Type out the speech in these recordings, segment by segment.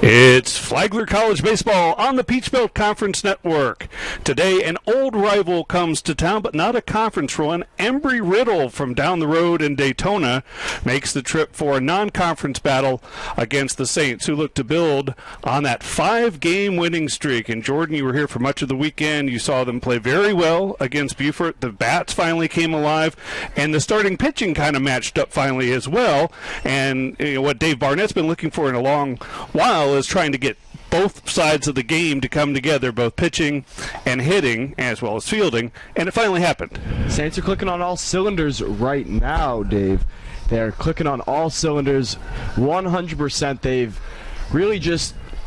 It's Flagler College Baseball on the Peach Belt Conference Network. Today, an old rival comes to town, but not a conference run. Embry-Riddle from down the road in Daytona makes the trip for a non-conference battle against the Saints, who look to build on that 5-game winning streak. And Jordan, you were here for much of the weekend. You saw them play very well against Beaufort. The bats finally came alive, and the starting pitching kind of matched up finally as well. And what Dave Barnett's been looking for in a long while is trying to get both sides of the game to come together, both pitching and hitting as well as fielding, and it finally happened. Saints are clicking on all cylinders right now, Dave. They're clicking on all cylinders 100%.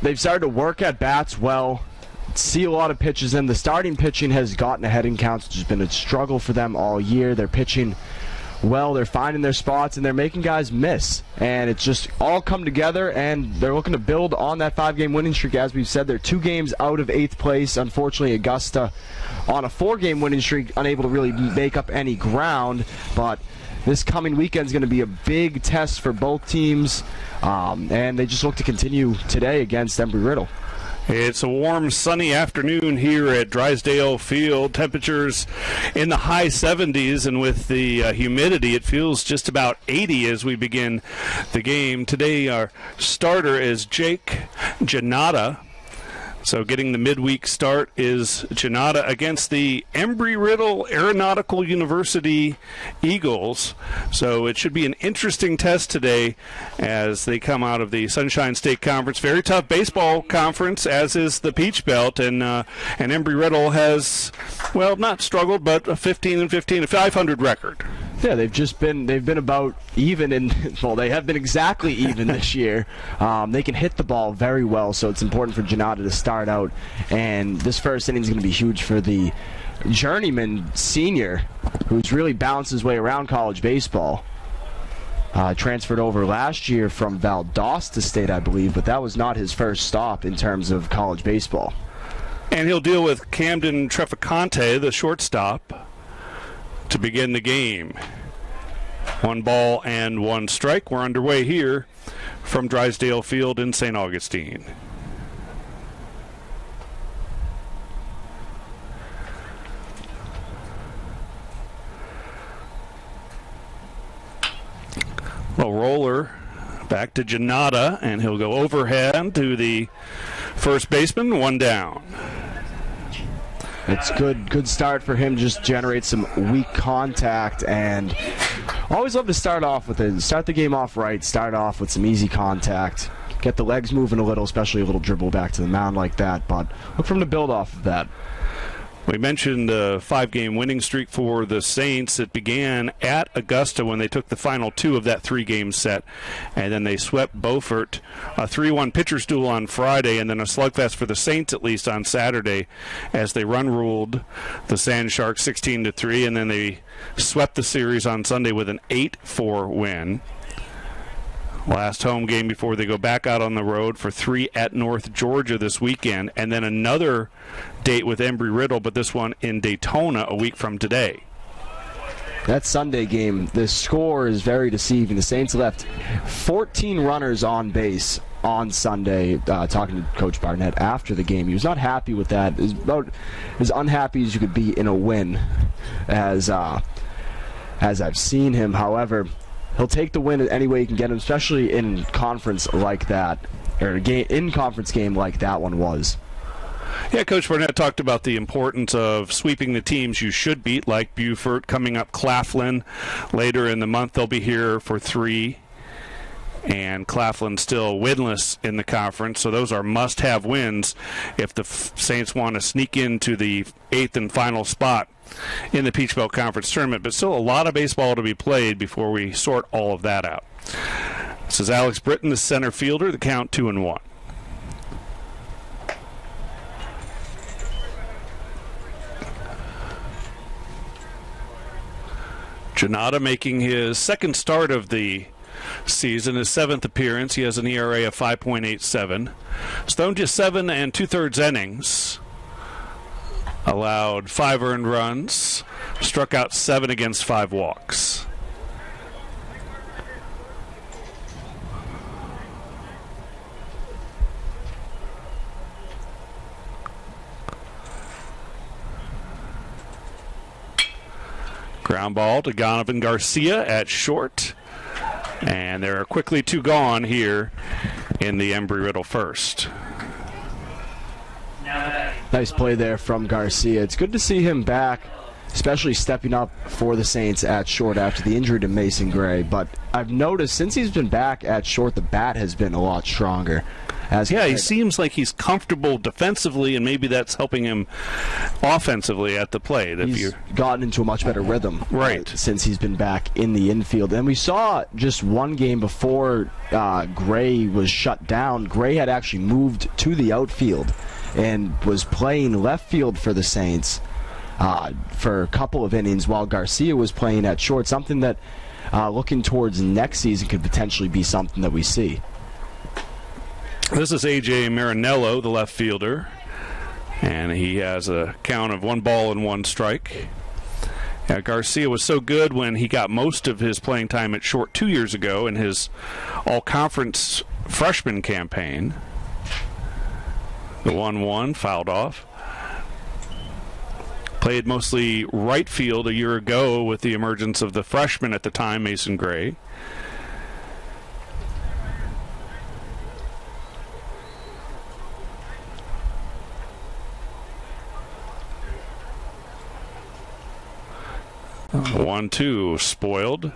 They've started to work at bats well, see a lot of pitches in. The starting pitching has gotten ahead in counts, which has been a struggle for them all year. They're pitching well, they're finding their spots, and they're making guys miss. And it's just all come together, and they're looking to build on that 5-game winning streak. As we've said, they're 2 games out of 8th place. Unfortunately, Augusta on a 4-game winning streak, unable to really make up any ground. But this coming weekend is going to be a big test for both teams, and they just look to continue today against Embry-Riddle. It's a warm, sunny afternoon here at Drysdale Field. Temperatures in the high 70s, and with the humidity, it feels just about 80 as we begin the game. Today, our starter is Jake Janata. So getting the midweek start is Janata against the Embry-Riddle Aeronautical University Eagles. So it should be an interesting test today as they come out of the Sunshine State Conference. Very tough baseball conference, as is the Peach Belt. And Embry-Riddle has, well, not struggled, but a 15-15, a 500 record. Yeah, they've been about even they have been exactly even this year. They can hit the ball very well, so it's important for Janata to start out. And this first inning is going to be huge for the journeyman senior, who's really bounced his way around college baseball. Transferred over last year from Valdosta State, I believe, but that was not his first stop in terms of college baseball. And he'll deal with Camden Trefficante, the shortstop, to begin the game. 1 ball and 1 strike. We're underway here from Drysdale Field in St. Augustine. Well, roller back to Janata, and he'll go overhead to the first baseman. 1 down. It's good start for him. Just generate some weak contact, and always love to start the game off right. Start off with some easy contact, get the legs moving a little, especially a little dribble back to the mound like that. But look for him to build off of that. We mentioned the 5-game winning streak for the Saints. It began at Augusta when they took the final 2 of that 3-game set, and then they swept Beaufort, a 3-1 pitcher's duel on Friday, and then a slugfest for the Saints at least on Saturday as they run-ruled the Sand Sharks 16-3, and then they swept the series on Sunday with an 8-4 win. Last home game before they go back out on the road for 3 at North Georgia this weekend, and then another date with Embry-Riddle, but this one in Daytona a week from today. That Sunday game, the score is very deceiving. The Saints left 14 runners on base on Sunday. Talking to Coach Barnett after the game, he was not happy with that. It was about as unhappy as you could be in a win, as I've seen him. However, he'll take the win any way he can get him, especially in conference like that, or in conference game like that one was. Yeah, Coach Barnett talked about the importance of sweeping the teams you should beat, like Beaufort. Coming up, Claflin later in the month. They'll be here for 3. And Claflin still winless in the conference, so those are must-have wins if the Saints want to sneak into the 8th and final spot in the Peach Belt Conference Tournament. But still a lot of baseball to be played before we sort all of that out. This is Alex Britton, the center fielder. The count 2-1. Janata making his second start of the season, his 7th appearance. He has an ERA of 5.87. He's thrown just 7 2/3 innings. Allowed 5 earned runs. Struck out 7 against 5 walks. Ground ball to Donovan Garcia at short. And there are quickly 2 gone here in the Embry-Riddle first. Nice play there from Garcia. It's good to see him back, especially stepping up for the Saints at short after the injury to Mason Gray. But I've noticed since he's been back at short, the bat has been a lot stronger. He seems like he's comfortable defensively, and maybe that's helping him offensively at the plate. He's gotten into a much better rhythm since he's been back in the infield. And we saw just one game before Gray was shut down, Gray had actually moved to the outfield and was playing left field for the Saints for a couple of innings while Garcia was playing at short, something that looking towards next season could potentially be something that we see. This is A.J. Marinello, the left fielder, and he has a count of 1 ball and 1 strike. Garcia was so good when he got most of his playing time at short 2 years ago in his all-conference freshman campaign. The 1-1 fouled off. Played mostly right field a year ago with the emergence of the freshman at the time, Mason Gray. One, two, spoiled.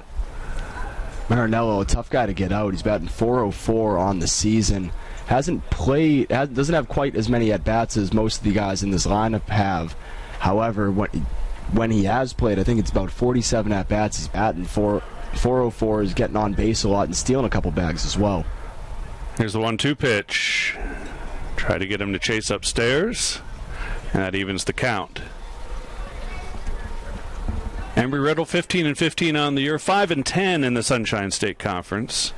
Marinello, a tough guy to get out. He's batting .404 on the season. Hasn't played, doesn't have quite as many at-bats as most of the guys in this lineup have. However, when he has played, I think it's about 47 at-bats. He's batting .404, is getting on base a lot and stealing a couple bags as well. Here's the 1-2 pitch. Try to get him to chase upstairs, and that evens the count. Embry-Riddle 15-15 on the year, 5-10 in the Sunshine State Conference.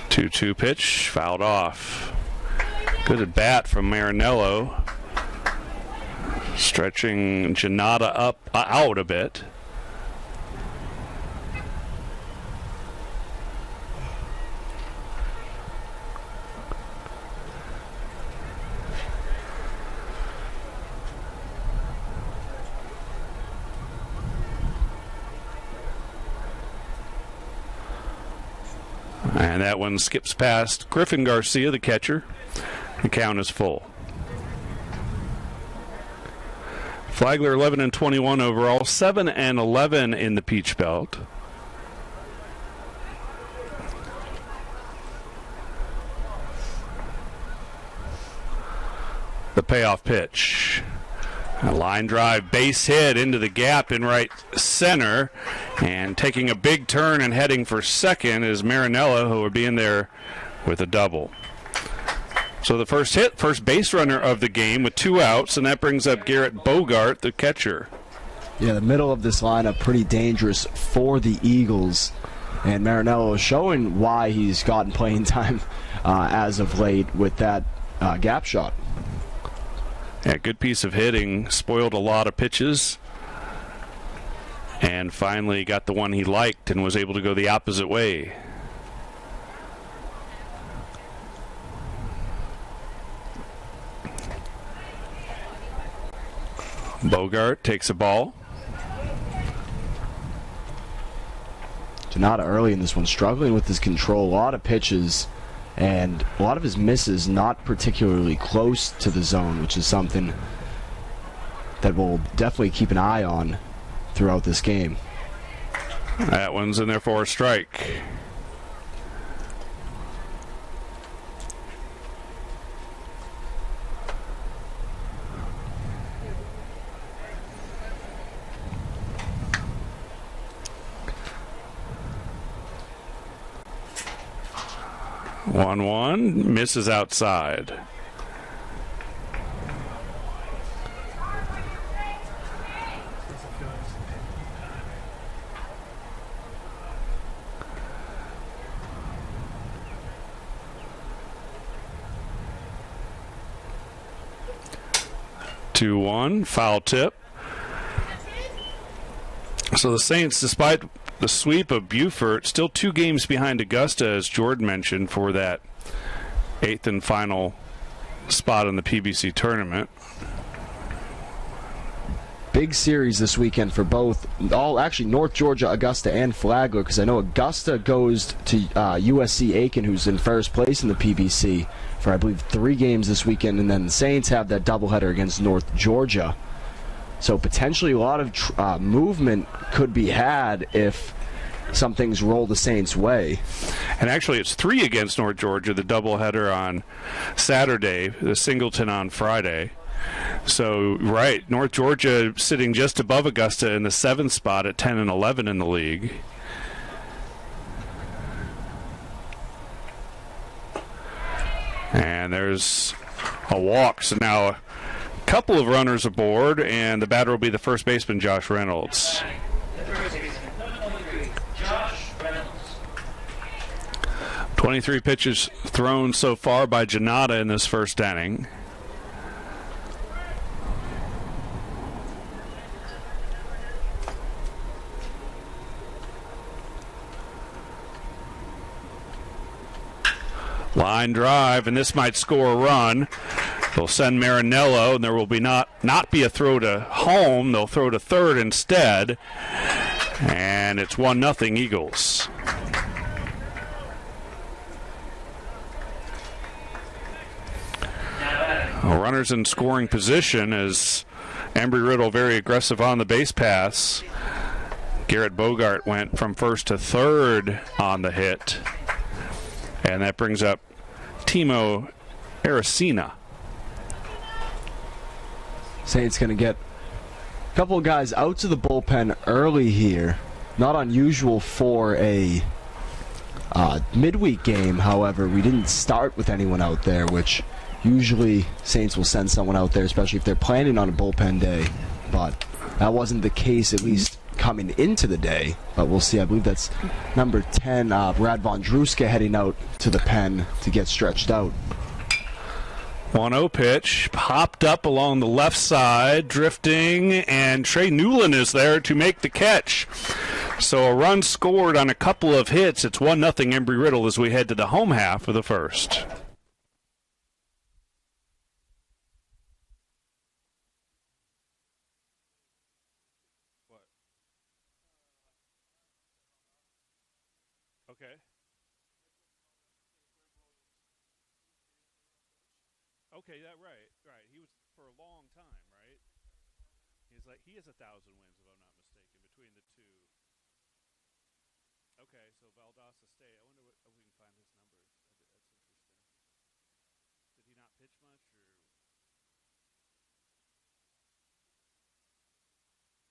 Two pitch, fouled off. Good at bat from Marinello. Stretching Janata out a bit. And that one skips past Griffin Garcia, the catcher. The count is full. Flagler 11-21 overall, 7-11 in the Peach Belt. The payoff pitch. A line drive base hit into the gap in right center, and taking a big turn and heading for second is Marinello, who will be in there with a double. So the first base runner of the game with 2 outs, and that brings up Garrett Bogart, the catcher. Yeah, the middle of this lineup pretty dangerous for the Eagles, and Marinello is showing why he's gotten playing time as of late with that gap shot. Yeah, good piece of hitting. Spoiled a lot of pitches. And finally got the one he liked and was able to go the opposite way. Bogart takes a ball. Janata early in this one, struggling with his control. A lot of pitches. And a lot of his misses not particularly close to the zone, which is something that we'll definitely keep an eye on throughout this game. That one's in there for a strike. One misses outside. Two one, foul tip. So the Saints, despite the sweep of Beaufort, still 2 games behind Augusta, as Jordan mentioned, for that 8th and final spot in the PBC tournament. Big series this weekend for both, actually North Georgia, Augusta, and Flagler, because I know Augusta goes to USC Aiken, who's in first place in the PBC, for I believe 3 games this weekend, and then the Saints have that doubleheader against North Georgia. So potentially a lot of movement could be had if some things roll the Saints' way. And actually it's 3 against North Georgia, the doubleheader on Saturday, the Singleton on Friday. So, right, North Georgia sitting just above Augusta in the 7th spot at 10 and 11 in the league. And there's a walk. So now a couple of runners aboard, and the batter will be the first baseman, Josh Reynolds. 23 pitches thrown so far by Janata in this first inning. Line drive, and this might score a run. They'll send Marinello, and there will be not be a throw to home. They'll throw to third instead, and it's 1-0 Eagles. Runners in scoring position as Embry-Riddle very aggressive on the base pass. Garrett Bogart went from first to third on the hit. And that brings up Timo Aracena. Saints going to get a couple of guys out to the bullpen early here. Not unusual for a midweek game, however. We didn't start with anyone out there, which usually Saints will send someone out there, especially if they're planning on a bullpen day. But that wasn't the case, at least coming into the day, but we'll see. I believe that's number 10, Brad Vondruska, heading out to the pen to get stretched out. 1-0 pitch, popped up along the left side, drifting, and Trey Newland is there to make the catch. So a run scored on a couple of hits. It's 1-0 Embry-Riddle as we head to the home half of the first. Okay. Okay, that right. He was for a long time, right? He has 1,000 wins, if I'm not mistaken, between the two. Okay, so Valdosta State. I wonder if we can find his numbers. That's interesting. Did he not pitch much, or?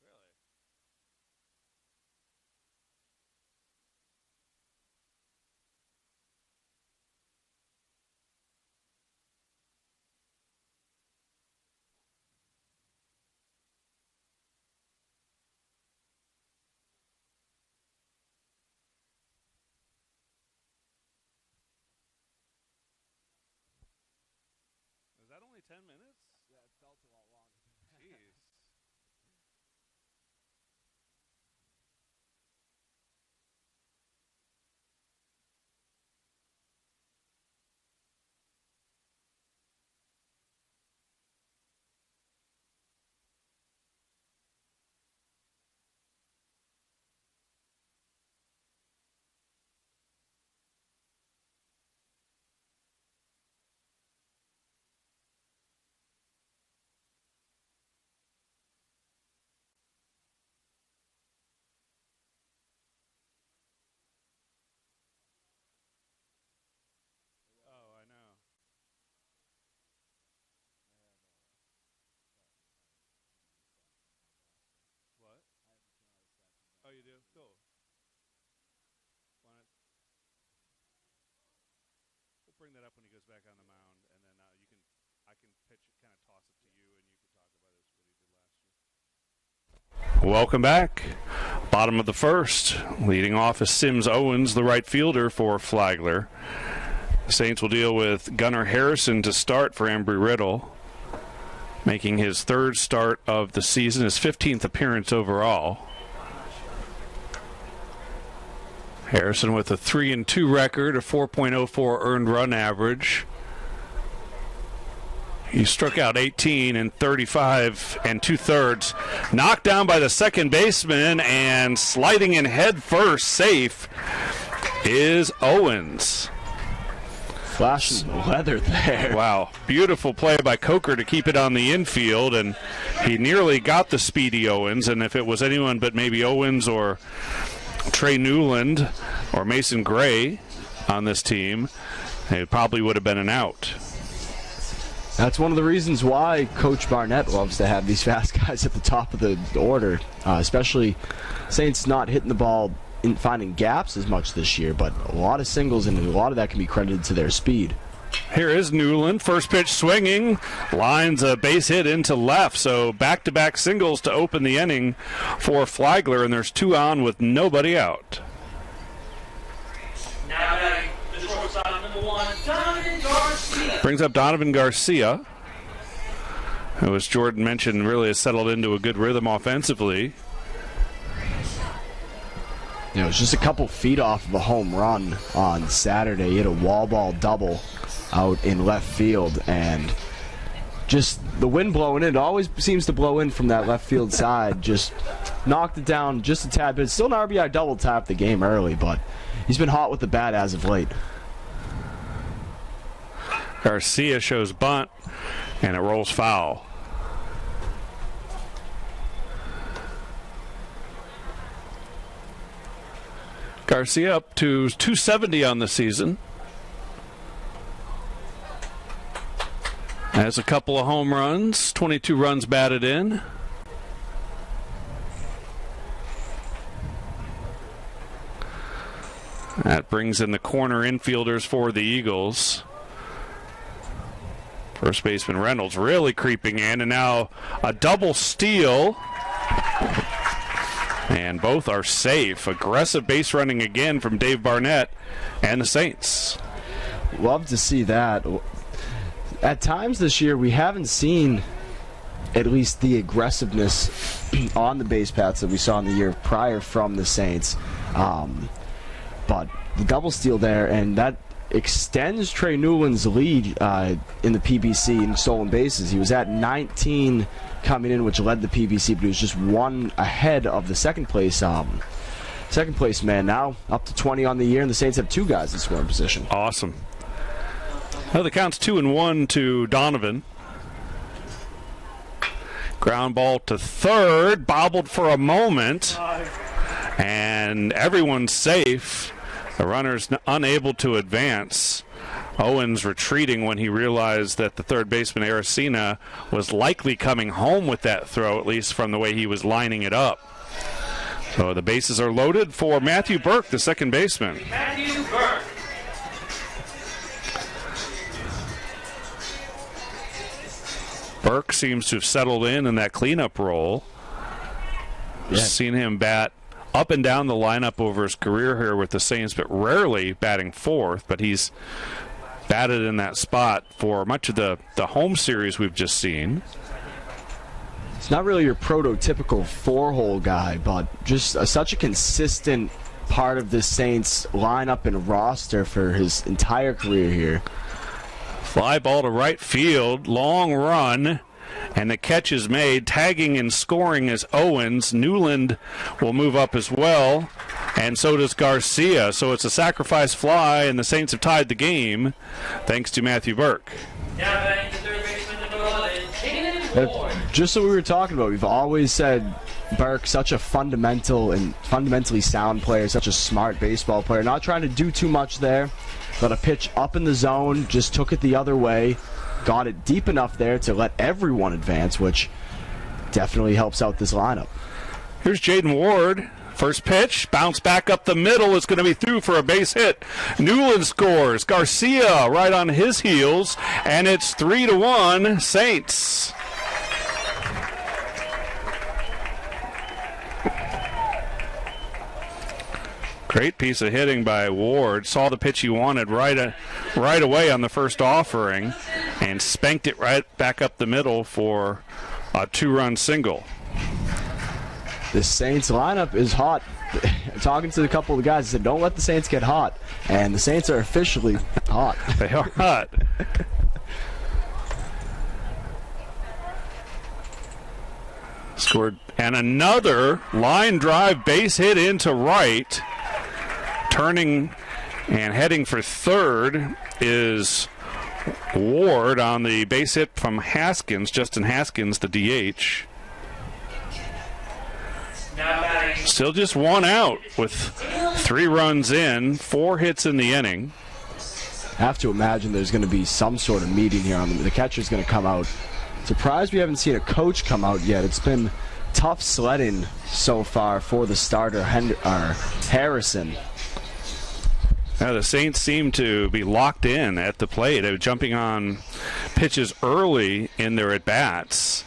Really? Was that only 10 minutes? Yeah, it felt a lot longer. Jeez. Oh, I know. What? Oh, you do? Cool. We'll bring that up when he goes back on the mound, and then I can pitch it, kind of toss it to you, and you can talk about what he did last year. Welcome back. Bottom of the first. Leading off is Sims Owens, the right fielder for Flagler. The Saints will deal with Gunnar Harrison to start for Embry-Riddle, making his 3rd start of the season, his 15th appearance overall. Harrison with a 3-2 record, a 4.04 earned run average. He struck out 18 in 35 and 2/3. Knocked down by the second baseman, and sliding in head first, safe, is Owens. Flashing leather there. Wow. Beautiful play by Coker to keep it on the infield, and he nearly got the speedy Owens, and if it was anyone but maybe Owens or Trey Newland or Mason Gray on this team, it probably would have been an out. That's one of the reasons why Coach Barnett loves to have these fast guys at the top of the order, especially Saints not hitting the ball in finding gaps as much this year, but a lot of singles, and a lot of that can be credited to their speed. Here is Newland, first pitch swinging, lines a base hit into left, so back-to-back singles to open the inning for Flagler, and there's 2 on with nobody out. Now the shortstop, number 1, Donovan Garcia. Brings up Donovan Garcia, who, as Jordan mentioned, really has settled into a good rhythm offensively. You know, it's just a couple feet off of a home run on Saturday. He hit a wall ball double out in left field, and just the wind blowing in. It always seems to blow in from that left field side. Just knocked it down just a tad bit. Still an RBI double, tapped the game early, but he's been hot with the bat as of late. Garcia shows bunt, and it rolls foul. Garcia up to 270 on the season. Has a couple of home runs, 22 runs batted in. That brings in the corner infielders for the Eagles. First baseman Reynolds really creeping in, and now a double steal. And both are safe. Aggressive base running again from Dave Barnett and the Saints. Love to see that. At times this year, we haven't seen at least the aggressiveness on the base paths that we saw in the year prior from the Saints. But the double steal there, and that extends Trey Newland's lead in the PBC in stolen bases. He was at 19 coming in, which led the PBC, but he was just 1 ahead of the second place man. Now up to 20 on the year, and the Saints have 2 guys in scoring position. Awesome. Well, the count's 2-1 to Donovan. Ground ball to third, bobbled for a moment, and everyone's safe. The runner's unable to advance. Owens retreating when he realized that the third baseman, Aracena, was likely coming home with that throw, at least from the way he was lining it up. So the bases are loaded for Matthew Burke, the second baseman. Matthew Burke. Burke seems to have settled in that cleanup role. Yeah. Seen him bat up and down the lineup over his career here with the Saints, but rarely batting fourth. But he's batted in that spot for much of the home series we've just seen. It's not really your prototypical 4-hole guy, but just such a consistent part of the Saints lineup and roster for his entire career here. Fly ball to right field, long run, and the catch is made. Tagging and scoring is Owens. Newland will move up as well, and so does Garcia. So it's a sacrifice fly, and the Saints have tied the game thanks to Matthew Burke. Now batting the third baseman, number 11, Jaden Ward. Just what we were talking about, we've always said Burke, such a fundamentally sound player, such a smart baseball player. Not trying to do too much there, but a pitch up in the zone, just took it the other way, got it deep enough there to let everyone advance, which definitely helps out this lineup. Here's Jaden Ward. First pitch, bounce back up the middle. It's going to be through for a base hit. Newland scores. Garcia right on his heels, and it's 3-1 Saints. Great piece of hitting by Ward. Saw the pitch he wanted right away on the first offering and spanked it right back up the middle for a 2-run single. The Saints lineup is hot. Talking to a couple of the guys, I said, don't let the Saints get hot. And the Saints are officially hot. They are hot. Scored. And another line drive base hit into right. Turning and heading for third is Ward on the base hit from Haskins, Justin Haskins, the DH. Still just one out with 3 runs in, 4 hits in the inning. I have to imagine there's going to be some sort of meeting here on the catcher's going to come out. Surprised we haven't seen a coach come out yet. It's been tough sledding so far for the starter, Harrison. Now the Saints seem to be locked in at the plate. They're jumping on pitches early in their at-bats.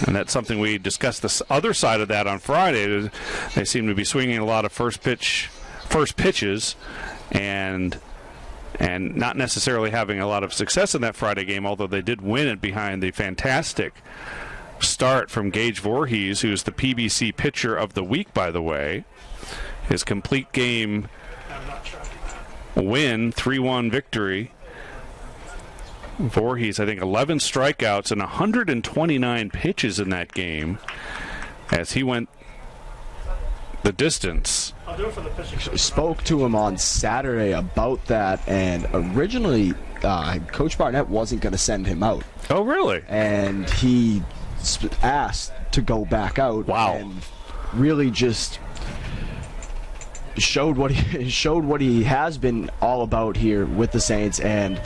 And that's something we discussed the other side of that on Friday. They seem to be swinging a lot of first pitches and not necessarily having a lot of success in that Friday game, although they did win it behind the fantastic start from Gage Voorhees, who's the PBC pitcher of the week, by the way. His complete game win, 3-1 victory. Voorhees, I think, 11 strikeouts and 129 pitches in that game as he went the distance. I'll do it for the pitching. Spoke to him on Saturday about that, and originally Coach Barnett wasn't going to send him out. Oh, really? And he asked to go back out. Wow. And really just showed what he has been all about here with the Saints, and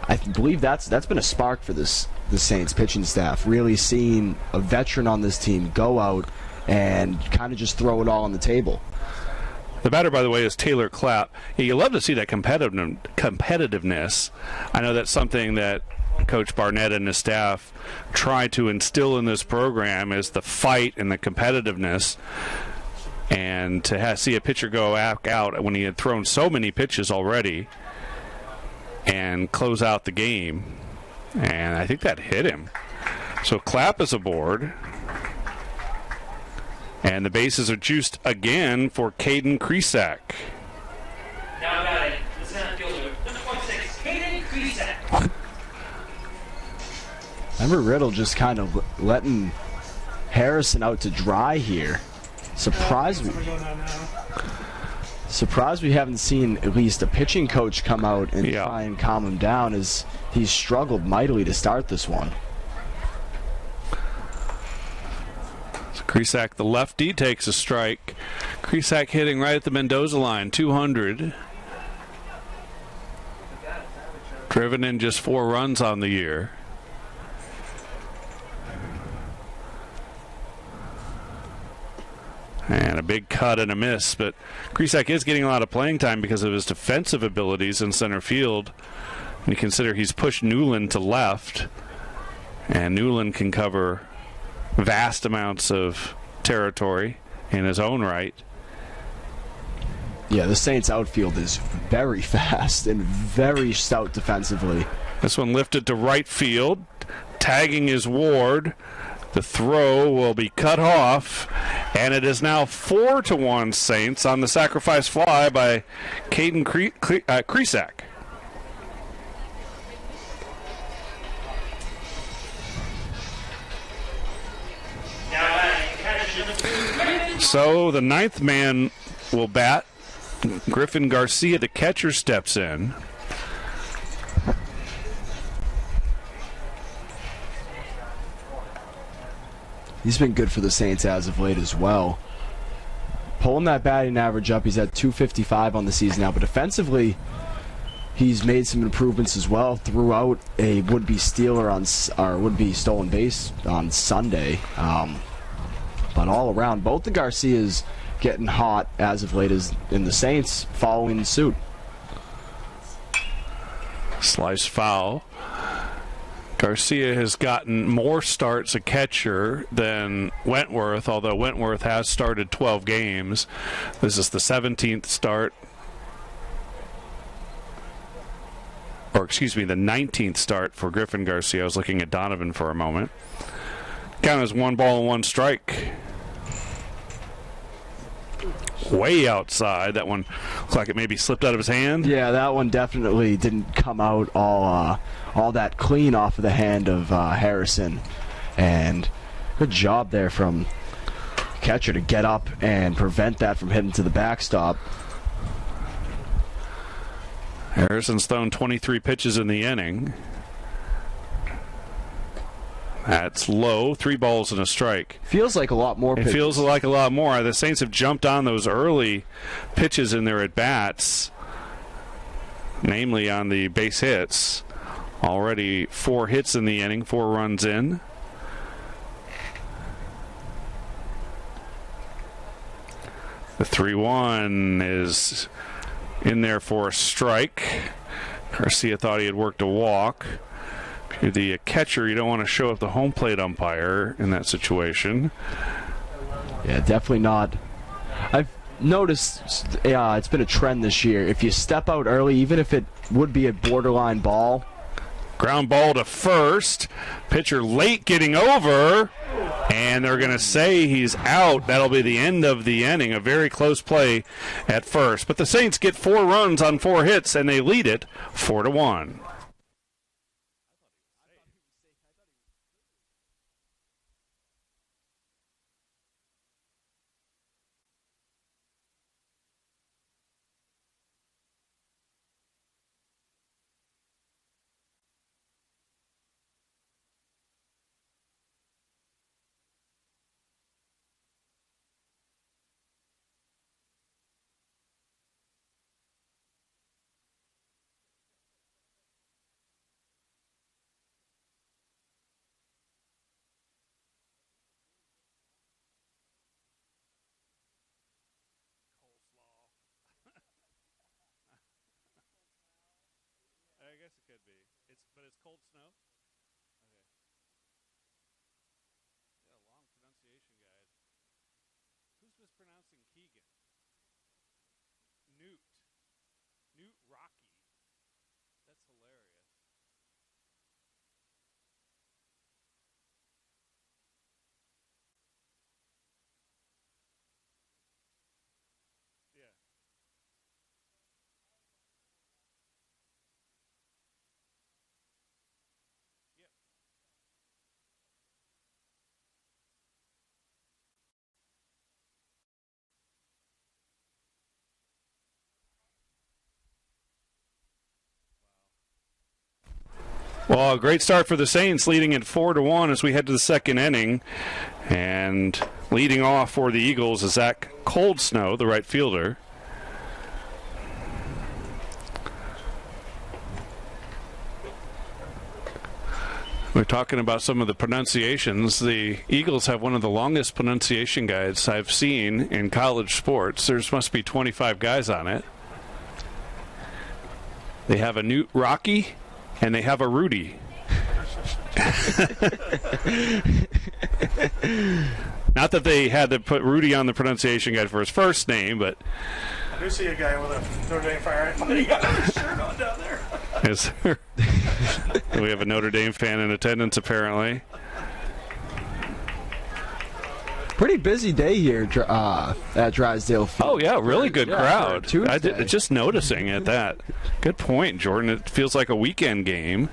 I believe that's been a spark for the Saints pitching staff. Really seeing a veteran on this team go out and kind of just throw it all on the table. The batter, by the way, is Taylor Clapp. You love to see that competitiveness. I know that's something that Coach Barnett and his staff try to instill in this program, is the fight and the competitiveness. And to see a pitcher go out when he had thrown so many pitches already and close out the game. And I think that hit him. So Clapp is aboard. And the bases are juiced again for Caden Kresak. Now got it. The center fielder, number 26, Caden Kresak. Embry-Riddle just kind of letting Harrison out to dry here. Surprised we haven't seen at least a pitching coach come out and try and calm him down, as he's struggled mightily to start this one. So Kresak, the lefty, takes a strike. Kresak hitting right at the Mendoza line, 200. Driven in just 4 runs on the year. And a big cut and a miss, but Kresak is getting a lot of playing time because of his defensive abilities in center field. And you consider he's pushed Newland to left, and Newland can cover vast amounts of territory in his own right. Yeah, the Saints outfield is very fast and very stout defensively. This one lifted to right field, tagging his Ward. The throw will be cut off, and it is now 4-1 Saints on the sacrifice fly by Caden Kresak. So the 9th man will bat. Griffin Garcia, the catcher, steps in. He's been good for the Saints as of late as well. Pulling that batting average up, he's at 255 on the season now, but defensively, he's made some improvements as well. Threw out a would-be stolen base on Sunday. But all around, both the Garcias getting hot as of late, as in the Saints following suit. Slice foul. Garcia has gotten more starts a catcher than Wentworth, although Wentworth has started 12 games. This is the 17th start. Or, excuse me, the 19th start for Griffin Garcia. I was looking at Donovan for a moment. Count as 1 ball and 1 strike. Way outside. That one looks like it maybe slipped out of his hand. Yeah, that one definitely didn't come out all that clean off of the hand of Harrison. And Good job there from catcher to get up and prevent that from hitting to the backstop. Harrison's thrown 23 pitches in the inning. That's low. 3 balls and a strike. Feels like a lot more pitches. It feels like a lot more. The Saints have jumped on those early pitches in their at-bats, namely on the base hits. Already 4 hits in the inning, 4 runs in. The 3-1 is in there for a strike. Garcia thought he had worked a walk. If you're the catcher, you don't want to show up the home plate umpire in that situation. Yeah, definitely not. I've noticed it's been a trend this year. If you step out early, even if it would be a borderline ball. Ground ball to first. Pitcher late getting over. And they're going to say he's out. That'll be the end of the inning. A very close play at first. But the Saints get 4 runs on 4 hits, and they lead it 4-1. But it's cold snow? Okay. Yeah, long pronunciation guide. Who's mispronouncing Keegan? Newt. Newt Rocky. That's hilarious. Yeah. Well, a great start for the Saints, leading at 4-1 as we head to the second inning. And leading off for the Eagles is Zach Cold Snow, the right fielder. We're talking about some of the pronunciations. The Eagles have one of the longest pronunciation guides I've seen in college sports. There must be 25 guys on it. They have a Newt Rocky. And they have a Rudy. Not that they had to put Rudy on the pronunciation guide for his first name, but... I do see a guy with a Notre Dame fire. He got his shirt on down there. Yes, sir. We have a Notre Dame fan in attendance, apparently. Pretty busy day here at Drysdale Field. Oh, yeah, really good crowd. Tuesday. Just noticing at that. Good point, Jordan. It feels like a weekend game.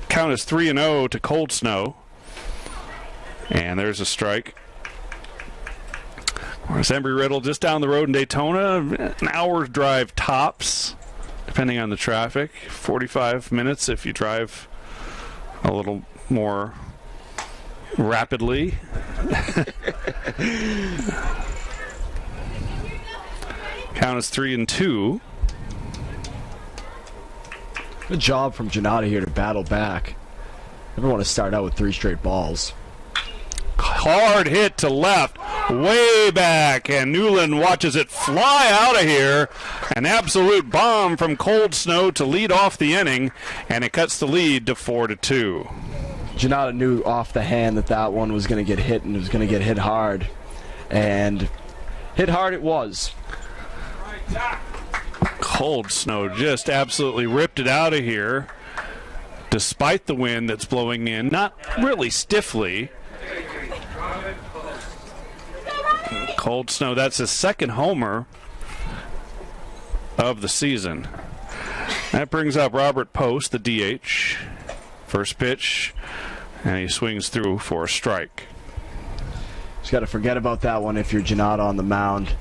Count is 3-0 to Cold Snow. And there's a strike. Whereas Embry-Riddle just down the road in Daytona, an hour's drive tops, depending on the traffic. 45 minutes if you drive a little more rapidly. Count is 3-2. Good job from Janata here to battle back. Never want to start out with 3 straight balls. Hard hit to left, way back, and Newland watches it fly out of here. An absolute bomb from Cold Snow to lead off the inning, and it cuts the lead to 4-2. Janata knew off the hand that one was going to get hit, and it was going to get hit hard. And hit hard it was. Cold Snow just absolutely ripped it out of here, despite the wind that's blowing in, not really stiffly. Cold Snow, that's his second homer of the season. That brings up Robert Post, the DH. First pitch, and he swings through for a strike. Just got to forget about that one if you're Janata on the mound.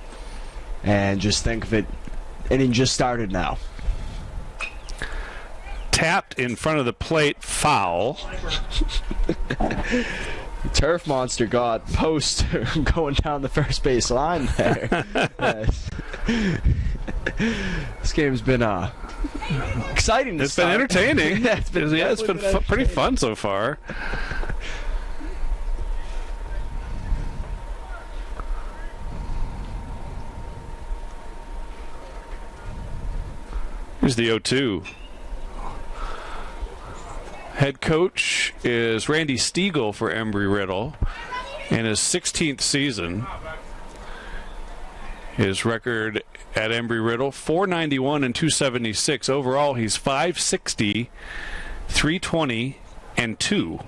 And just think of it, inning just started now. Tapped in front of the plate, foul. The turf monster got post going down the first base line there. Yes. This game's been exciting to It's start. been entertaining. Yeah, it's been pretty fun so far. Here's the 0-2. Head coach is Randy Stiegel for Embry-Riddle in his 16th season. His record at Embry-Riddle, 491 and 276. Overall, he's 560, 320, and 2.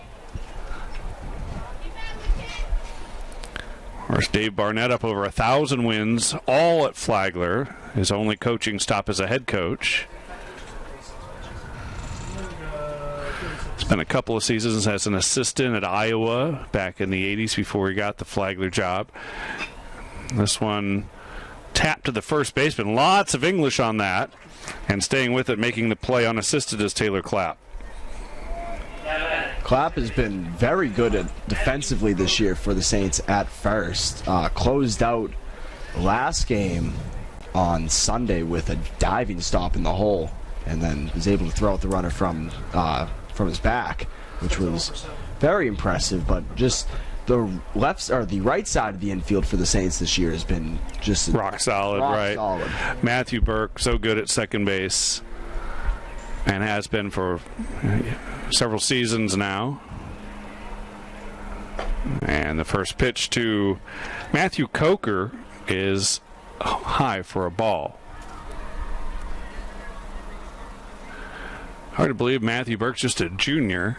Of course, Dave Barnett up over 1,000 wins, all at Flagler. His only coaching stop as a head coach. Spent a couple of seasons as an assistant at Iowa back in the 80s before he got the Flagler job. This one tapped to the first baseman. Lots of English on that. And staying with it, making the play unassisted is Taylor Clapp. Clapp has been very good defensively this year for the Saints at first. Closed out last game on Sunday with a diving stop in the hole, and then was able to throw out the runner from his back, which was very impressive. But just the right side of the infield for the Saints this year has been just rock solid. Matthew Burke, so good at second base, and has been for several seasons now. And the first pitch to Matthew Coker is high for a ball. Hard to believe Matthew Burke's just a junior.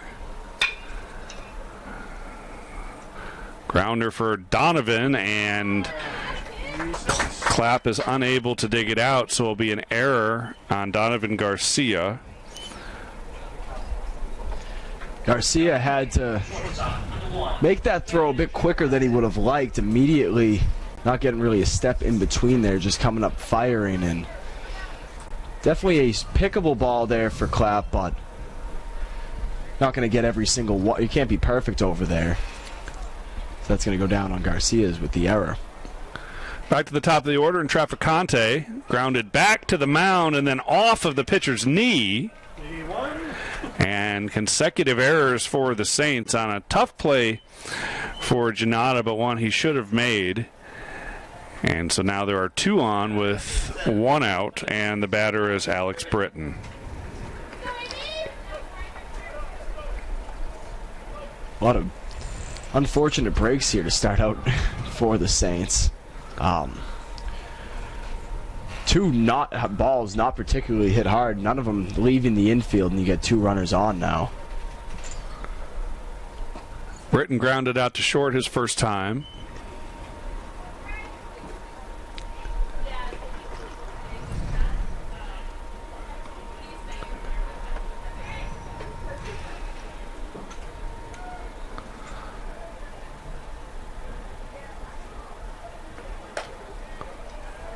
Grounder for Donovan, and Clapp is unable to dig it out, so it'll be an error on Donovan Garcia. Garcia had to make that throw a bit quicker than he would have liked. Immediately, not getting really a step in between there, just coming up firing, and definitely a pickable ball there for Clapp, but not going to get every single one. You can't be perfect over there. So that's going to go down on Garcia's with the error. Back to the top of the order, and Traficante grounded back to the mound and then off of the pitcher's knee. And consecutive errors for the Saints on a tough play for Janata, but one he should have made. And so now there are two on with one out, and the batter is Alex Britton. A lot of unfortunate breaks here to start out for the Saints. Two balls not particularly hit hard, none of them leaving the infield, and you get two runners on now. Britton grounded out to short his first time.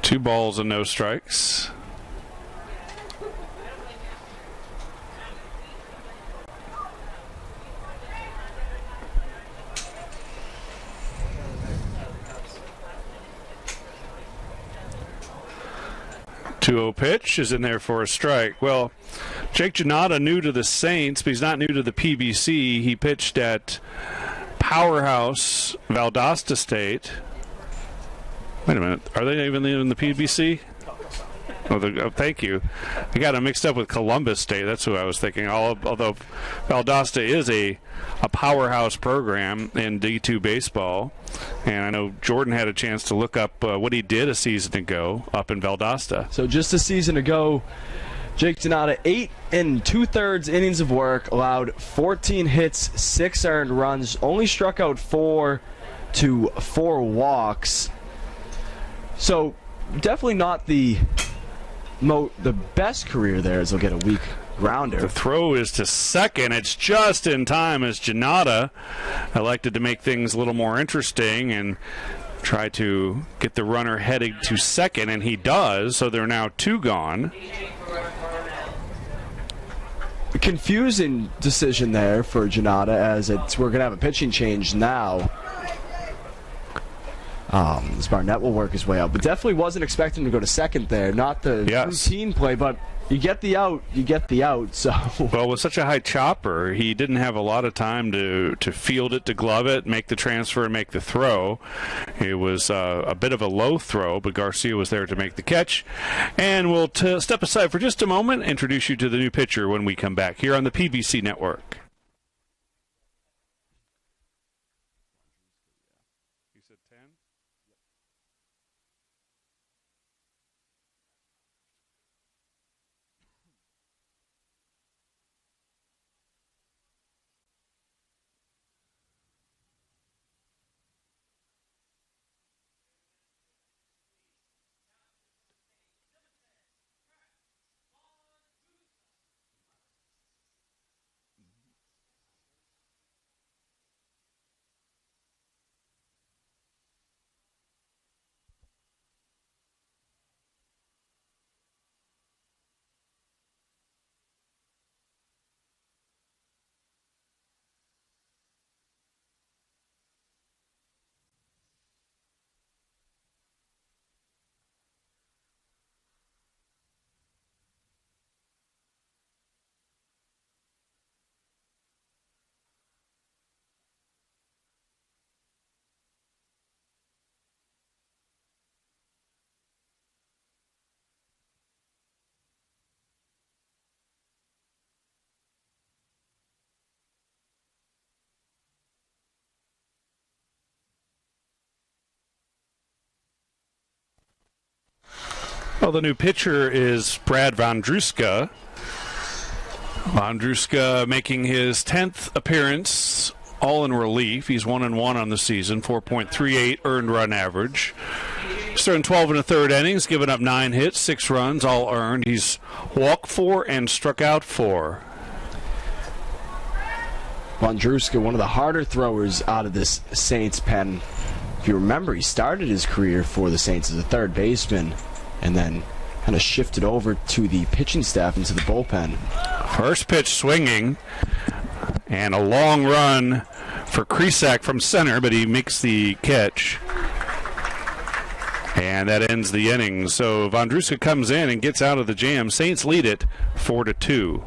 Two balls and no strikes. Two-0 pitch is in there for a strike. Well, Jake Janata new to the Saints, but he's not new to the PBC. He pitched at Powerhouse Valdosta State. Wait a minute. Are they even in the PBC? Oh, thank you. I got it mixed up with Columbus State. That's who I was thinking. Although Valdosta is a powerhouse program in D2 baseball. And I know Jordan had a chance to look up what he did a season ago up in Valdosta. So just a season ago, Jake Janata, 8 2/3 innings of work, allowed 14 hits, 6 earned runs, only struck out 4 to 4 walks. So definitely not the best career there, as he'll get a week grounder. The throw is to second. It's just in time as Janata elected to make things a little more interesting and try to get the runner headed to second, and he does, so there are now 2 gone. Confusing decision there for Janata, as we're going to have a pitching change now. As Barnett will work his way out, but definitely wasn't expecting to go to second there. Not the routine play, but you get the out, so. Well, with such a high chopper, he didn't have a lot of time to field it, to glove it, make the transfer, and make the throw. It was a bit of a low throw, but Garcia was there to make the catch. And we'll step aside for just a moment, introduce you to the new pitcher when we come back here on the PBC Network. You said 10? Well, the new pitcher is Brad Vondruska. Vondruska making his 10th appearance, all in relief. He's 1-1 on the season, 4.38 earned run average. Starting 12 and a third innings, giving up 9 hits, 6 runs, all earned. He's walked 4 and struck out 4. Vondruska, one of the harder throwers out of this Saints pen. If you remember, he started his career for the Saints as a third baseman, and then kind of shifted over to the pitching staff into the bullpen. First pitch swinging, and a long run for Krisak from center, but he makes the catch. And that ends the inning. So Vondruska comes in and gets out of the jam. Saints lead it 4-2.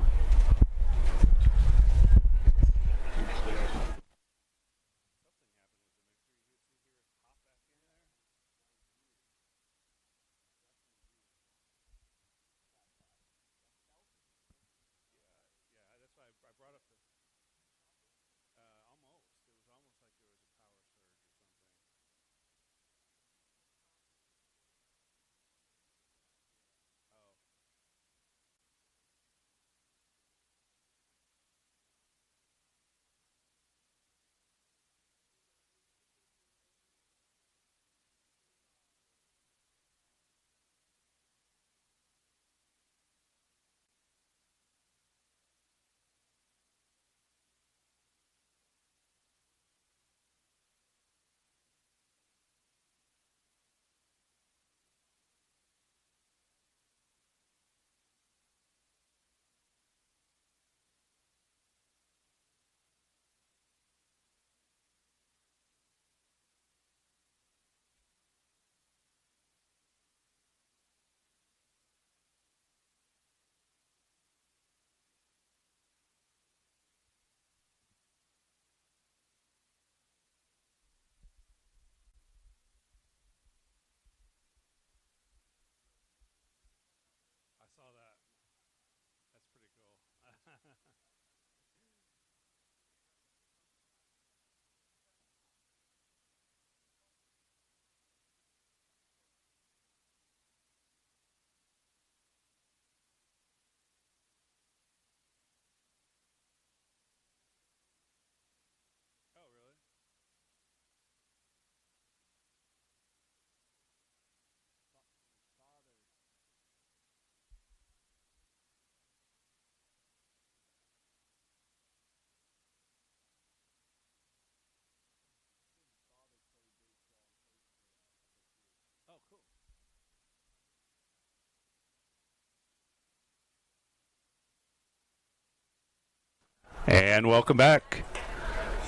And welcome back.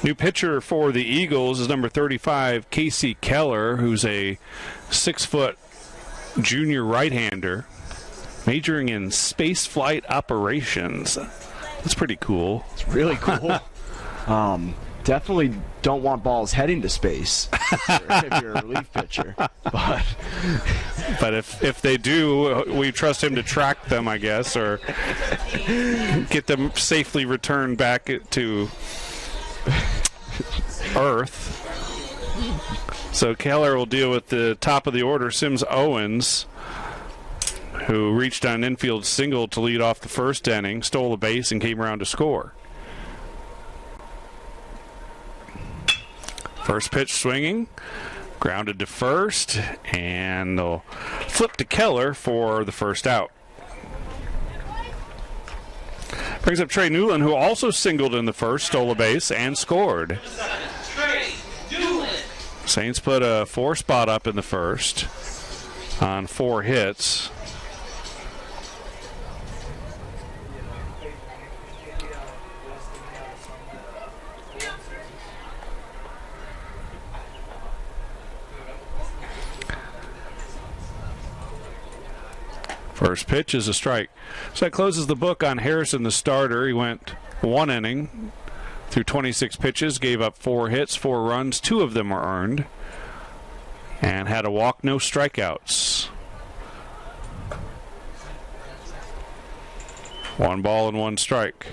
New pitcher for the Eagles is number 35, Casey Keller, who's a 6-foot junior right-hander majoring in space flight operations. That's pretty cool. It's really cool. Definitely don't want balls heading to space if you're a relief pitcher. But if they do, we trust him to track them, I guess, or get them safely returned back to Earth. So Keller will deal with the top of the order, Sims Owens, who reached on an infield single to lead off the first inning, stole a base, and came around to score. First pitch swinging, grounded to first, and they'll flip to Keller for the first out. Brings up Trey Newland, who also singled in the first, stole a base, and scored. Saints put a 4 spot up in the first on 4 hits. First pitch is a strike. So that closes the book on Harrison, the starter. He went 1 inning through 26 pitches, gave up 4 hits, 4 runs. 2 of them were earned, and had a walk, no strikeouts. 1 ball and 1 strike.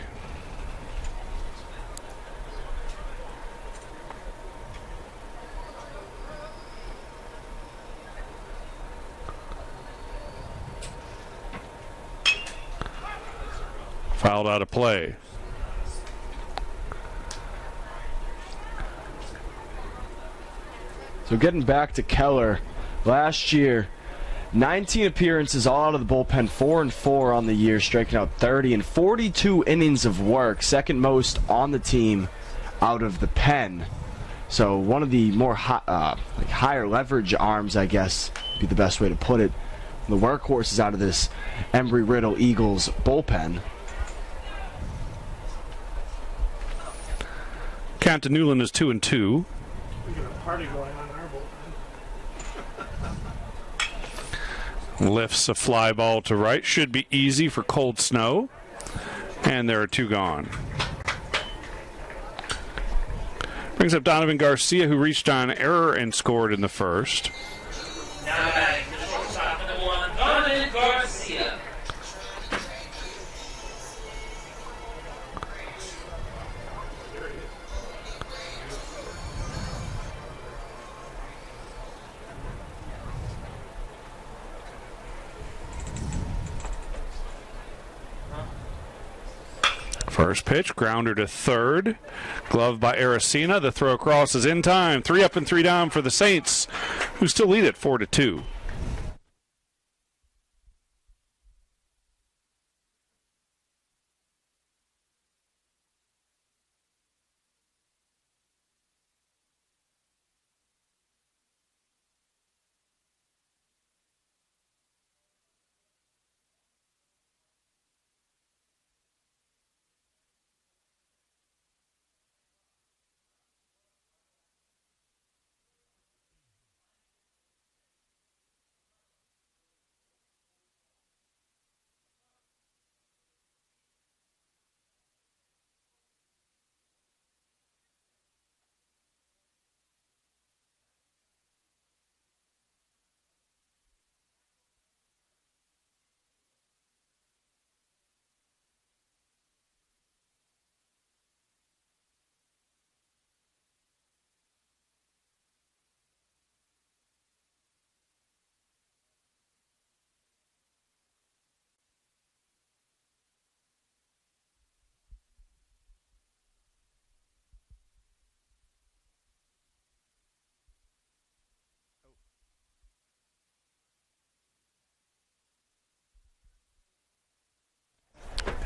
Fouled out of play. So getting back to Keller, last year, 19 appearances all out of the bullpen, 4-4 on the year, striking out 30 and 42 innings of work, second most on the team out of the pen. So one of the more higher leverage arms, I guess, would be the best way to put it. The workhorses out of this Embry-Riddle Eagles bullpen. Count to Newland is 2-2. We got a party going on in our bullpen. Lifts a fly ball to right. Should be easy for Cold Snow. And there are 2 gone. Brings up Donovan Garcia, who reached on error and scored in the first. Now batting the shortstop, number 1, Donovan Garcia. First pitch, grounder to third. Glove by Aracena. The throw across is in time. 3 up and 3 down for the Saints, who still lead it 4-2.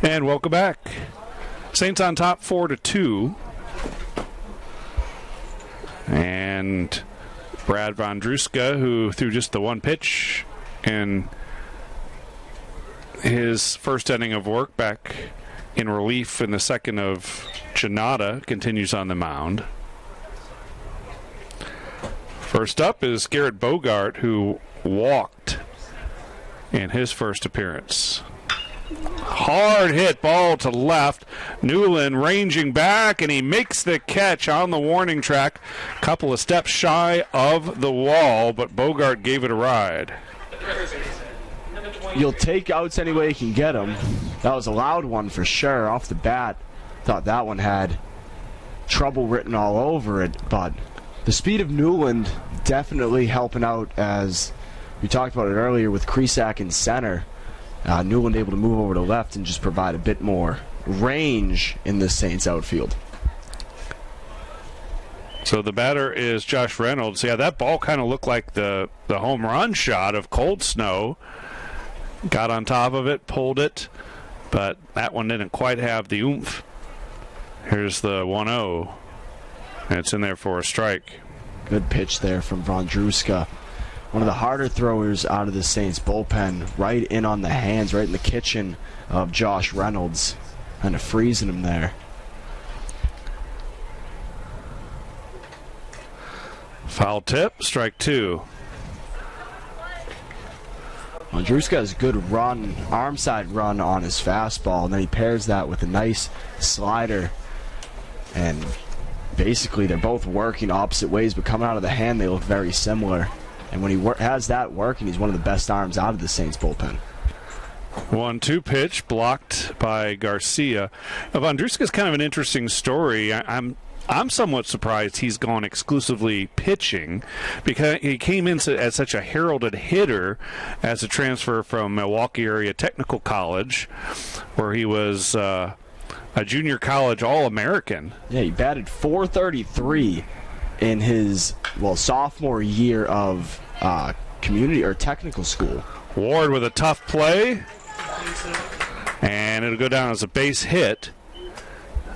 And welcome back. Saints on top 4-2. And Brad Vondruska, who threw just the 1 pitch in his first inning of work, back in relief in the second of Janata continues on the mound. First up is Garrett Bogart, who walked in his first appearance. Hard hit ball to left. Newland ranging back, and he makes the catch on the warning track. Couple of steps shy of the wall, but Bogart gave it a ride. You'll take outs any way you can get them. That was a loud one for sure off the bat. Thought that one had trouble written all over it, but the speed of Newland definitely helping out, as we talked about it earlier with Krisak in center. Newland able to move over to left and just provide a bit more range in the Saints outfield. So the batter is Josh Reynolds. Yeah, that ball kind of looked like the home run shot of Cold Snow. Got on top of it, pulled it, but that one didn't quite have the oomph. Here's the 1-0, and it's in there for a strike. Good pitch there from Vondruska. One of the harder throwers out of the Saints bullpen, right in on the hands, right in the kitchen of Josh Reynolds, kind of freezing him there. Foul tip, strike two. Vondruska has a good run, arm side run on his fastball, and then he pairs that with a nice slider. And basically they're both working opposite ways, but coming out of the hand they look very similar. And when he has that working, he's one of the best arms out of the Saints bullpen. 1-2 pitch blocked by Garcia. Vondruska's kind of an interesting story. I'm somewhat surprised he's gone exclusively pitching, because he came in as such a heralded hitter as a transfer from Milwaukee Area Technical College, where he was a junior college All-American. Yeah, he batted .433 in his sophomore year of community or technical school. Ward with a tough play, and it'll go down as a base hit,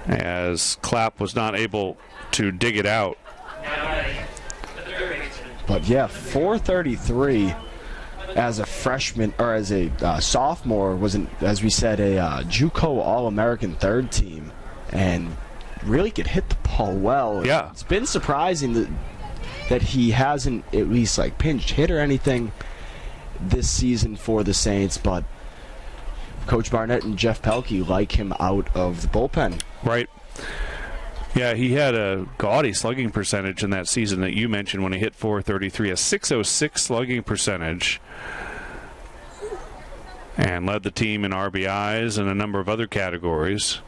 as Clapp was not able to dig it out. But yeah, .433 as a freshman, or as a sophomore, wasn't, as we said, a JUCO All-American third team, and really could hit the ball well. Yeah. It's been surprising that he hasn't at least pinch hit or anything this season for the Saints, but Coach Barnett and Jeff Pelkey like him out of the bullpen. Right. Yeah, he had a gaudy slugging percentage in that season that you mentioned when he hit .433, a .606 slugging percentage, and led the team in RBIs and a number of other categories.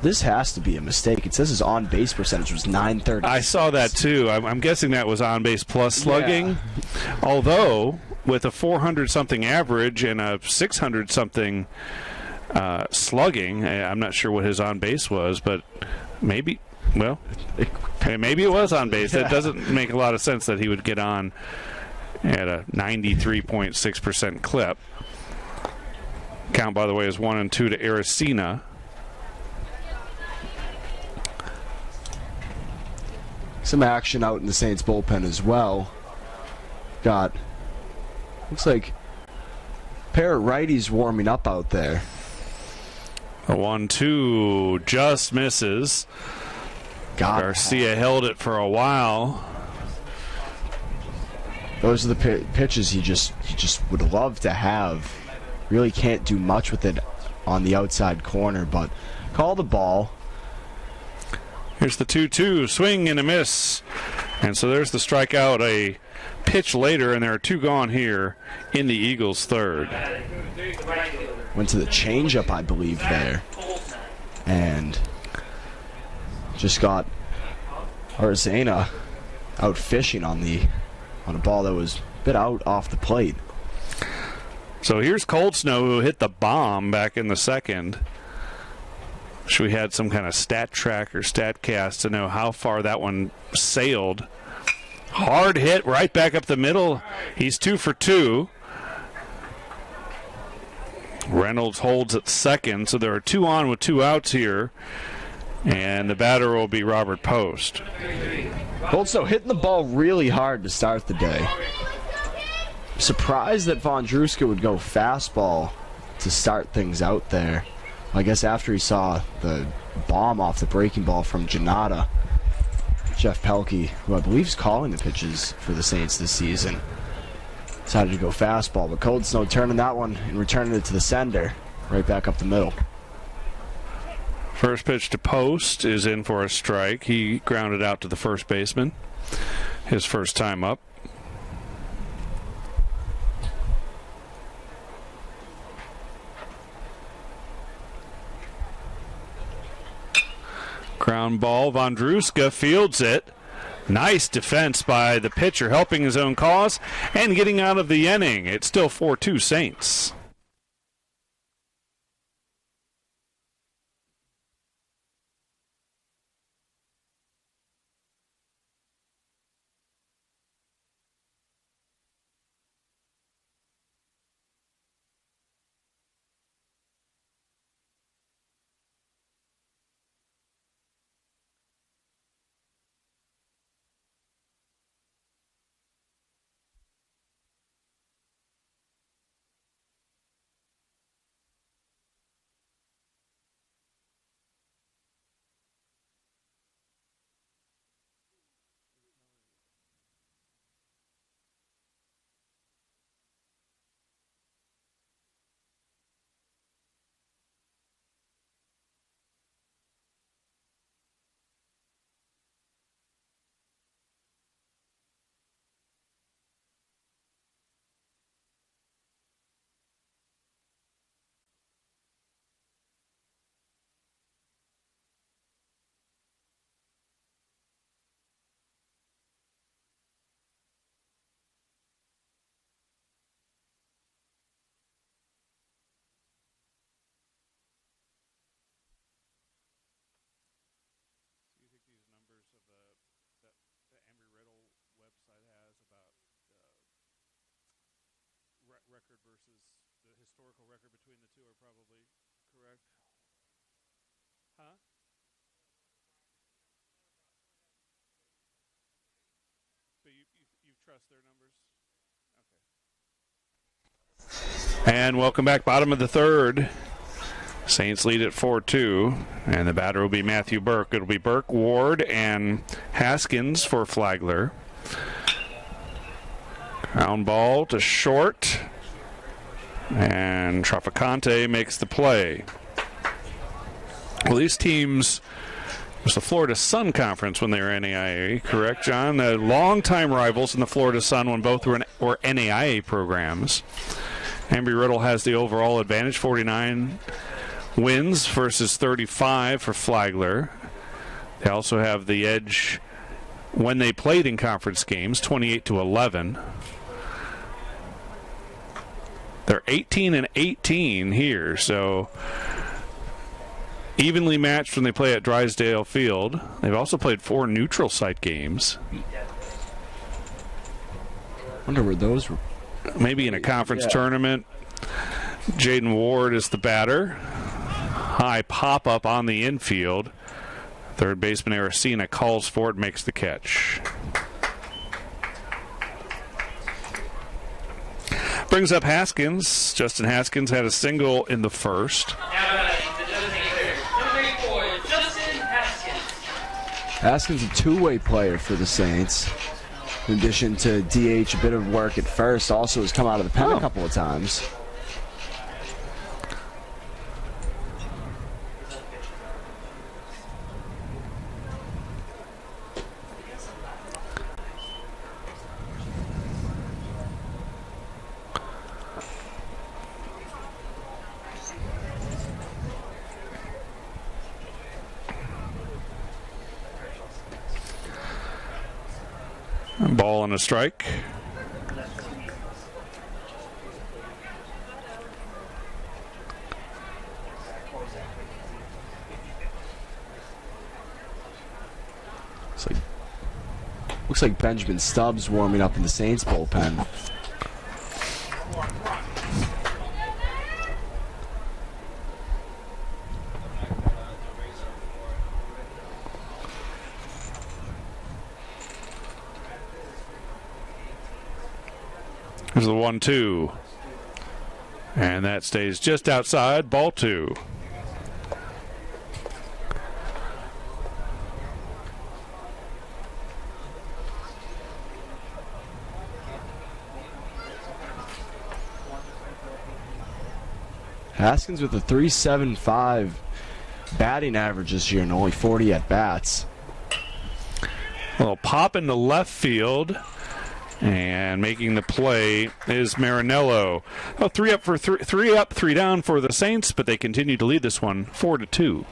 This has to be a mistake. It says his on-base percentage was .930. I saw that too. I'm guessing that was on-base plus slugging. Yeah. Although, with a 400-something average and a 600-something slugging, I'm not sure what his on-base was, but maybe it was on-base. It doesn't make a lot of sense that he would get on at a 93.6% clip. Count, by the way, is 1-2 to Aracena. Some action out in the Saints bullpen as well. Looks like a pair of righties warming up out there. A 1-2 just misses. Garcia held it for a while. Those are the pitches he just would love to have. Really can't do much with it on the outside corner, but call the ball. Here's the 2-2, swing and a miss. And so there's the strikeout, a pitch later, and there are two gone here in the Eagles' third. Went to the changeup, I believe, there. And just got Arizena out fishing on a ball that was a bit out off the plate. So here's Cold Snow, who hit the bomb back in the second. Wish we had some kind of stat track or stat cast to know how far that one sailed. Hard hit right back up the middle. He's 2 for 2. Reynolds holds at second, so there are 2 on with 2 outs here. And the batter will be Robert Post. Cold Snow hitting the ball really hard to start the day. Surprised that Vondruska would go fastball to start things out there. I guess after he saw the bomb off the breaking ball from Janata. Jeff Pelkey, who I believe is calling the pitches for the Saints this season, decided to go fastball, but Cold Snow turning that one and returning it to the sender, right back up the middle. First pitch to Post is in for a strike. He grounded out to the first baseman. His first time up. Ground ball. Vondruska fields it. Nice defense by the pitcher, helping his own cause and getting out of the inning. It's still 4-2 Saints. That Embry-Riddle website has about record versus the historical record between the two are probably correct. Huh? But you trust their numbers? Okay. And welcome back, bottom of the third. Saints lead at 4-2, and the batter will be Matthew Burke. It'll be Burke, Ward, and Haskins for Flagler. Ground ball to short, and Traficante makes the play. Well, these teams, it was the Florida Sun Conference when they were NAIA, correct, John? The longtime rivals in the Florida Sun when both were NAIA programs. Embry-Riddle has the overall advantage, 49 wins versus 35 for Flagler. They also have the edge when they played in conference games, 28-11. They're 18-18 here, so evenly matched when they play at Drysdale Field. They've also played 4 neutral site games. Wonder where those were. Maybe in a conference tournament. Jaden Ward is the batter. High pop-up on the infield. Third baseman Aracena calls for it, makes the catch. Brings up Haskins. Justin Haskins had a single in the first. Haskins a two-way player for the Saints. In addition to DH, a bit of work at first. Also has come out of the pen a couple of times. Ball and a strike. Looks like Benjamin Stubbs warming up in the Saints bullpen. There's the 1-2. And that stays just outside, ball 2. Haskins with a 3.75 batting average this year and only 40 at-bats. A little pop into left field. And making the play is Marinello. Oh, three up, 3 down for the Saints, but they continue to lead this one 4-2.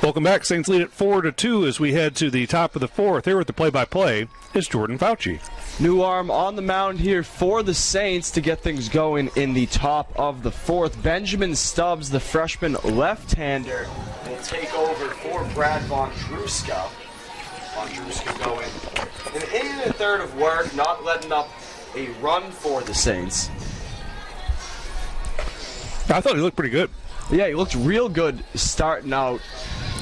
Welcome back. Saints lead at 4-2 as we head to the top of the fourth. Here with the play-by-play is Jordan Fauci. New arm on the mound here for the Saints to get things going in the top of the fourth. Benjamin Stubbs, the freshman left-hander, will take over for Brad Vondruska. Vondruska going an inning and a third of work, not letting up a run for the Saints. I thought he looked pretty good. Yeah, he looked real good starting out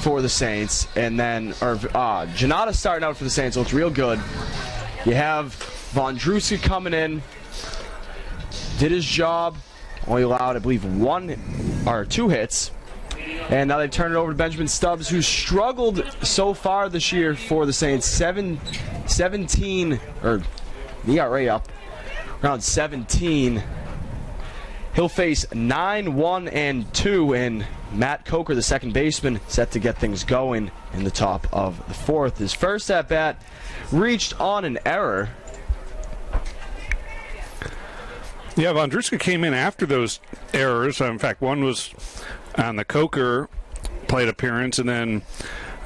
for the Saints, and then Janata starting out for the Saints looked real good. You have Vondruska coming in, did his job, only allowed, I believe, 2 hits, and now they've turned it over to Benjamin Stubbs, who's struggled so far this year for the Saints. 17, or ERA up around 17. He'll face 9-1-2, and Matt Coker, the second baseman, set to get things going in the top of the fourth. His first at-bat reached on an error. Yeah, Vondruska came in after those errors. In fact, one was on the Coker plate appearance, and then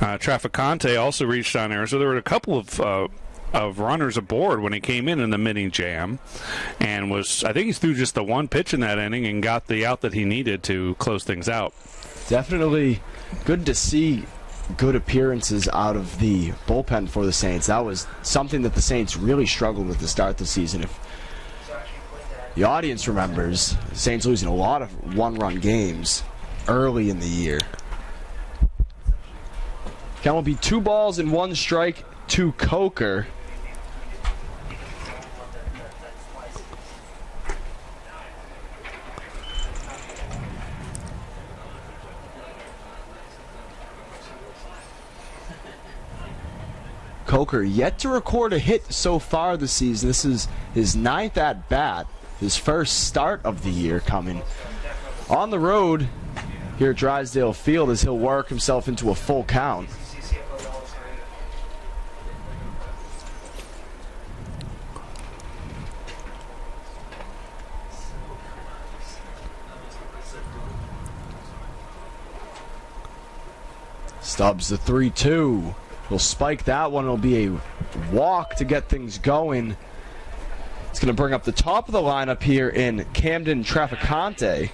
Traficante also reached on error. So there were a couple of runners aboard when he came in the mini jam, and I think he threw just the one pitch in that inning and got the out that he needed to close things out. Definitely good to see good appearances out of the bullpen for the Saints. That was something that the Saints really struggled with to start the season. If the audience remembers, the Saints losing a lot of one-run games early in the year. Count will be 2 balls and 1 strike to Coker. Coker yet to record a hit so far this season. This is his 9th at-bat, his first start of the year coming on the road here at Drysdale Field as he'll work himself into a full count. Stubbs the 3-2. He'll spike that one. It'll be a walk to get things going. It's going to bring up the top of the lineup here in Camden Traficante.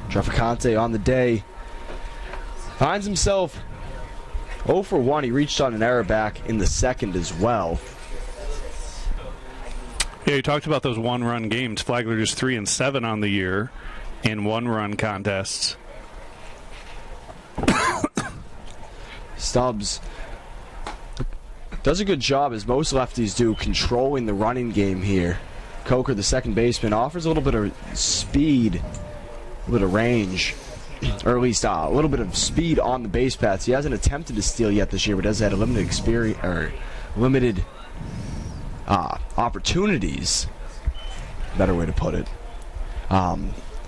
Traficante on the day finds himself 0 for 1. He reached on an error back in the second as well. Yeah, you talked about those one-run games. Flagler just 3-7 on the year in one-run contests. Stubbs does a good job, as most lefties do, controlling the running game here. Coker, the second baseman, offers a little bit of speed, a little bit of range, or at least a little bit of speed on the base paths. He hasn't attempted to steal yet this year, but has had a limited experience or limited opportunities. Better way to put it.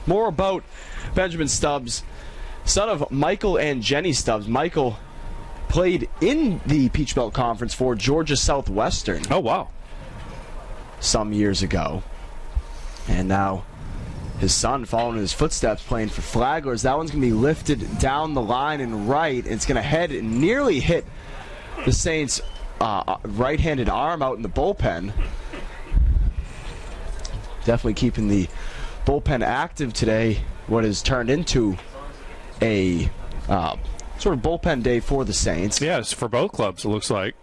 More about Benjamin Stubbs, son of Michael and Jenny Stubbs. Michael played in the Peach Belt Conference for Georgia Southwestern. Oh, wow. Some years ago. And now his son following in his footsteps playing for Flaglers. That one's going to be lifted down the line and right. It's going to head and nearly hit the Saints' right-handed arm out in the bullpen. Definitely keeping the bullpen active today. What has turned into a sort of bullpen day for the Saints. Yes, for both clubs, it looks like.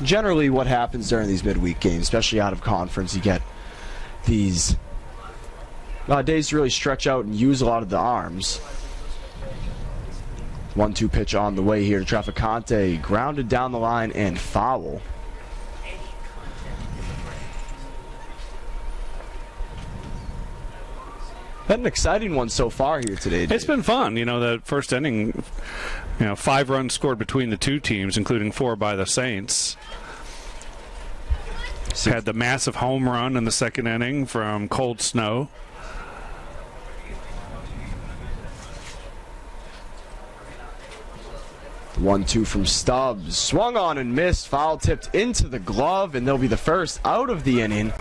Generally what happens during these midweek games, especially out of conference, you get these days to really stretch out and use a lot of the arms. 1-2 pitch on the way here to Traficante. Grounded down the line and foul. Had an exciting one so far here today, Dave. It's been fun. You know, the first inning, 5 runs scored between the two teams, including 4 by the Saints. Had the massive home run in the second inning from Cold Snow. The 1-2 from Stubbs. Swung on and missed. Foul tipped into the glove, and they'll be the first out of the inning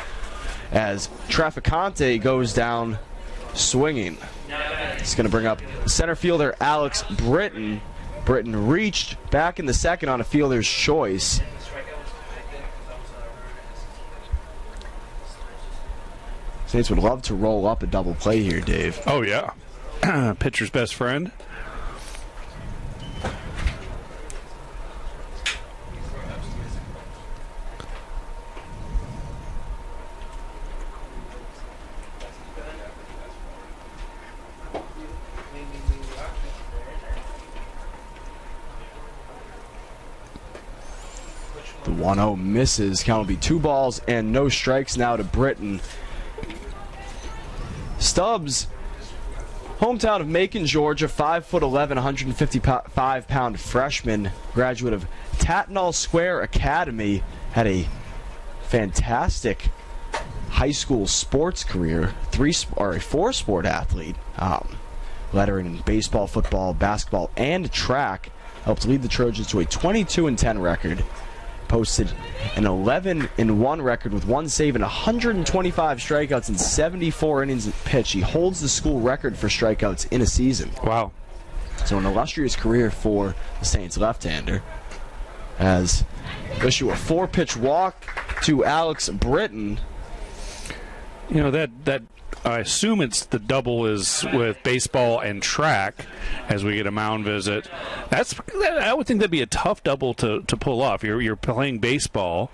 as Traficante goes down swinging. It's going to bring up center fielder Alex Britton. Britton reached back in the second on a fielder's choice. Saints would love to roll up a double play here, Dave. Oh, yeah. Pitcher's best friend. The 1-0 misses. Count will be 2 balls and no strikes now to Britton. Stubbs, hometown of Macon, Georgia, 5'11", 155-pound freshman, graduate of Tatnall Square Academy, had a fantastic high school sports career, a 4-sport athlete, lettering in baseball, football, basketball, and track, helped lead the Trojans to a 22-10 record. Posted an 11-1 record with 1 save and 125 strikeouts in 74 innings pitched. He holds the school record for strikeouts in a season. Wow. So an illustrious career for the Saints left-hander. As issue a 4-pitch walk to Alex Britton. You know, that I assume it's the double is with baseball and track as we get a mound visit. I would think that'd be a tough double to pull off. You're playing baseball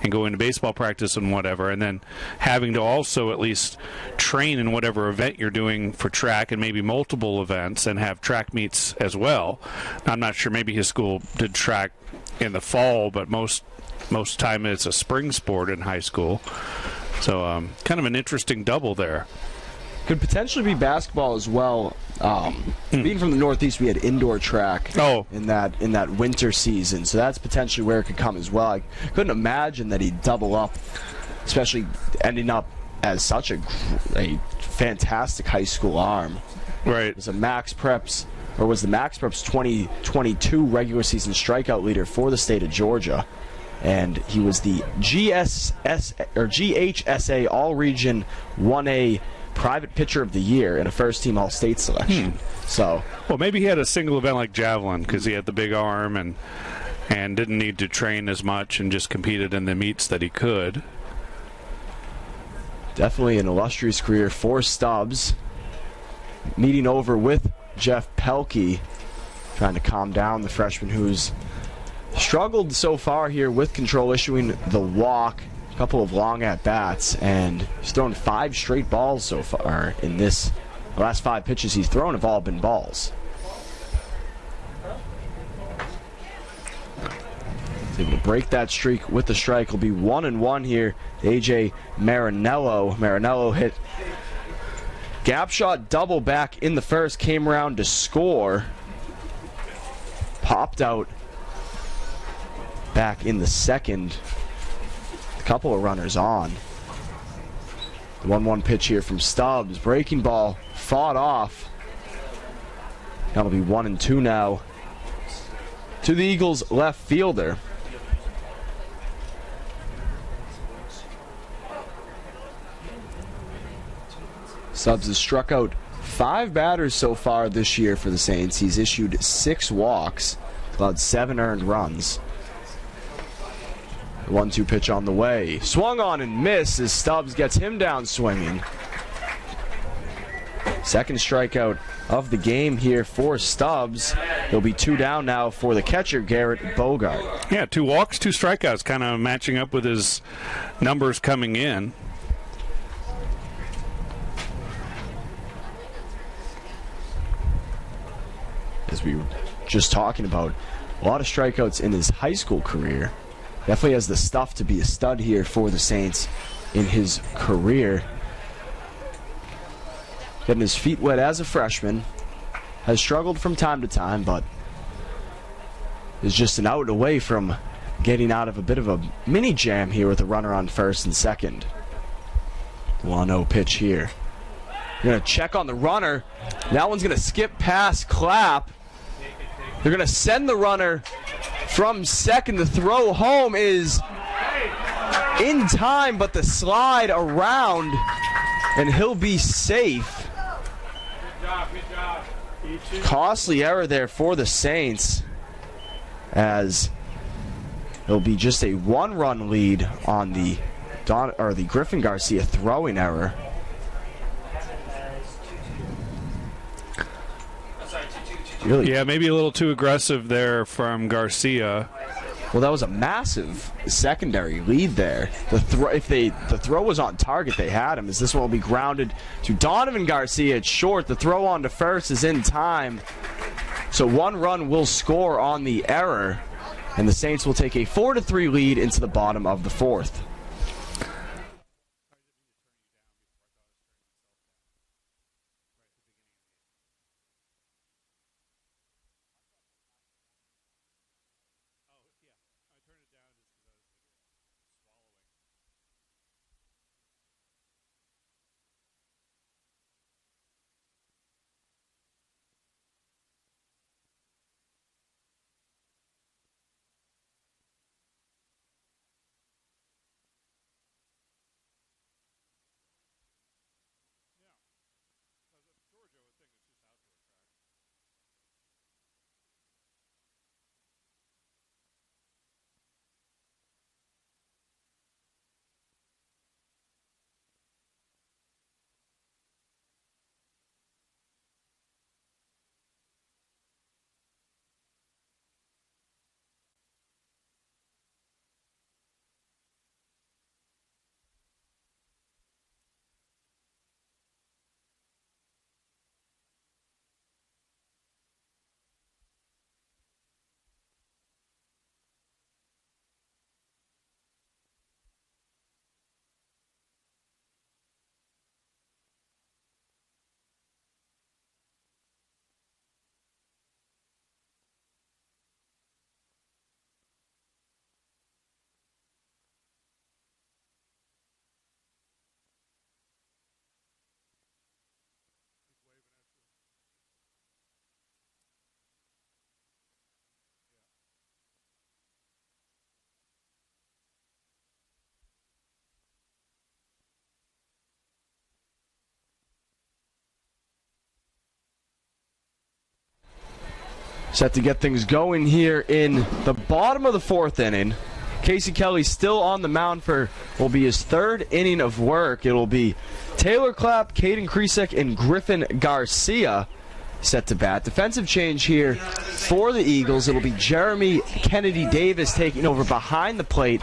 and going to baseball practice and whatever, and then having to also at least train in whatever event you're doing for track and maybe multiple events and have track meets as well. I'm not sure, maybe his school did track in the fall, but most time it's a spring sport in high school. So kind of an interesting double there. Could potentially be basketball as well. Being from the Northeast, we had indoor track in that winter season, so that's potentially where it could come as well. I couldn't imagine that he'd double up, especially ending up as such a fantastic high school arm. Right. It was the Max Preps 2022 regular season strikeout leader for the state of Georgia. And he was the GHSA All-Region 1A Private Pitcher of the Year in a first-team All-State selection. So, well, maybe he had a single event like javelin because he had the big arm and didn't need to train as much and just competed in the meets that he could. Definitely an illustrious career for Stubbs. Meeting over with Jeff Pelkey, trying to calm down the freshman who's struggled so far here with control, issuing the walk, a couple of long at-bats, and he's thrown 5 straight balls so far in this. The last 5 pitches he's thrown have all been balls. He's able to break that streak with the strike. Will be 1-1 here. A.J. Marinello. Marinello hit gap shot double back in the first, came around to score. Popped out back in the second. Couple of runners on. The 1-1 pitch here from Stubbs. Breaking ball fought off. That'll be 1-2 now to the Eagles' left fielder. Stubbs has struck out 5 batters so far this year for the Saints. He's issued 6 walks, allowed 7 earned runs. The 1-2 pitch on the way. Swung on and missed as Stubbs gets him down swinging. Second strikeout of the game here for Stubbs. He'll be 2 down now for the catcher, Garrett Bogart. Yeah, 2 walks, 2 strikeouts, kind of matching up with his numbers coming in. As we were just talking about, a lot of strikeouts in his high school career. Definitely has the stuff to be a stud here for the Saints in his career. Getting his feet wet as a freshman. Has struggled from time to time, but is just an out away from getting out of a bit of a mini jam here with a runner on first and second. 1-0 pitch here. You're going to check on the runner. That one's going to skip past Clapp. They're going to send the runner from second. The throw home is in time, but the slide around, and he'll be safe. Good job. Costly error there for the Saints, as it'll be just a 1-run lead on the Griffin Garcia throwing error. Really? Yeah, maybe a little too aggressive there from Garcia. Well, that was a massive secondary lead there. If the throw was on target, they had him. As this one will be grounded to Donovan Garcia. It's short. The throw on to first is in time. So 1 run will score on the error, and the Saints will take a 4-3 lead into the bottom of the 4th. Set to get things going here in the bottom of the 4th inning. Casey Kelly still on the mound for will be his 3rd inning of work. It'll be Taylor Clapp, Caden Kresek, and Griffin Garcia set to bat. Defensive change here for the Eagles. It'll be Jeremy Kennedy Davis taking over behind the plate.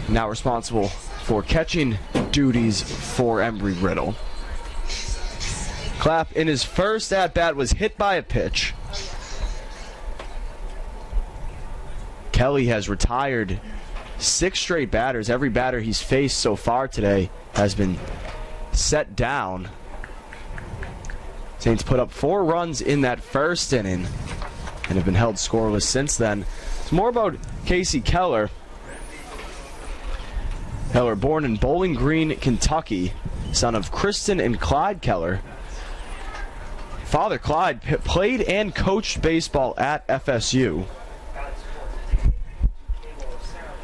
Now responsible for catching duties for Embry-Riddle. Clapp in his first at-bat was hit by a pitch. Kelly has retired 6 straight batters. Every batter he's faced so far today has been set down. Saints put up 4 runs in that first inning and have been held scoreless since then. It's more about Casey Keller. Keller, born in Bowling Green, Kentucky, son of Kristen and Clyde Keller. Father Clyde played and coached baseball at FSU.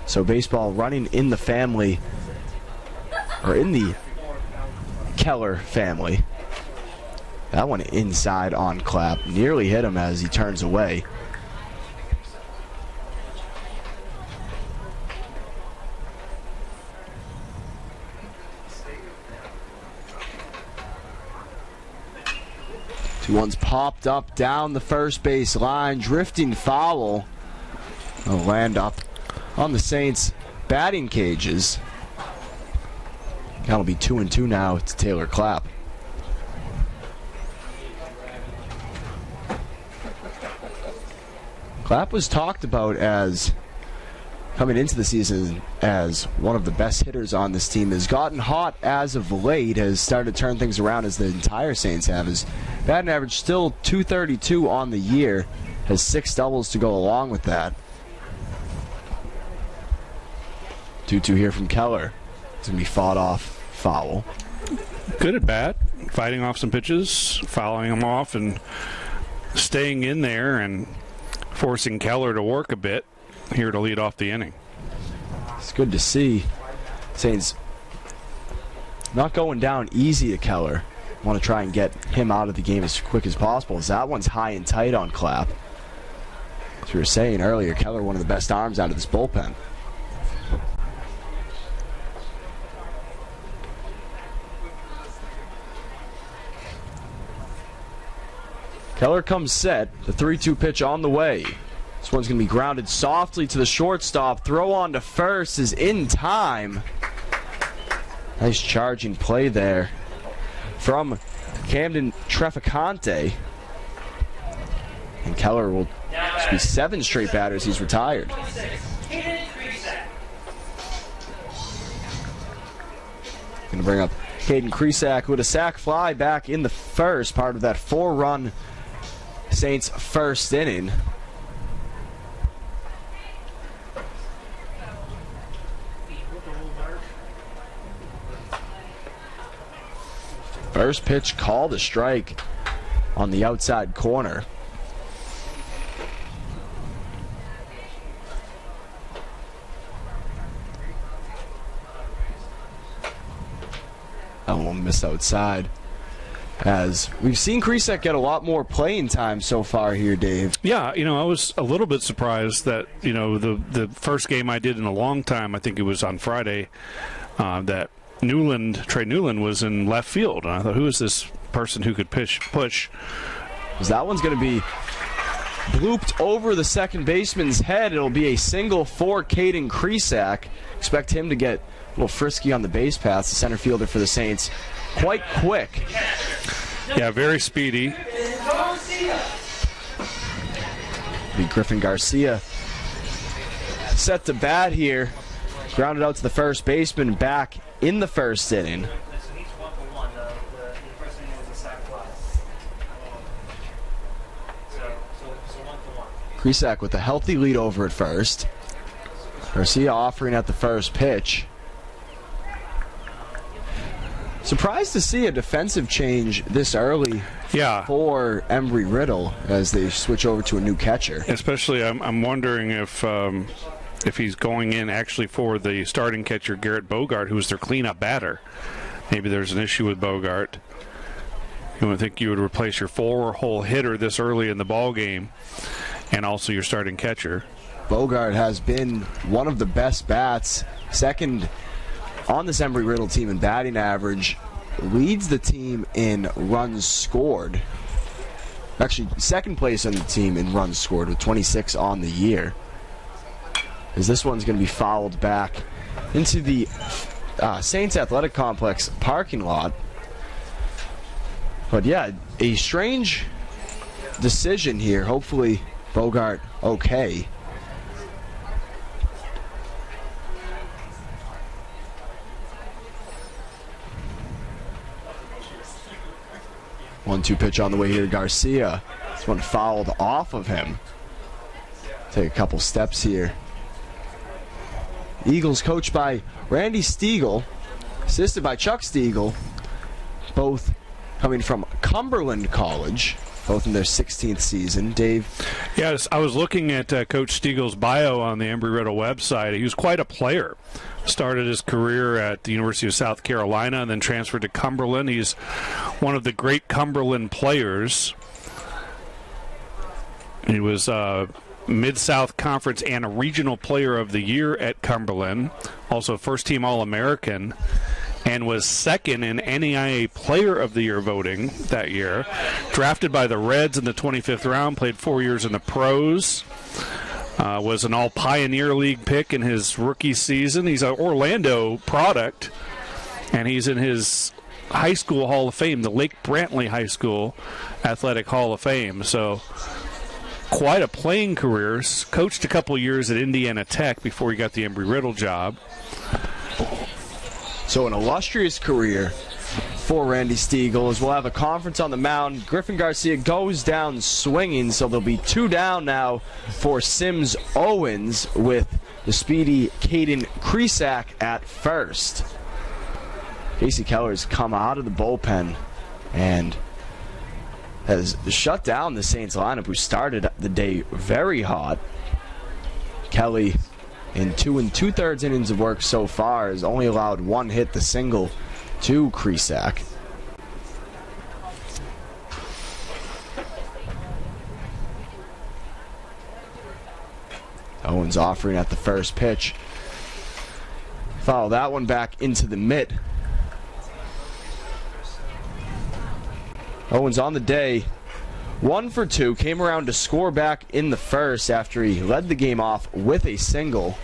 So baseball running in the family, or in the Keller family. That one inside on Clapp. Nearly hit him as he turns away. One's popped up down the first base line, drifting foul. It'll land up on the Saints' batting cages. That'll be 2-2 now to Taylor Clapp. Clapp was talked about as coming into the season as one of the best hitters on this team. Has gotten hot as of late, has started to turn things around as the entire Saints have. His batting average still .232 on the year, has 6 doubles to go along with that. 2-2 here from Keller. It's going to be fought off foul. Good at bat, fighting off some pitches, fouling them off, and staying in there and forcing Keller to work a bit here to lead off the inning. It's good to see. Saints not going down easy to Keller. Want to try and get him out of the game as quick as possible, as that one's high and tight on Clapp. As we were saying earlier, Keller, one of the best arms out of this bullpen. Keller comes set. The 3-2 pitch on the way. This one's going to be grounded softly to the shortstop. Throw on to first is in time. Nice charging play there from Camden Treficante. And Keller will just be 7 straight batters he's retired. Going Going to bring up Caden Kresak, who had a sac fly back in the first, part of that 4-run Saints first inning. First pitch called a strike on the outside corner. That one missed outside. As we've seen Kresak get a lot more playing time so far here, Dave. Yeah, I was a little bit surprised that, the first game I did in a long time, I think it was on Friday, that Trey Newland was in left field. And I thought, who is this person who could push? Because that one's going to be blooped over the second baseman's head. It'll be a single for Caden Kresak. Expect him to get a little frisky on the base paths. The center fielder for the Saints, quite quick. Yeah, very speedy. Be Griffin Garcia set to bat here. Grounded out to the first baseman back in the first inning. Kresak with a healthy lead over at first. Garcia offering at the first pitch. Surprised to see a defensive change this early for Embry-Riddle as they switch over to a new catcher. Especially, I'm wondering if he's going in actually for the starting catcher, Garrett Bogart, who was their cleanup batter. Maybe there's an issue with Bogart. You would think you would replace your 4-hole hitter this early in the ball game and also your starting catcher. Bogart has been one of the best bats, second on this Embry-Riddle team in batting average, leads the team in runs scored. Actually, second place on the team in runs scored with 26 on the year. As this one's going to be fouled back into the Saints Athletic Complex parking lot. But yeah, a strange decision here. Hopefully Bogart okay. 1-2 pitch on the way here to Garcia. This one fouled off of him. Take a couple steps here. Eagles coached by Randy Stiegel, assisted by Chuck Stiegel, both coming from Cumberland College, both in their 16th season. Dave? Yes, I was looking at Coach Stiegel's bio on the Embry-Riddle website. He was quite a player. Started his career at the University of South Carolina and then transferred to Cumberland. He's one of the great Cumberland players. He was Mid-South Conference and a Regional Player of the Year at Cumberland. Also first-team All-American. And was second in NAIA Player of the Year voting that year. Drafted by the Reds in the 25th round, played 4 years in the pros. Was an All-Pioneer League pick in his rookie season. He's an Orlando product, and he's in his high school Hall of Fame, the Lake Brantley High School Athletic Hall of Fame. So quite a playing career. Coached a couple years at Indiana Tech before he got the Embry-Riddle job. So an illustrious career for Randy Stiegel, as we'll have a conference on the mound. Griffin Garcia goes down swinging, so there'll be 2 down now for Sims Owens with the speedy Caden Kresak at first. Casey Keller's come out of the bullpen and has shut down the Saints lineup, who started the day very hot. Kelly, in 2 2/3 innings of work so far, has only allowed 1 hit, the single to Kresak. Owens offering at the first pitch. Foul that one back into the mitt. Owens on the day, 1 for 2, came around to score back in the first after he led the game off with a single.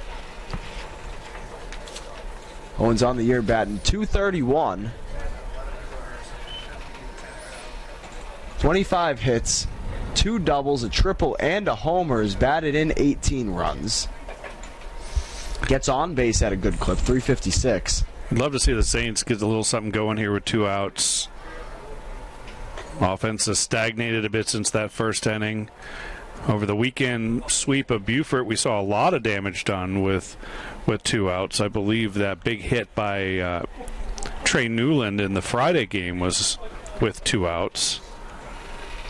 Owens on the year batting .231. 25 hits, 2 doubles, a triple, and a homer. Has batted in 18 runs. Gets on base at a good clip, 356. I'd love to see the Saints get a little something going here with 2 outs. Offense has stagnated a bit since that first inning. Over the weekend sweep of Beaufort, we saw a lot of damage done with 2 outs. I believe that big hit by Trey Newland in the Friday game was with 2 outs.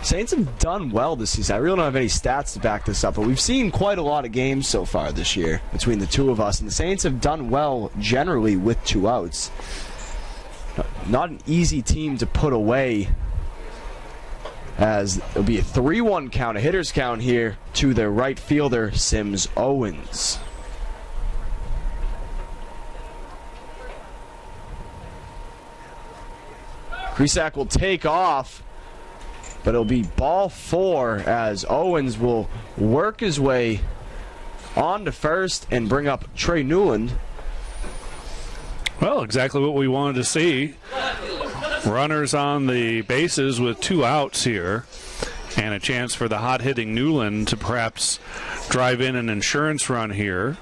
Saints have done well this season. I really don't have any stats to back this up, but we've seen quite a lot of games so far this year between the two of us, and the Saints have done well generally with 2 outs. Not an easy team to put away, as it'll be a 3-1 count, a hitter's count here to their right fielder, Sims Owens. Kresak will take off, but it'll be ball 4 as Owens will work his way on to first and bring up Trey Newland. Well, exactly what we wanted to see. Runners on the bases with 2 outs here, and a chance for the hot-hitting Newland to perhaps drive in an insurance run here.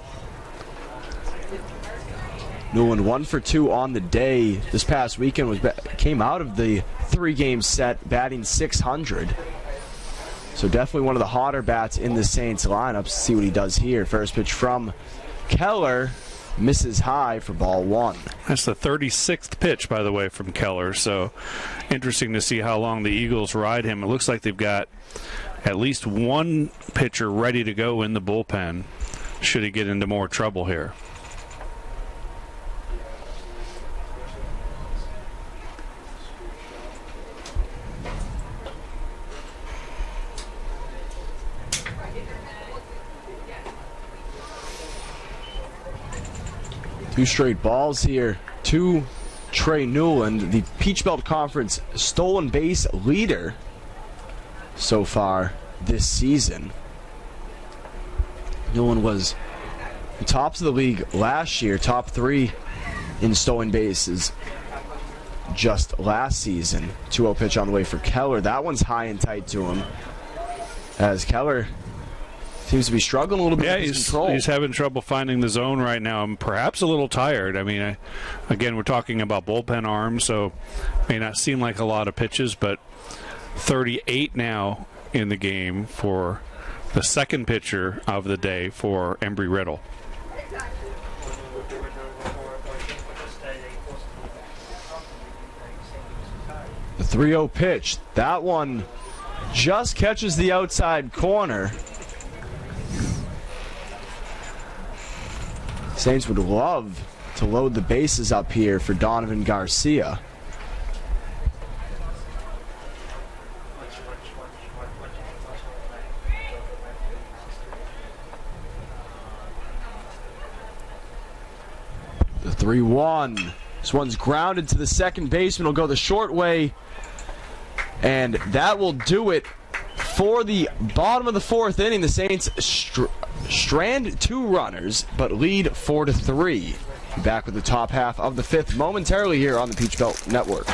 Newland 1 for 2 on the day. This past weekend came out of the 3-game set batting .600. So definitely one of the hotter bats in the Saints lineup. See what he does here. First pitch from Keller. Misses high for ball 1. That's the 36th pitch, by the way, from Keller. So interesting to see how long the Eagles ride him. It looks like they've got at least 1 pitcher ready to go in the bullpen should he get into more trouble here. Two straight balls here to Trey Newland, the Peach Belt Conference stolen base leader so far this season. Newland was the tops of the league last year, top 3 in stolen bases just last season. 2-0 pitch on the way for Keller. That one's high and tight to him, as Keller seems to be struggling a little bit with his control. He's having trouble finding the zone right now, and perhaps a little tired. I mean, again, we're talking about bullpen arms, so may not seem like a lot of pitches, but 38 now in the game for the second pitcher of the day for Embry-Riddle. 3-0 pitch. That one just catches the outside corner. Saints would love to load the bases up here for Donovan Garcia. The 3-1. This one's grounded to the second baseman. Will go the short way. And that will do it for the bottom of the fourth inning. The Saints strand 2 runners, but lead 4-3. Back with the top half of the fifth momentarily here on the Peach Belt Network.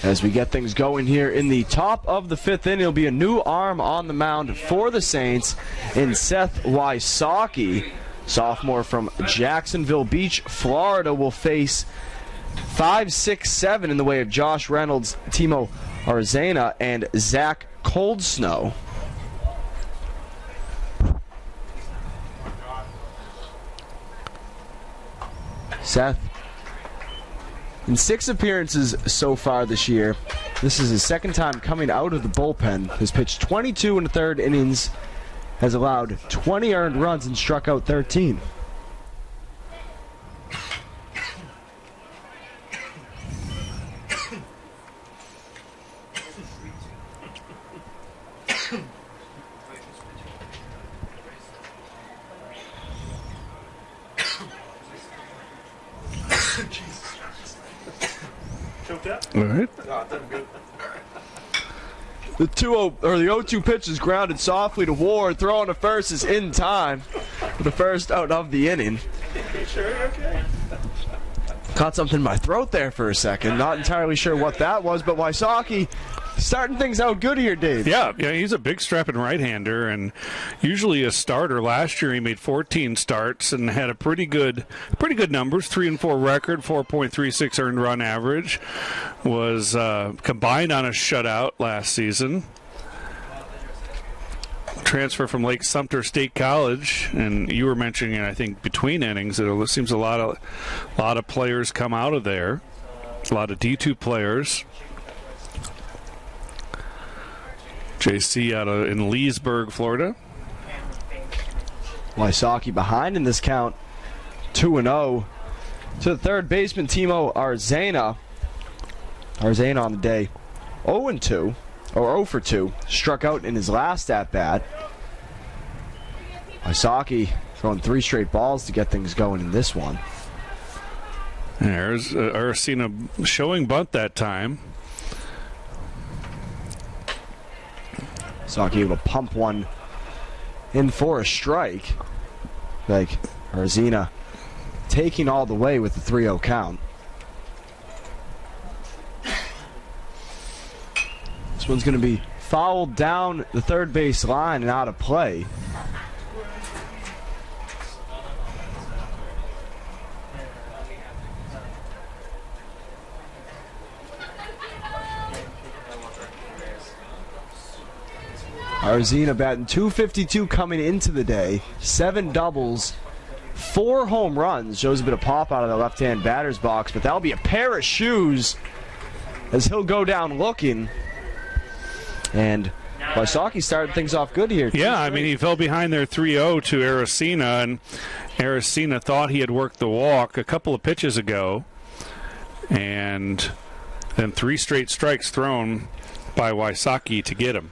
As we get things going here in the top of the fifth inning, it'll be a new arm on the mound for the Saints in Seth Wysocki. Sophomore from Jacksonville Beach, Florida, will face 5, 6, 7 in the way of Josh Reynolds, Timo Arzena, and Zach Coldsnow. Seth, in 6 appearances so far this year, this is his second time coming out of the bullpen. Has pitched 22 in the third innings, has allowed 20 earned runs, and struck out 13. All right. The 0-2 pitch is grounded softly to Ward. Throwing to first is in time for the first out of the inning. Sure, okay. Caught something in my throat there for a second. Not entirely sure what that was, but Wysocki starting things out good here, Dave. Yeah, he's a big strapping right-hander, and usually a starter. Last year he made 14 starts and had a pretty good numbers, 3-4 record, 4.36 earned run average. Was combined on a shutout last season. Transfer from Lake Sumter State College, and you were mentioning, I think, between innings, it seems a lot of players come out of there, a lot of D2 players. JC in Leesburg, Florida. Wysocki behind in this count, 2-0. To the third baseman, Timo Arzena. Arzena on the day, 0-2. Or 0 for 2, struck out in his last at-bat. Wysocki throwing 3 straight balls to get things going in this one. There's Arzena showing bunt that time. Wysocki able to pump one in for a strike. Like Arzena taking all the way with the 3-0 count. This one's going to be fouled down the third base line and out of play. Arzina batting .252 coming into the day. 7 doubles, 4 home runs. Shows a bit of pop out of the left-hand batter's box, but that'll be a pair of shoes as he'll go down looking. And Wysocki started things off good here. Yeah, I mean, he fell behind there 3-0 to Aracena, and Aracena thought he had worked the walk a couple of pitches ago. And then 3 straight strikes thrown by Wysocki to get him.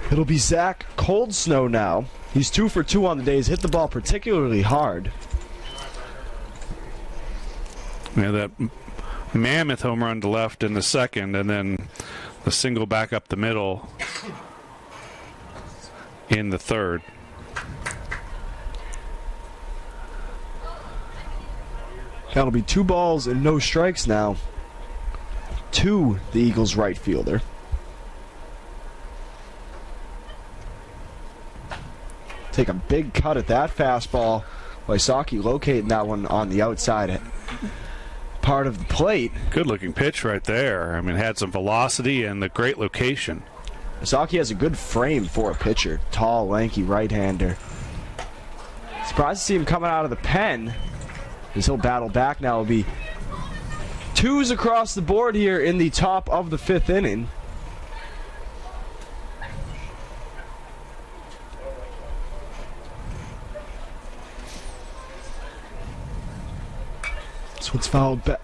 It'll be Zach Cold Snow now. He's 2 for 2 on the day. He's hit the ball particularly hard. Yeah, that mammoth home run to left in the second, and then the single back up the middle in the third. That'll be 2 balls and no strikes now to the Eagles right fielder. Take a big cut at that fastball. Wysocki locating that one on the outside part of the plate. Good looking pitch right there. I mean, had some velocity and the great location. Wysocki has a good frame for a pitcher. Tall, lanky right-hander. Surprised to see him coming out of the pen as he'll battle back now. It'll be 2s across the board here in the top of the 5th inning. This one's fouled back.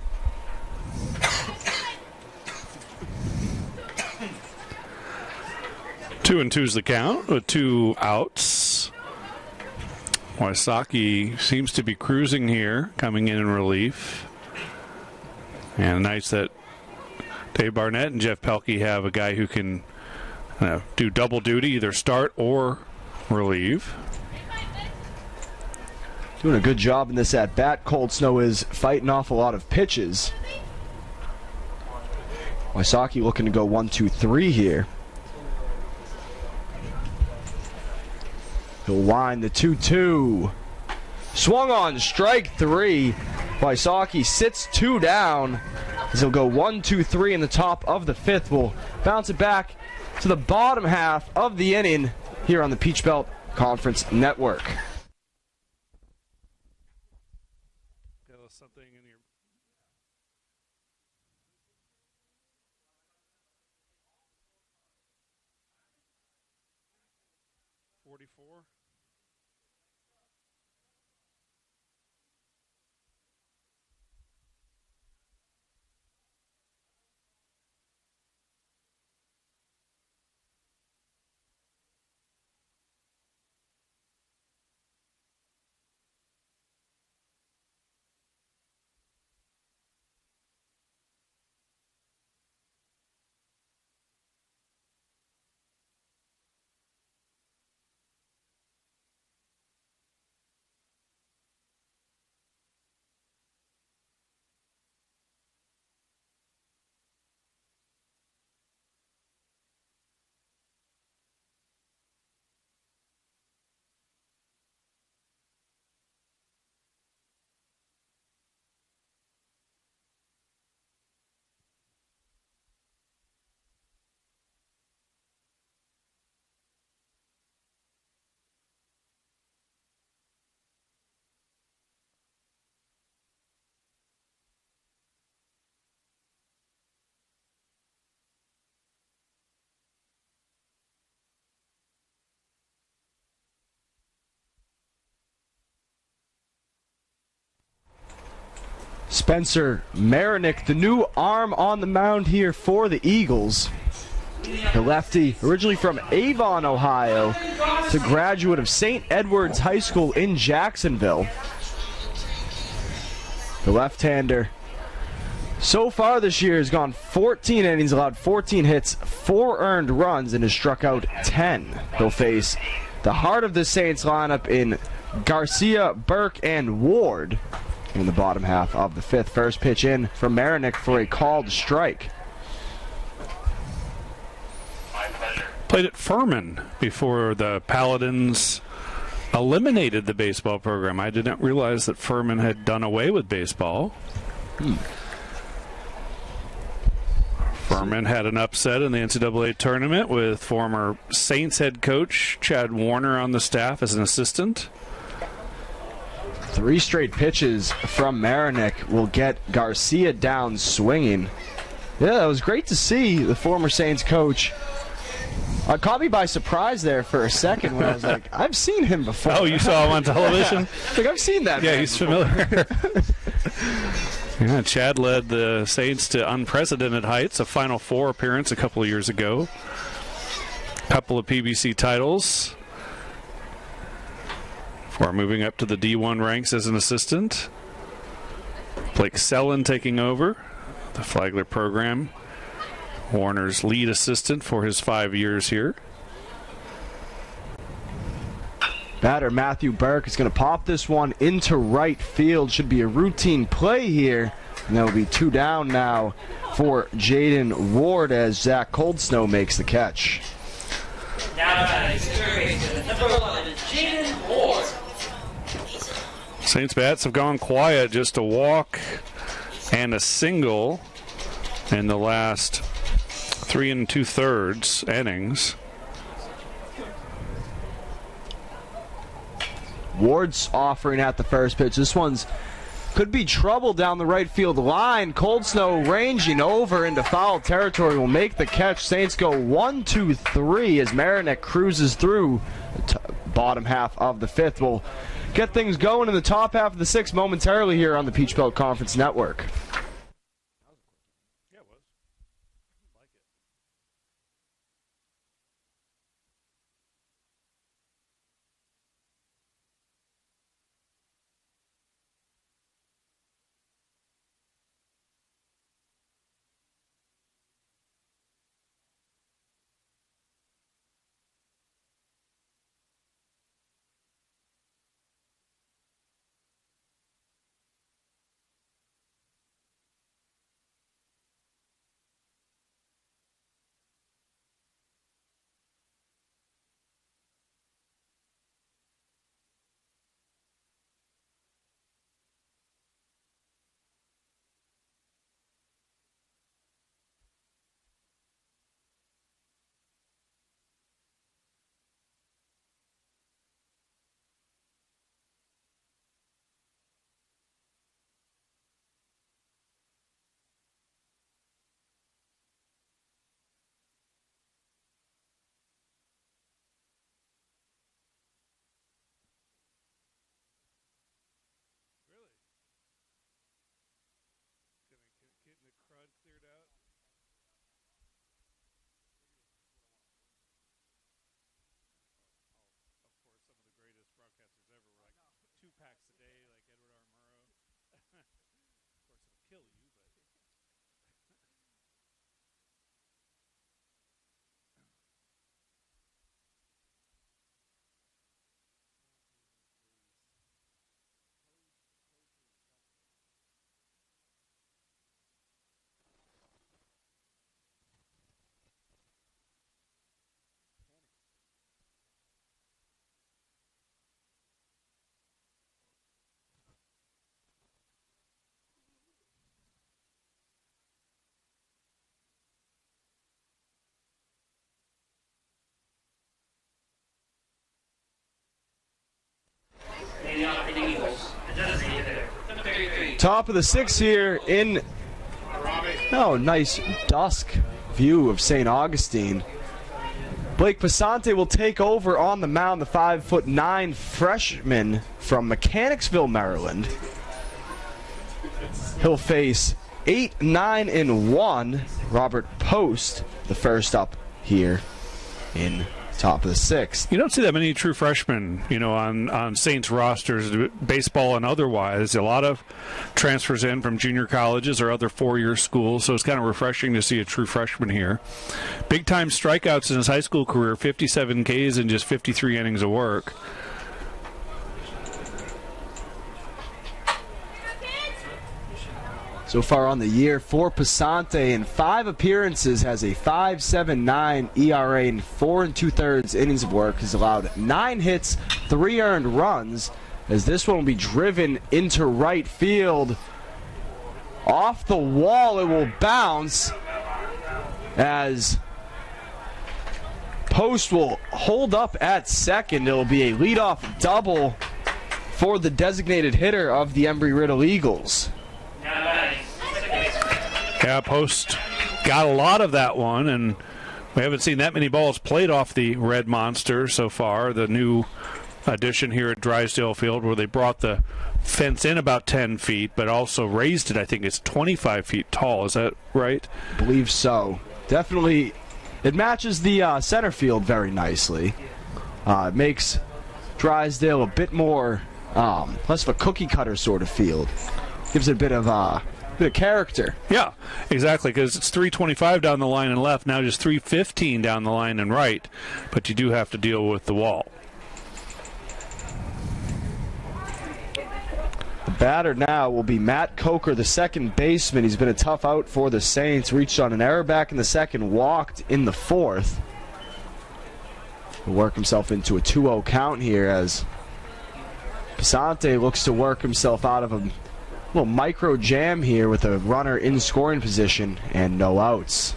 Two and two's the count with 2 outs. Wysocki seems to be cruising here, coming in relief. And nice that Dave Barnett and Jeff Pelkey have a guy who can do double duty, either start or relieve. Doing a good job in this at-bat. Cold Snow is fighting off a lot of pitches. Wysocki looking to go 1-2-3 here. He'll wind the 2-2. Swung on strike 3. Wysocki sits 2 down as he'll go 1-2-3 in the top of the 5th. We'll bounce it back to the bottom half of the inning here on the Peach Belt Conference Network. Something in your 44. Spencer Marinick, the new arm on the mound here for the Eagles. The lefty, originally from Avon, Ohio, to graduate of St. Edward's High School in Jacksonville. The left-hander, so far this year, has gone 14 innings, allowed 14 hits, 4 earned runs, and has struck out 10. He'll face the heart of the Saints lineup in Garcia, Burke, and Ward in the bottom half of the 5th. First pitch in from Marinick for a called strike. Played at Furman before the Paladins eliminated the baseball program. I did not realize that Furman had done away with baseball. Furman had an upset in the NCAA tournament with former Saints head coach Chad Warner on the staff as an assistant. 3 straight pitches from Marinick will get Garcia down swinging. Yeah, that was great to see the former Saints coach. Caught me by surprise there for a second when I was like, I've seen him before. Oh, you saw him on television? Yeah. Like, I've seen that. Yeah, he's familiar. Yeah, Chad led the Saints to unprecedented heights, a Final Four appearance a couple of years ago. A couple of PBC titles. Before moving up to the D1 ranks as an assistant. Blake Sellen taking over the Flagler program. Warner's lead assistant for his 5 years here. Batter Matthew Burke is going to pop this one into right field. Should be a routine play here. And that will be 2 down now for Jaden Ward as Zach Coldsnow makes the catch. Now batting, number 11, Jaden Ward. Saints bats have gone quiet. Just a walk and a single in the last 3 2/3 innings. Ward's offering at the first pitch. This one's could be trouble down the right field line. Coldsnow ranging over into foul territory will make the catch. Saints go 1-2-3 as Marinick cruises through the bottom half of the 5th. We'll get things going in the top half of the 6th momentarily here on the Peach Belt Conference Network. Top of the 6th here in, nice dusk view of St. Augustine. Blake Pasante will take over on the mound, the 5'9" freshman from Mechanicsville, Maryland. He'll face 8-9-1 Robert Post, the first up here in top of the 6th. You don't see that many true freshmen, on Saints rosters, baseball and otherwise. A lot of transfers in from junior colleges or other four-year schools, so it's kind of refreshing to see a true freshman here. Big-time strikeouts in his high school career, 57 Ks in just 53 innings of work. so far on the year for Passante. In 5 appearances, has a 5.79 ERA and 4 2/3 innings of work. Has allowed 9 hits, 3 earned runs, as this one will be driven into right field. Off the wall, it will bounce as Post will hold up at second. It will be a leadoff double for the designated hitter of the Embry-Riddle Eagles. Yeah, Post got a lot of that one, and we haven't seen that many balls played off the Red Monster so far. The new addition here at Drysdale Field, where they brought the fence in about 10 feet, but also raised it. I think it's 25 feet tall. Is that right? I believe so. Definitely, it matches the center field very nicely. It makes Drysdale a bit more, less of a cookie cutter sort of field. Gives it a bit of character. Yeah, exactly, because it's 325 down the line and left, now just 315 down the line and right, but you do have to deal with the wall. The batter now will be Matt Coker, the second baseman. He's been a tough out for the Saints. Reached on an error back in the second, walked in the fourth. He'll work himself into a 2-0 count here as Passante looks to work himself out of a little micro jam here with a runner in scoring position and no outs.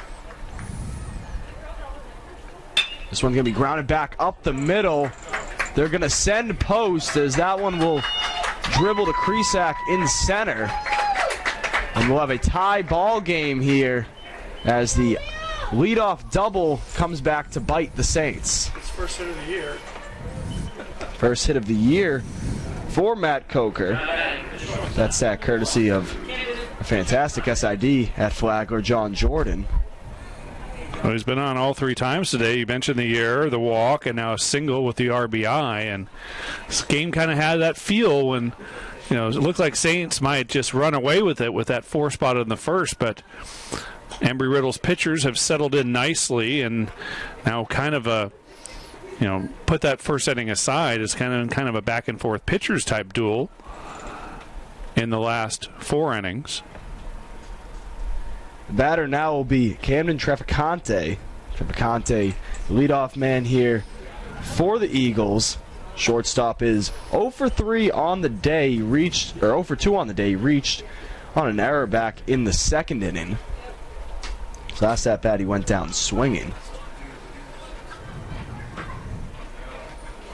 This one's going to be grounded back up the middle. They're going to send Post as that one will dribble to Krisak in center. And we'll have a tie ball game here as the leadoff double comes back to bite the Saints. It's first hit of the year. First hit of the year for Matt Coker. That's that courtesy of a fantastic SID at Flagler, John Jordan. Well, he's been on all 3 times today. You mentioned the error, the walk, and now a single with the RBI. And this game kind of had that feel when, it looked like Saints might just run away with it with that 4 spot in the first. But Embry-Riddle's pitchers have settled in nicely, and now kind of a, put that first inning aside as kind of a back and forth pitchers type duel in the last 4 innings. The batter now will be Camden Trafficante. Trafficante, the leadoff man here for the Eagles. Shortstop is 0 for 3 on the day. 0 for 2 on the day. Reached on an error back in the second inning. So last at bat he went down swinging.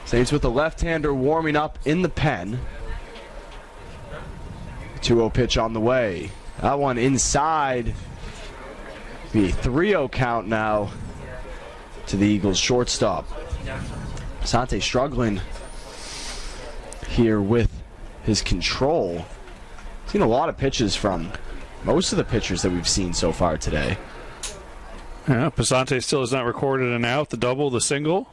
Saints with a left-hander warming up in the pen. 2-0 pitch on the way. That one inside. Be a 3-0 count now to the Eagles shortstop. Sante struggling here with his control. Seen a lot of pitches from most of the pitchers that we've seen so far today. Yeah, Passante still has not recorded an out, the double, the single.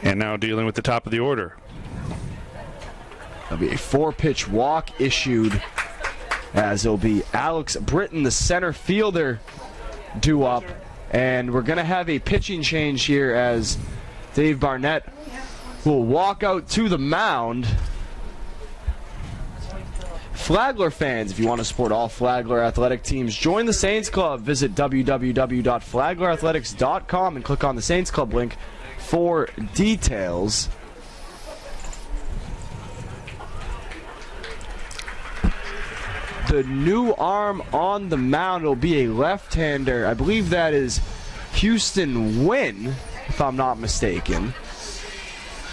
And now dealing with the top of the order. There'll be a 4-pitch walk issued as it'll be Alex Britton, the center fielder, due up. And we're going to have a pitching change here as Dave Barnett will walk out to the mound. Flagler fans, if you want to support all Flagler athletic teams, join the Saints Club. Visit www.flaglerathletics.com and click on the Saints Club link for details. The new arm on the mound will be a left-hander. I believe that is Houston Wynn, if I'm not mistaken.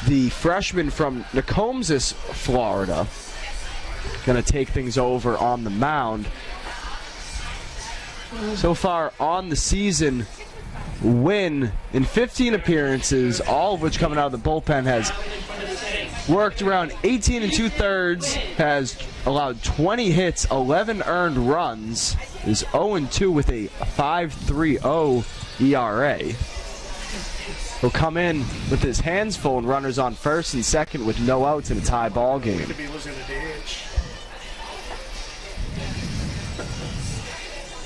The freshman from Nokomis, Florida. Going to take things over on the mound. So far on the season, Wynn, in 15 appearances, all of which coming out of the bullpen, has worked around 18 2/3, has allowed 20 hits, 11 earned runs, is 0-2 with a 5.30 ERA. He'll come in with his hands full and runners on first and second with no outs in a tie ball game. Could be losing the DH.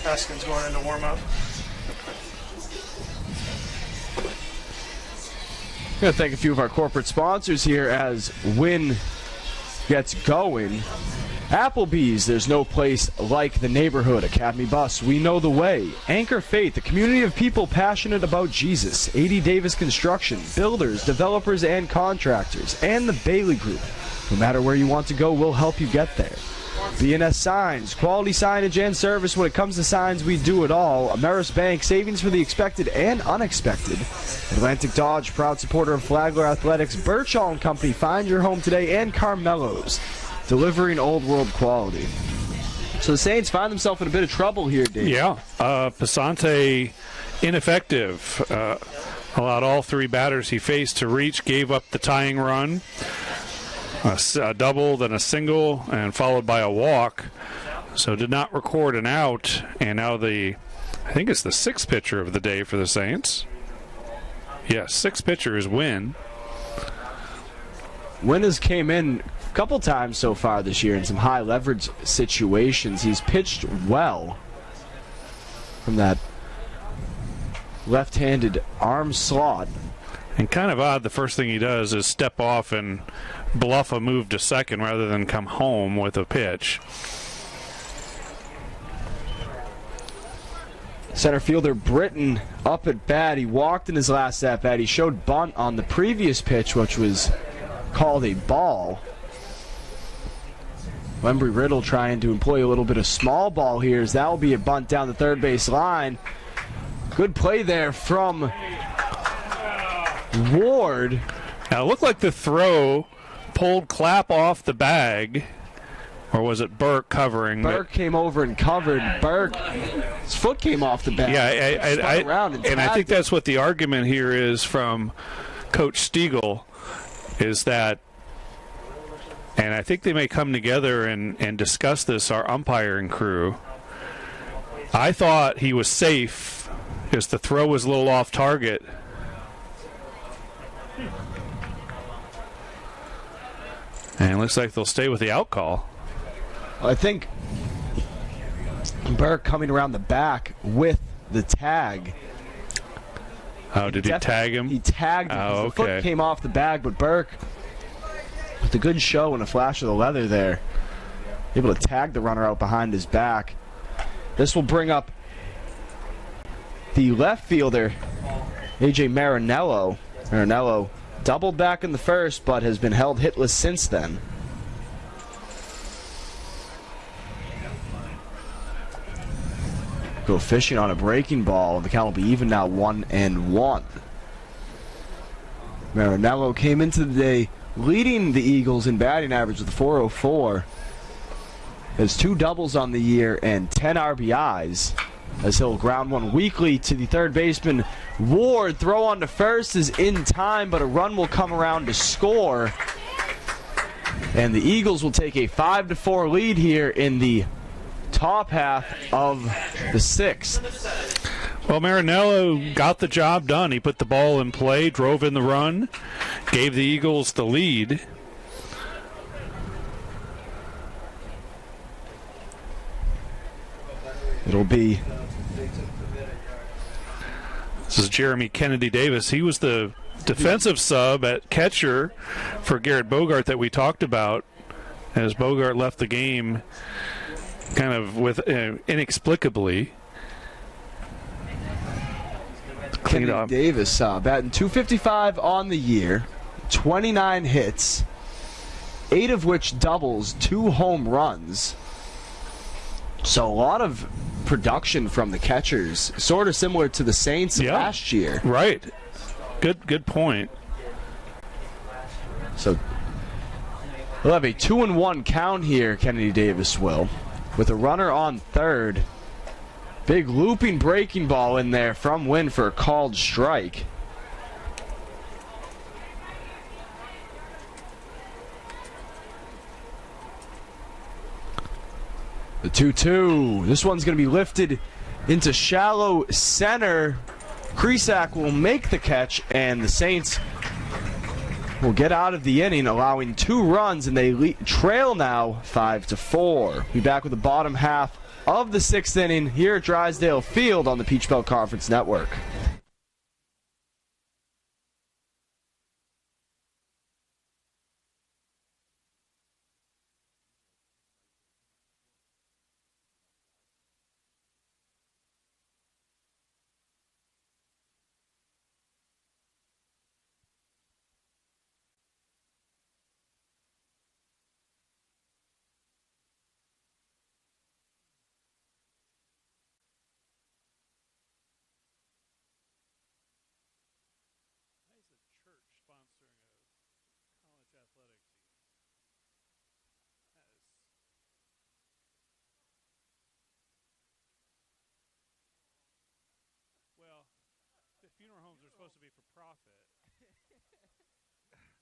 Haskins going into warm-up. I'm going to thank a few of our corporate sponsors here as Wynn gets going. Applebee's, there's no place like the neighborhood. Academy Bus, we know the way. Anchor Faith, a community of people passionate about Jesus. A.D. Davis Construction, builders, developers, and contractors. And the Bailey Group. No matter where you want to go, we'll help you get there. B&S Signs, quality signage and service. When it comes to signs, we do it all. Ameris Bank, savings for the expected and unexpected. Atlantic Dodge, proud supporter of Flagler Athletics. Birchall & Company, find your home today. And Carmelo's, delivering old world quality. So the Saints find themselves in a bit of trouble here, Dave. Yeah, Passante ineffective. Allowed all three batters he faced to reach, gave up the tying run. A double, then a single, and followed by a walk. So did not record an out. And now I think it's the sixth pitcher of the day for the Saints. Yes, sixth pitcher is Wynn. Wynn has came in a couple times so far this year in some high leverage situations. He's pitched well from that left-handed arm slot. And kind of odd, the first thing he does is step off and bluff a move to second rather than come home with a pitch. Center fielder Britton up at bat. He walked in his last at bat. He showed bunt on the previous pitch, which was called a ball. Embry-Riddle trying to employ a little bit of small ball here, as that will be a bunt down the third base line. Good play there from Ward. Now it looked like the throw pulled Clapp off the bag, or was it Burke covering? Burke came over and covered. His foot came off the bag. Yeah, and I think that's what the argument here is from Coach Stiegel, is that, and I think they may come together and discuss this, our umpiring crew. I thought he was safe because the throw was a little off target. And it looks like they'll stay with the out call. I think Burke coming around the back with the tag. Oh, did he tag him? He tagged him. Oh, The foot came off the bag, but Burke, with a good show and a flash of the leather there, able to tag the runner out behind his back. This will bring up the left fielder, A.J. Marinello. Marinello doubled back in the first, but has been held hitless since then. Go fishing on a breaking ball. The count will be even now, 1-1. Marinello came into the day leading the Eagles in batting average with a .404. Has 2 doubles on the year and 10 RBIs. As he'll ground one weakly to the third baseman. Ward, throw on to first is in time, but a run will come around to score. And the Eagles will take a 5-4 lead here in the top half of the sixth. Well, Marinello got the job done. He put the ball in play, drove in the run, gave the Eagles the lead. It'll be... This is Jeremy Kennedy Davis. He was the defensive sub at catcher for Garrett Bogart that we talked about, as Bogart left the game kind of with inexplicably. Kennedy Davis batting .255 on the year, 29 hits, 8 of which doubles, 2 home runs. So a lot of production from the catchers, sort of similar to the Saints last year. Right. Good point. So we'll have a 2-1 count here, Kennedy Davis will, with a runner on third. Big looping breaking ball in there from Wynn for a called strike. The 2-2. This one's going to be lifted into shallow center. Krisak will make the catch, and the Saints will get out of the inning, allowing 2 runs, and they trail now 5-4. Be back with the bottom half of the 6th inning here at Drysdale Field on the Peach Belt Conference Network. films are supposed to be for profit. It could be that they're looking for more members,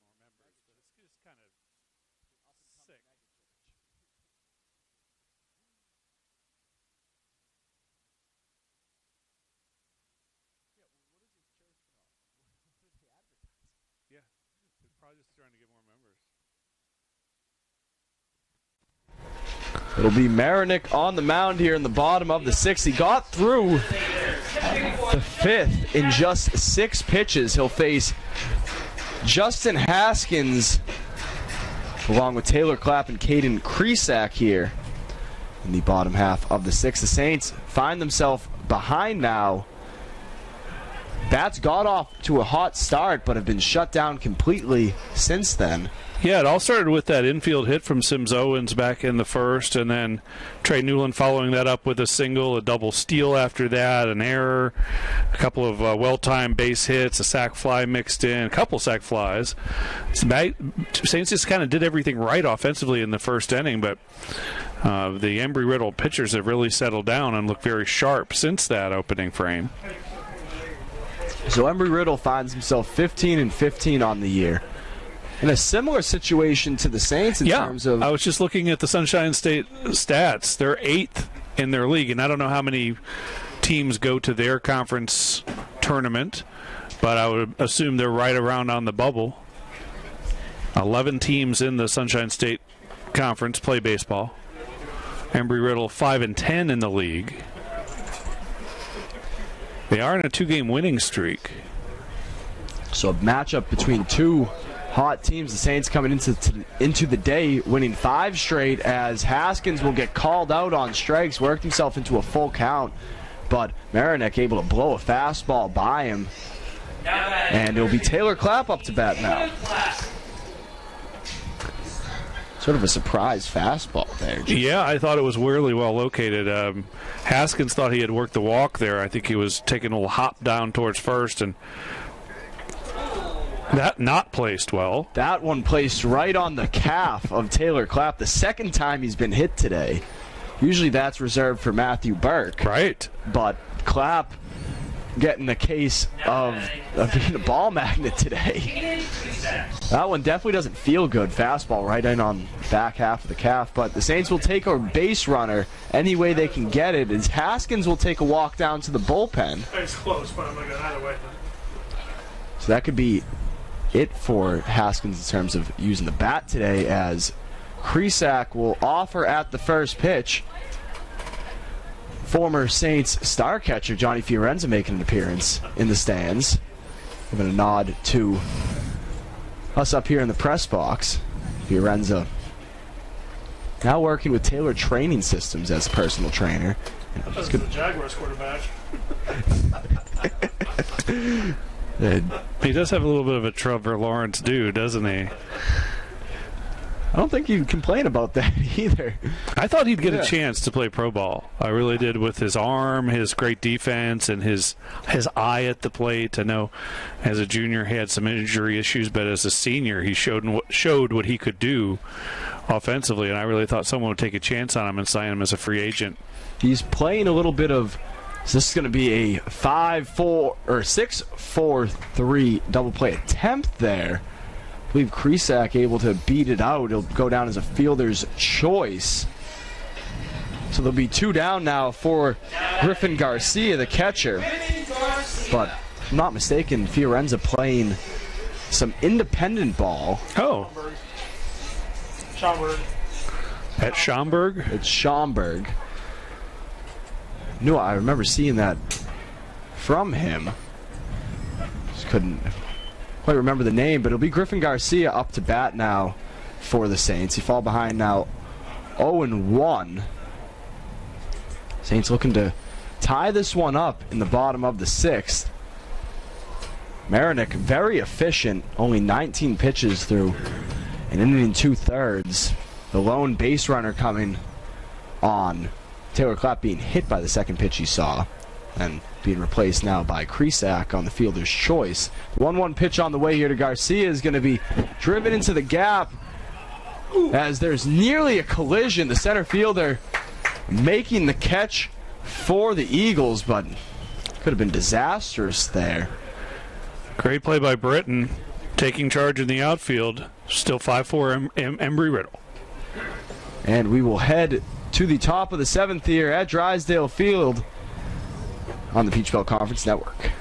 but it's just kind of sick. Yeah, they're probably just trying to get more members. It'll be Marinick on the mound here in the bottom of the sixth. He got through the fifth in just 6 pitches. He'll face Justin Haskins along with Taylor Clapp and Caden Kresak here in the bottom half of the sixth. The Saints find themselves behind now. Bats got off to a hot start but have been shut down completely since then. Yeah, it all started with that infield hit from Sims Owens back in the first, and then Trey Newland following that up with a single, a double steal after that, an error, a couple of well-timed base hits, a sac fly mixed in, a couple sac flies. Saints just kind of did everything right offensively in the first inning, but the Embry-Riddle pitchers have really settled down and look very sharp since that opening frame. So Embry-Riddle finds himself 15-15 on the year. In a similar situation to the Saints in terms of... I was just looking at the Sunshine State stats. They're 8th in their league, and I don't know how many teams go to their conference tournament, but I would assume they're right around on the bubble. 11 teams in the Sunshine State Conference play baseball. Embry-Riddle 5-10 in the league. They are in a 2-game winning streak. So a matchup between two hot teams. The Saints coming into the day winning 5 straight as Haskins will get called out on strikes, worked himself into a full count, but Marinick able to blow a fastball by him. And it'll be Taylor Clapp up to bat now. Sort of a surprise fastball there. Yeah, I thought it was really well located. Haskins thought he had worked the walk there. I think he was taking a little hop down towards first, and that not placed well. That one placed right on the calf of Taylor Clapp, the second time he's been hit today. Usually that's reserved for Matthew Burke. Right. But Clapp getting a case of being a ball magnet today. That one definitely doesn't feel good. Fastball right in on back half of the calf. But the Saints will take a base runner any way they can get it. As Haskins will take a walk down to the bullpen. It's close, but I'm going to go either way. So that could be it for Haskins in terms of using the bat today, as Kresak will offer at the first pitch. Former Saints star catcher Johnny Fiorenza making an appearance in the stands, giving a nod to us up here in the press box. Fiorenza now working with Taylor Training Systems as personal trainer. That's the Jaguars quarterback. He does have a little bit of a Trevor Lawrence do, doesn't he? I don't think you can complain about that either. I thought he'd get a chance to play pro ball. I really did, with his arm, his great defense, and his eye at the plate. I know as a junior he had some injury issues, but as a senior he showed what he could do offensively, and I really thought someone would take a chance on him and sign him as a free agent. He's playing a little bit of... So this is going to be a 5-4 or 6-4-3 double play attempt there. I believe Kresak able to beat it out. He'll go down as a fielder's choice. So there'll be 2 down now for Griffin Garcia, the catcher. But if I'm not mistaken, Fiorenza playing some independent ball. Oh. Schaumburg. At Schaumburg? It's Schaumburg. No, I remember seeing that from him. Just couldn't quite remember the name, but it'll be Griffin Garcia up to bat now for the Saints. He fall behind now 0-1. Saints looking to tie this one up in the bottom of the 6th. Marinick very efficient, only 19 pitches through an inning and 2/3. The lone base runner coming on. Taylor Clapp being hit by the second pitch he saw and being replaced now by Krisak on the fielder's choice. 1-1 pitch on the way here to Garcia is going to be driven into the gap as there's nearly a collision. The center fielder making the catch for the Eagles, but could have been disastrous there. Great play by Britton, taking charge in the outfield. Still 5-4 Embry-Riddle. And we will head to the top of the 7th here at Drysdale Field on the Peach Belt Conference Network.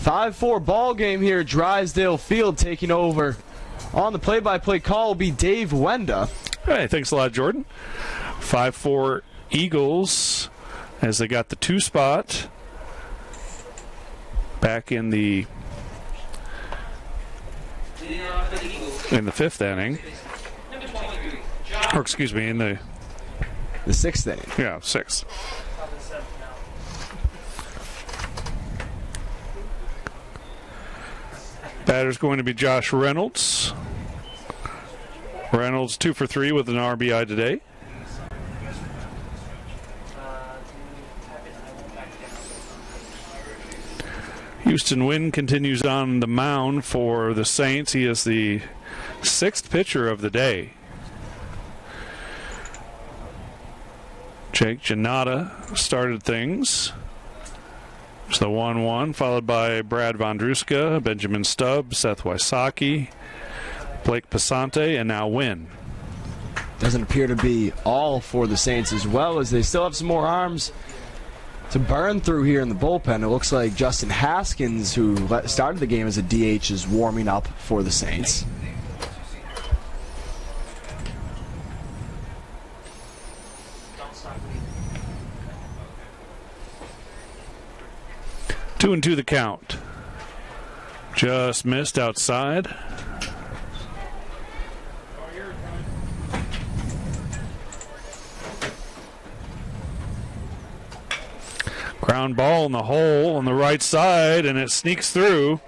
Five-4 ball game here at Drysdale Field. Taking over on the play-by-play call will be Dave Wenda. Hey, thanks a lot, Jordan. 5-4 Eagles as they got the 2 spot back in the 5th inning. Or excuse me, in the 6th inning. Yeah, 6th. Batter's going to be Josh Reynolds. Reynolds 2 for 3 with an RBI today. Houston Wynn continues on the mound for the Saints. He is the 6th pitcher of the day. Jake Janata started things. It's the 1-1, followed by Brad Vondruska, Benjamin Stubbs, Seth Wysocki, Blake Pasante, and now Wynn. Doesn't appear to be all for the Saints as well, as they still have some more arms to burn through here in the bullpen. It looks like Justin Haskins, who started the game as a DH, is warming up for the Saints. Two and two the count. Just missed outside. Ground ball in the hole on the right side, and it sneaks through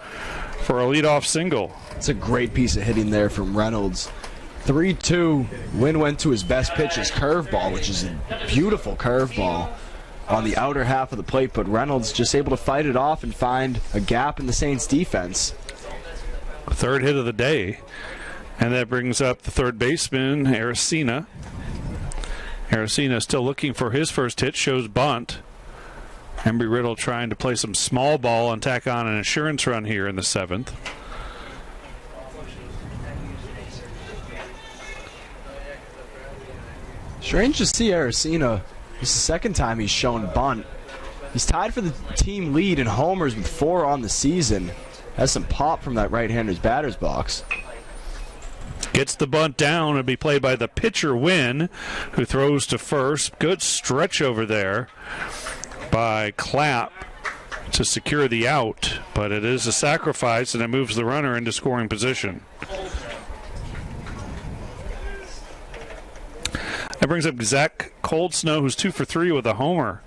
for a leadoff single. It's a great piece of hitting there from Reynolds. 3-2. Wynn went to his best pitch, his curveball, which is a beautiful curveball on the outer half of the plate, but Reynolds just able to fight it off and find a gap in the Saints defense. Third hit of the day, and that brings up the third baseman, Aracena. Aracena still looking for his first hit, shows bunt. Embry-Riddle trying to play some small ball and tack on an insurance run here in the 7th. Strange to see Aracena. This is the second time he's shown bunt. He's tied for the team lead in homers with 4 on the season. Has some pop from that right-hander's batter's box. Gets the bunt down. It'll be played by the pitcher, Wynn, who throws to first. Good stretch over there by Clapp to secure the out, but it is a sacrifice, and it moves the runner into scoring position. That brings up Zach Coldsnow, who's 2 for 3 with a homer.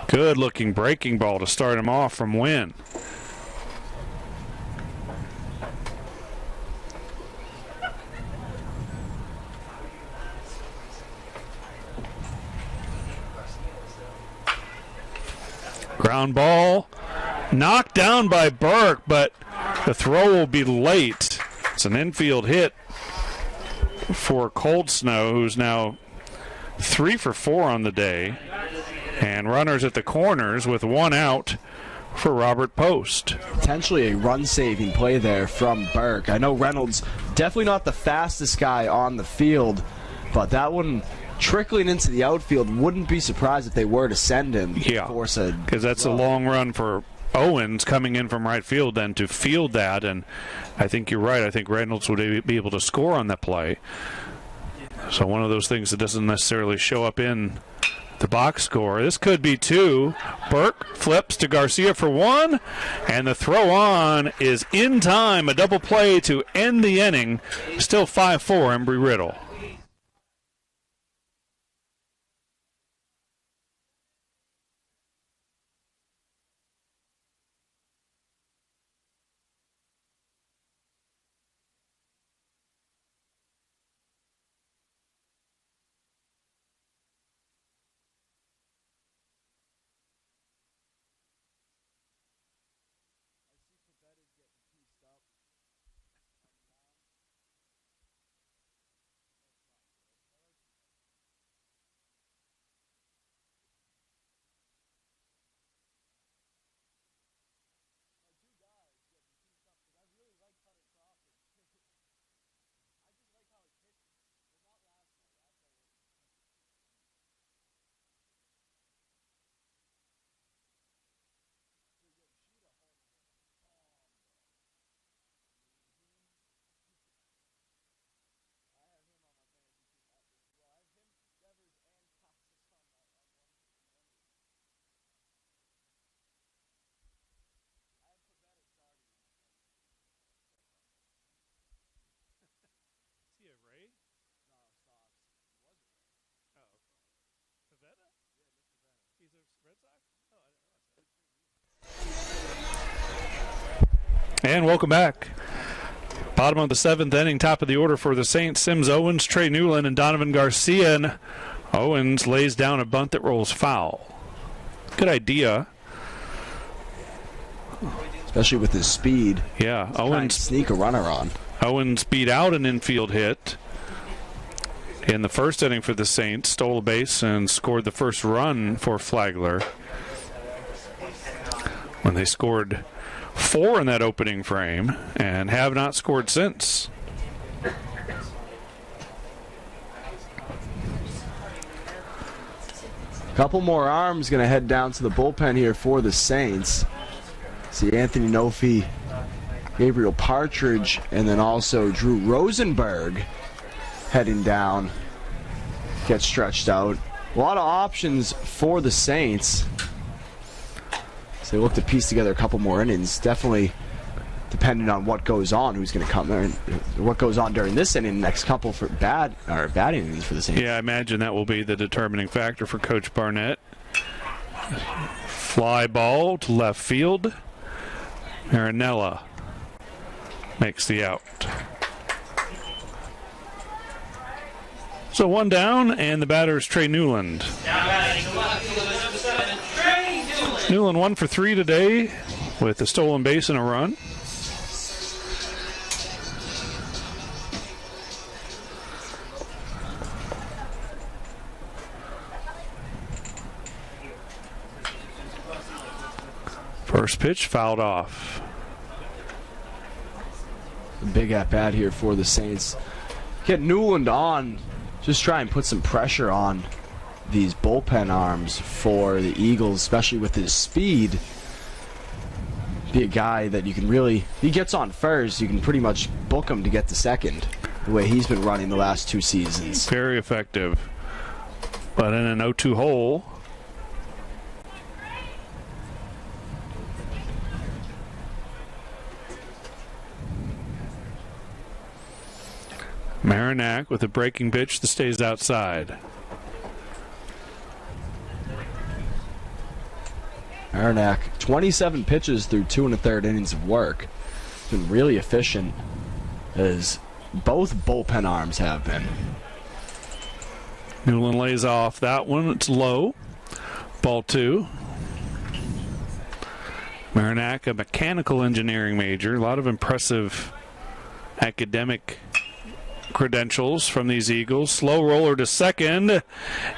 Good looking breaking ball to start him off from Wynn. Ground ball, knocked down by Burke, but the throw will be late. It's an infield hit for Cold Snow, who's now 3 for 4 on the day. And runners at the corners with 1 out for Robert Post. Potentially a run-saving play there from Burke. I know Reynolds definitely not the fastest guy on the field, but that one trickling into the outfield, wouldn't be surprised if they were to send him. Yeah, because that's a long run for Owens coming in from right field then to field that, and I think you're right. I think Reynolds would be able to score on that play. So one of those things that doesn't necessarily show up in the box score. This could be 2. Burke flips to Garcia for 1, and the throw on is in time. A double play to end the inning. Still 5-4 Embry-Riddle. And welcome back. Bottom of the 7th inning, top of the order for the Saints. Sims Owens, Trey Newland, and Donovan Garcia. And Owens lays down a bunt that rolls foul. Good idea. Especially with his speed. Yeah, Owens sneak a runner on. Owens beat out an infield hit in the first inning for the Saints, stole a base and scored the first run for Flagler when they scored 4 in that opening frame and have not scored since. Couple more arms going to head down to the bullpen here for the Saints. See Anthony Nofi, Gabriel Partridge, and then also Drew Rosenberg heading down. Get stretched out. A lot of options for the Saints. So they look to piece together a couple more innings. Definitely depending on what goes on, who's going to come there, and what goes on during this inning, next couple for bad innings for the Saints. Yeah, I imagine that will be the determining factor for Coach Barnett. Fly ball to left field. Marinella makes the out. So 1 down, and the batter is Trey Newland. Newland 1 for 3 today with a stolen base and a run. First pitch fouled off. Big at bat here for the Saints. Get Newland on. Just try and put some pressure on these bullpen arms for the Eagles, especially with his speed. Be a guy that you can really, he gets on first, you can pretty much book him to get to second, the way he's been running the last 2 seasons. Very effective. But in an 0-2 hole, Marinac with a breaking pitch that stays outside. Marinac, 27 pitches through 2 1/3 innings of work. Been really efficient, as both bullpen arms have been. Newland lays off that one. It's low. Ball 2. Marinac, a mechanical engineering major. A lot of impressive academic credentials from these Eagles. Slow roller to second,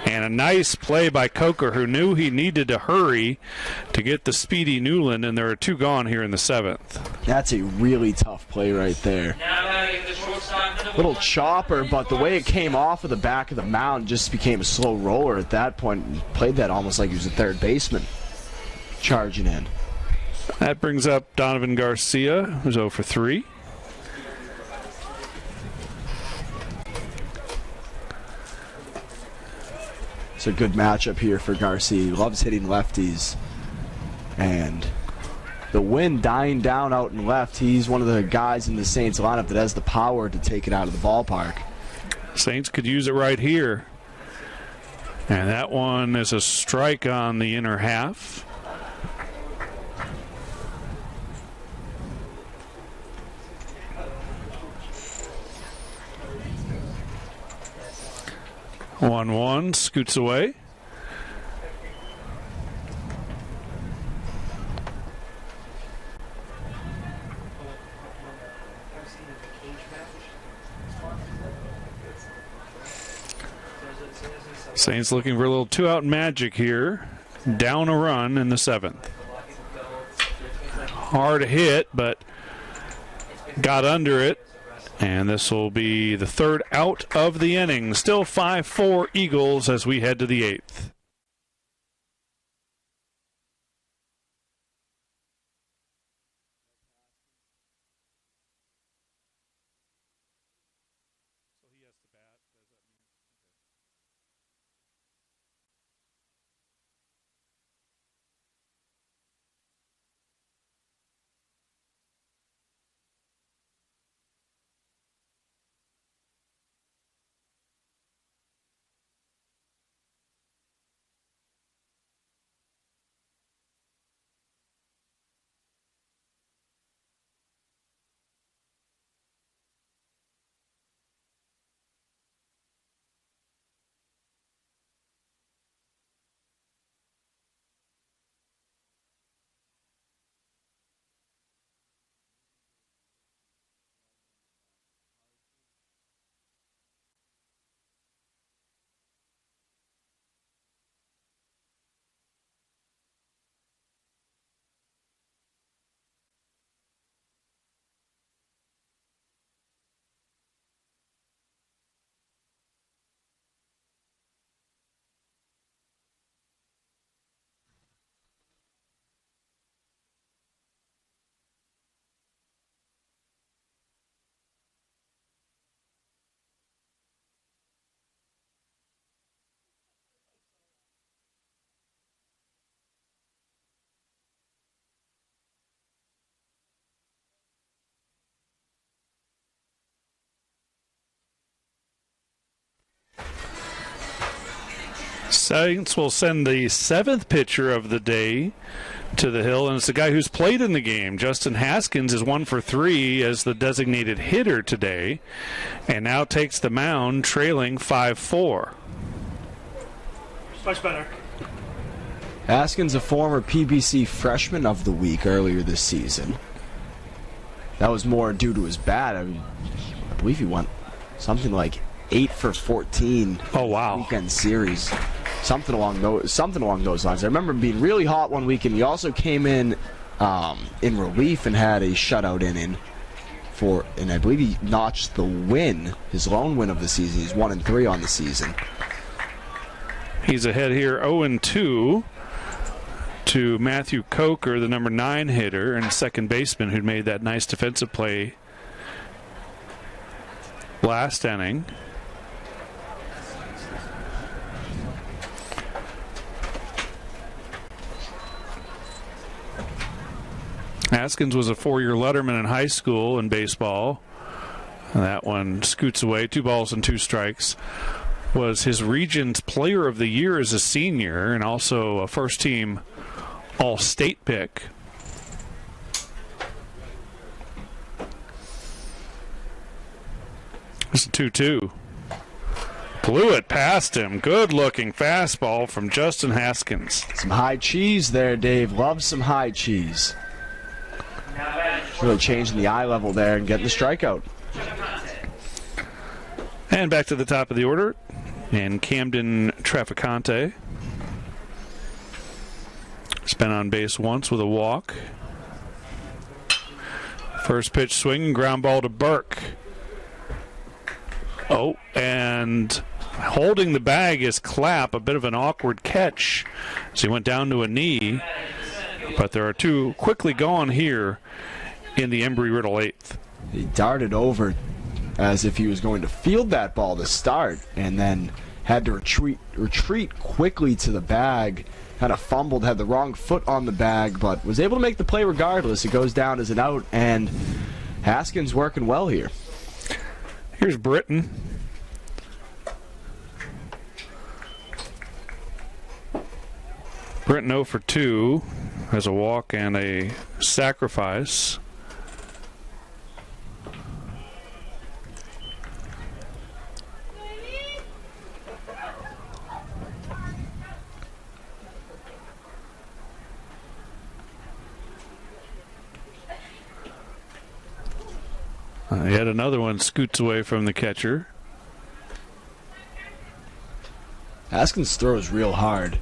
and a nice play by Coker, who knew he needed to hurry to get the speedy Newland, and there are 2 gone here in the 7th. That's a really tough play right there. Little chopper, but the way it came off of the back of the mound just became a slow roller at that point. He played that almost like he was a third baseman charging in. That brings up Donovan Garcia, who's 0 for 3. It's a good matchup here for Garcia. He loves hitting lefties. And the wind dying down out in left, he's one of the guys in the Saints lineup that has the power to take it out of the ballpark. Saints could use it right here. And that one is a strike on the inner half. One scoots away. Saints looking for a little 2-out magic here. Down a run in the 7th. Hard hit, but got under it. And this will be the 3rd out of the inning. Still 5-4 Eagles as we head to the 8th. Saints will send the 7th pitcher of the day to the hill, and it's the guy who's played in the game. Justin Haskins is 1 for 3 as the designated hitter today, and now takes the mound trailing 5-4. Much better. Haskins, a former PBC Freshman of the Week earlier this season. That was more due to his bat. I believe he went something like 8 for 14. Oh, wow. Weekend series. Something along those lines. I remember him being really hot one weekend. He also came in relief and had a shutout inning and I believe he notched the win, his lone win of the season. He's 1-3 on the season. He's ahead here 0-2 to Matthew Coker, the number 9 hitter and second baseman who made that nice defensive play last inning. Haskins was a 4-year letterman in high school in baseball. And that one scoots away. 2 balls and 2 strikes. Was his region's player of the year as a senior and also a first-team All-State pick. It's a 2-2. Blew it past him. Good-looking fastball from Justin Haskins. Some high cheese there, Dave. Loves some high cheese. Really changing the eye level there and getting the strikeout. And back to the top of the order. And Camden Traficante. He's been on base once with a walk. First pitch swing, ground ball to Burke. Oh, and holding the bag is Clapp. A bit of an awkward catch as he went down to a knee. But there are two quickly gone here in the Embry-Riddle 8th. He darted over as if he was going to field that ball to start, and then had to retreat quickly to the bag. Kind of fumbled, had the wrong foot on the bag, but was able to make the play regardless. It goes down as an out, and Haskins working well here. Here's Britton. Britton 0 for 2 has a walk and a sacrifice. Yet another one scoots away from the catcher. Haskins throws real hard.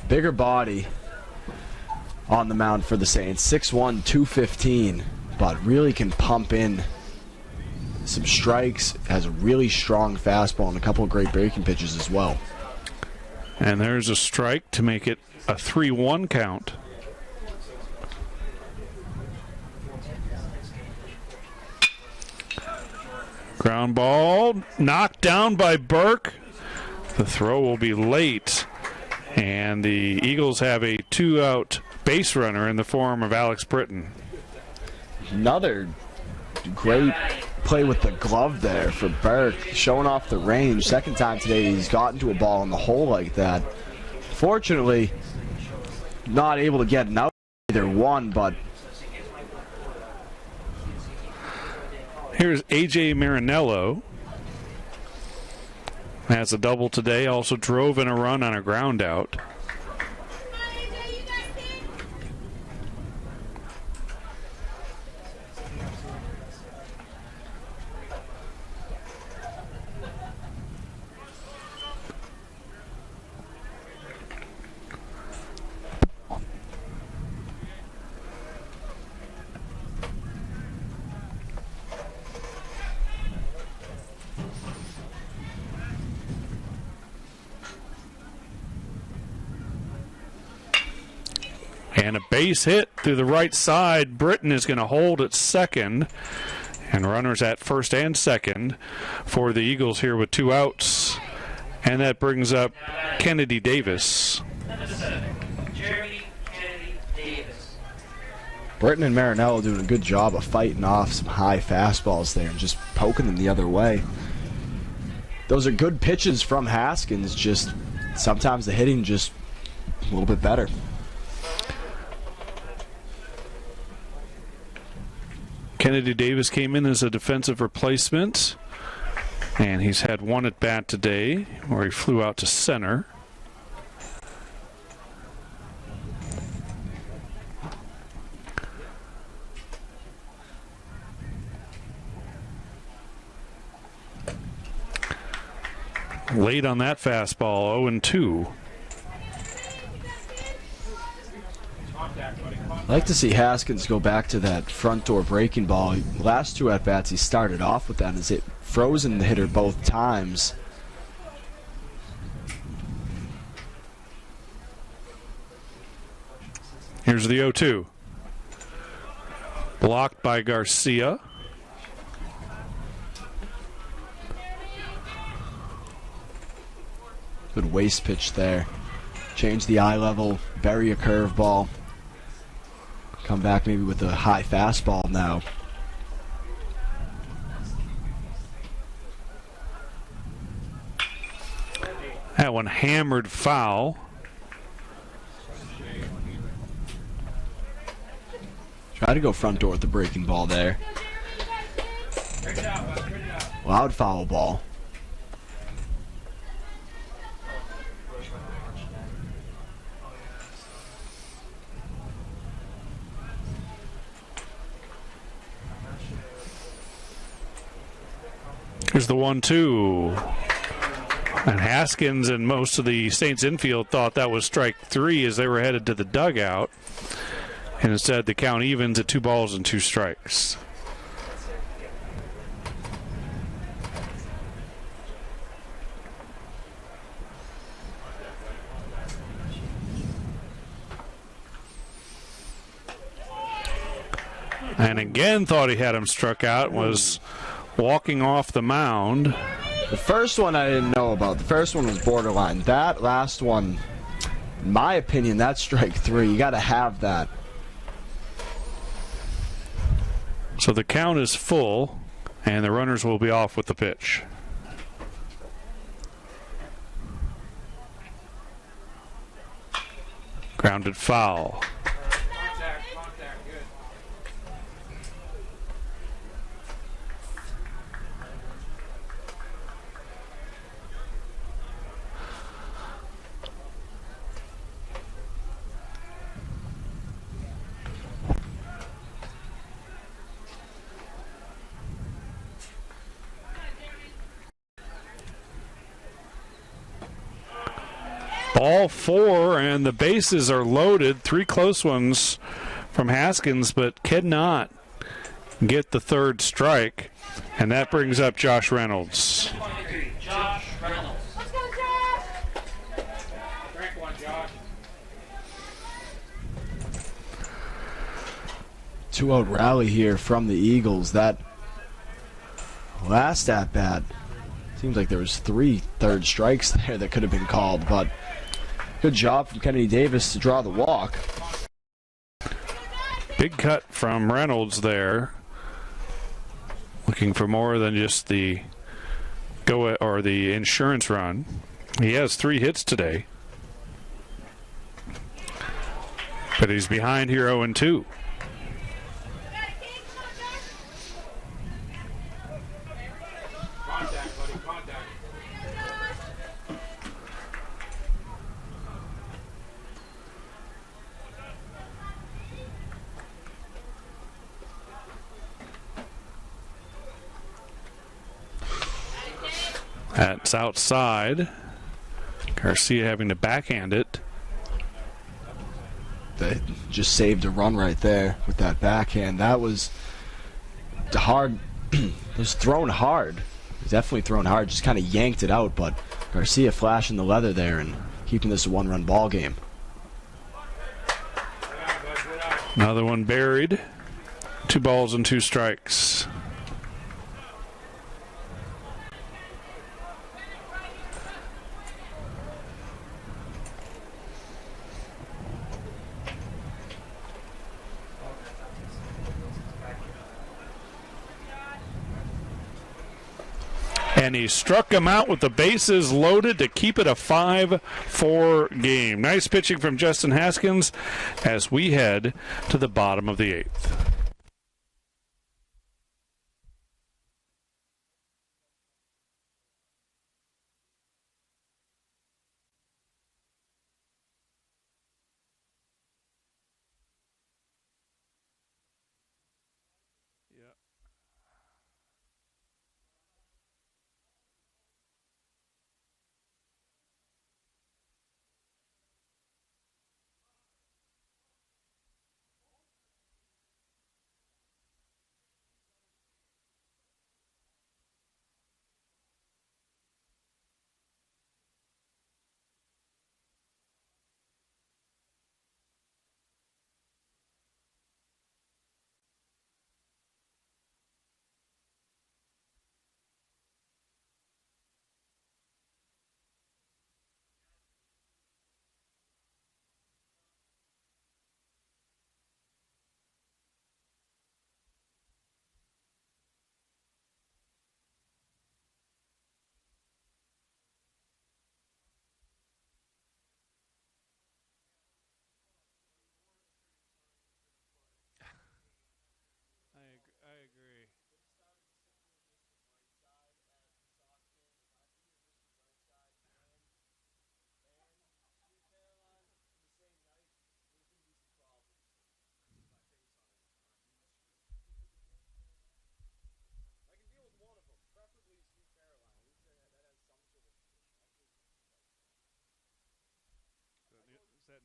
Bigger body on the mound for the Saints. 6'1", 215, but really can pump in some strikes. Has a really strong fastball and a couple of great breaking pitches as well. And there's a strike to make it a 3-1 count. Ground ball knocked down by Burke. The throw will be late. And the Eagles have a 2-out base runner in the form of Alex Britton. Another great play with the glove there for Burke, showing off the range. Second time today he's gotten to a ball in the hole like that. Fortunately, not able to get an out either one, but here's A.J. Marinello. Has a double today, also drove in a run on a ground out. And a base hit through the right side. Britton is going to hold at second. And runners at first and second for the Eagles here with 2 outs. And that brings up Kennedy Davis. Jeremy Kennedy Davis. Britton and Marinello doing a good job of fighting off some high fastballs there and just poking them the other way. Those are good pitches from Haskins, just sometimes the hitting just a little bit better. Kennedy Davis came in as a defensive replacement, and he's had one at bat today where he flew out to center. Late on that fastball, 0-2. I'd like to see Haskins go back to that front door breaking ball. Last 2 at-bats he started off with that as it frozen the hitter both times. Here's the 0-2. Blocked by Garcia. Good waist pitch there. Change the eye level, bury a curveball. Come back maybe with a high fastball now. That one hammered foul. Try to go front door with the breaking ball there. Loud foul ball. Here's the 1-2. And Haskins and most of the Saints infield thought that was strike 3 as they were headed to the dugout. And instead, the count evens at 2 balls and 2 strikes. And again thought he had him struck out, was walking off the mound. The first one I didn't know about. The first one was borderline. That last one, in my opinion, that's strike 3. You got to have that. So the count is full, and the runners will be off with the pitch. Grounded foul. Contact, good. Ball 4, and the bases are loaded. 3 close ones from Haskins, but cannot get the third strike. And that brings up Josh Reynolds. 23, Josh Reynolds. Let's go, Josh! Drink one, Josh. 2-out rally here from the Eagles. That last at bat, seems like there was 3 third strikes there that could have been called, but good job from Kennedy Davis to draw the walk. Big cut from Reynolds there. Looking for more than just the the insurance run. He has 3 hits today. But he's behind here 0-2. Contact, buddy, contact. That's outside. Garcia having to backhand it. They just saved a run right there with that backhand. That was hard. It was thrown hard. It was definitely thrown hard. Just kind of yanked it out, but Garcia flashing the leather there and keeping this a 1-run ball game. Another one buried. 2 balls and 2 strikes. And he struck him out with the bases loaded to keep it a 5-4 game. Nice pitching from Justin Haskins as we head to the bottom of the 8th.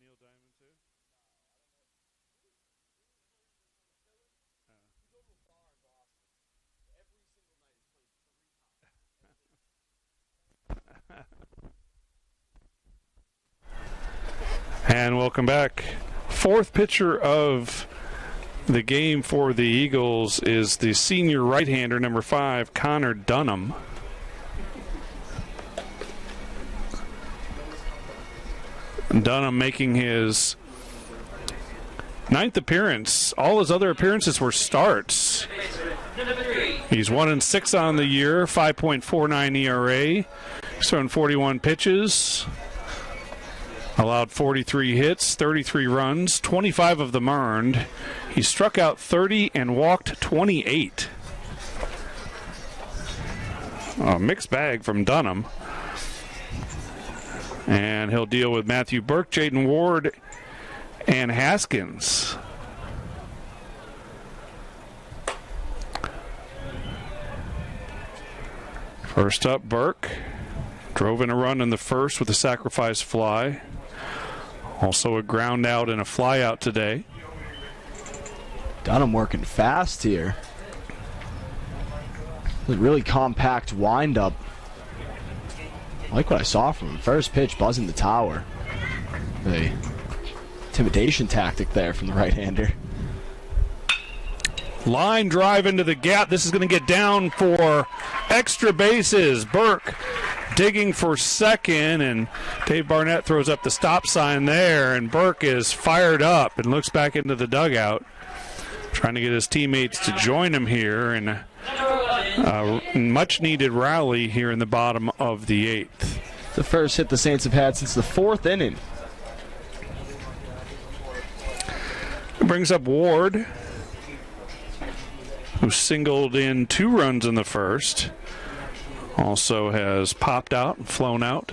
Neil Diamond too? And welcome back. Fourth pitcher of the game for the Eagles is the senior right-hander, number 5, Connor Dunham. Dunham making his 9th appearance. All his other appearances were starts. He's 1-6 on the year, 5.49 ERA. He's thrown 41 pitches. Allowed 43 hits, 33 runs, 25 of them earned. He struck out 30 and walked 28. A mixed bag from Dunham. And he'll deal with Matthew Burke, Jaden Ward, and Haskins. First up, Burke. Drove in a run in the first with a sacrifice fly. Also a ground out and a fly out today. Dunham working fast here. A really compact windup. I like what I saw from him. First pitch, buzzing the tower. The intimidation tactic there from the right-hander. Line drive into the gap. This is going to get down for extra bases. Burke digging for second, and Dave Barnett throws up the stop sign there, and Burke is fired up and looks back into the dugout, trying to get his teammates to join him here in a much-needed rally here in the bottom of the 8th. The first hit the Saints have had since the 4th inning. Brings up Ward, who singled in 2 runs in the first. Also has popped out and flown out.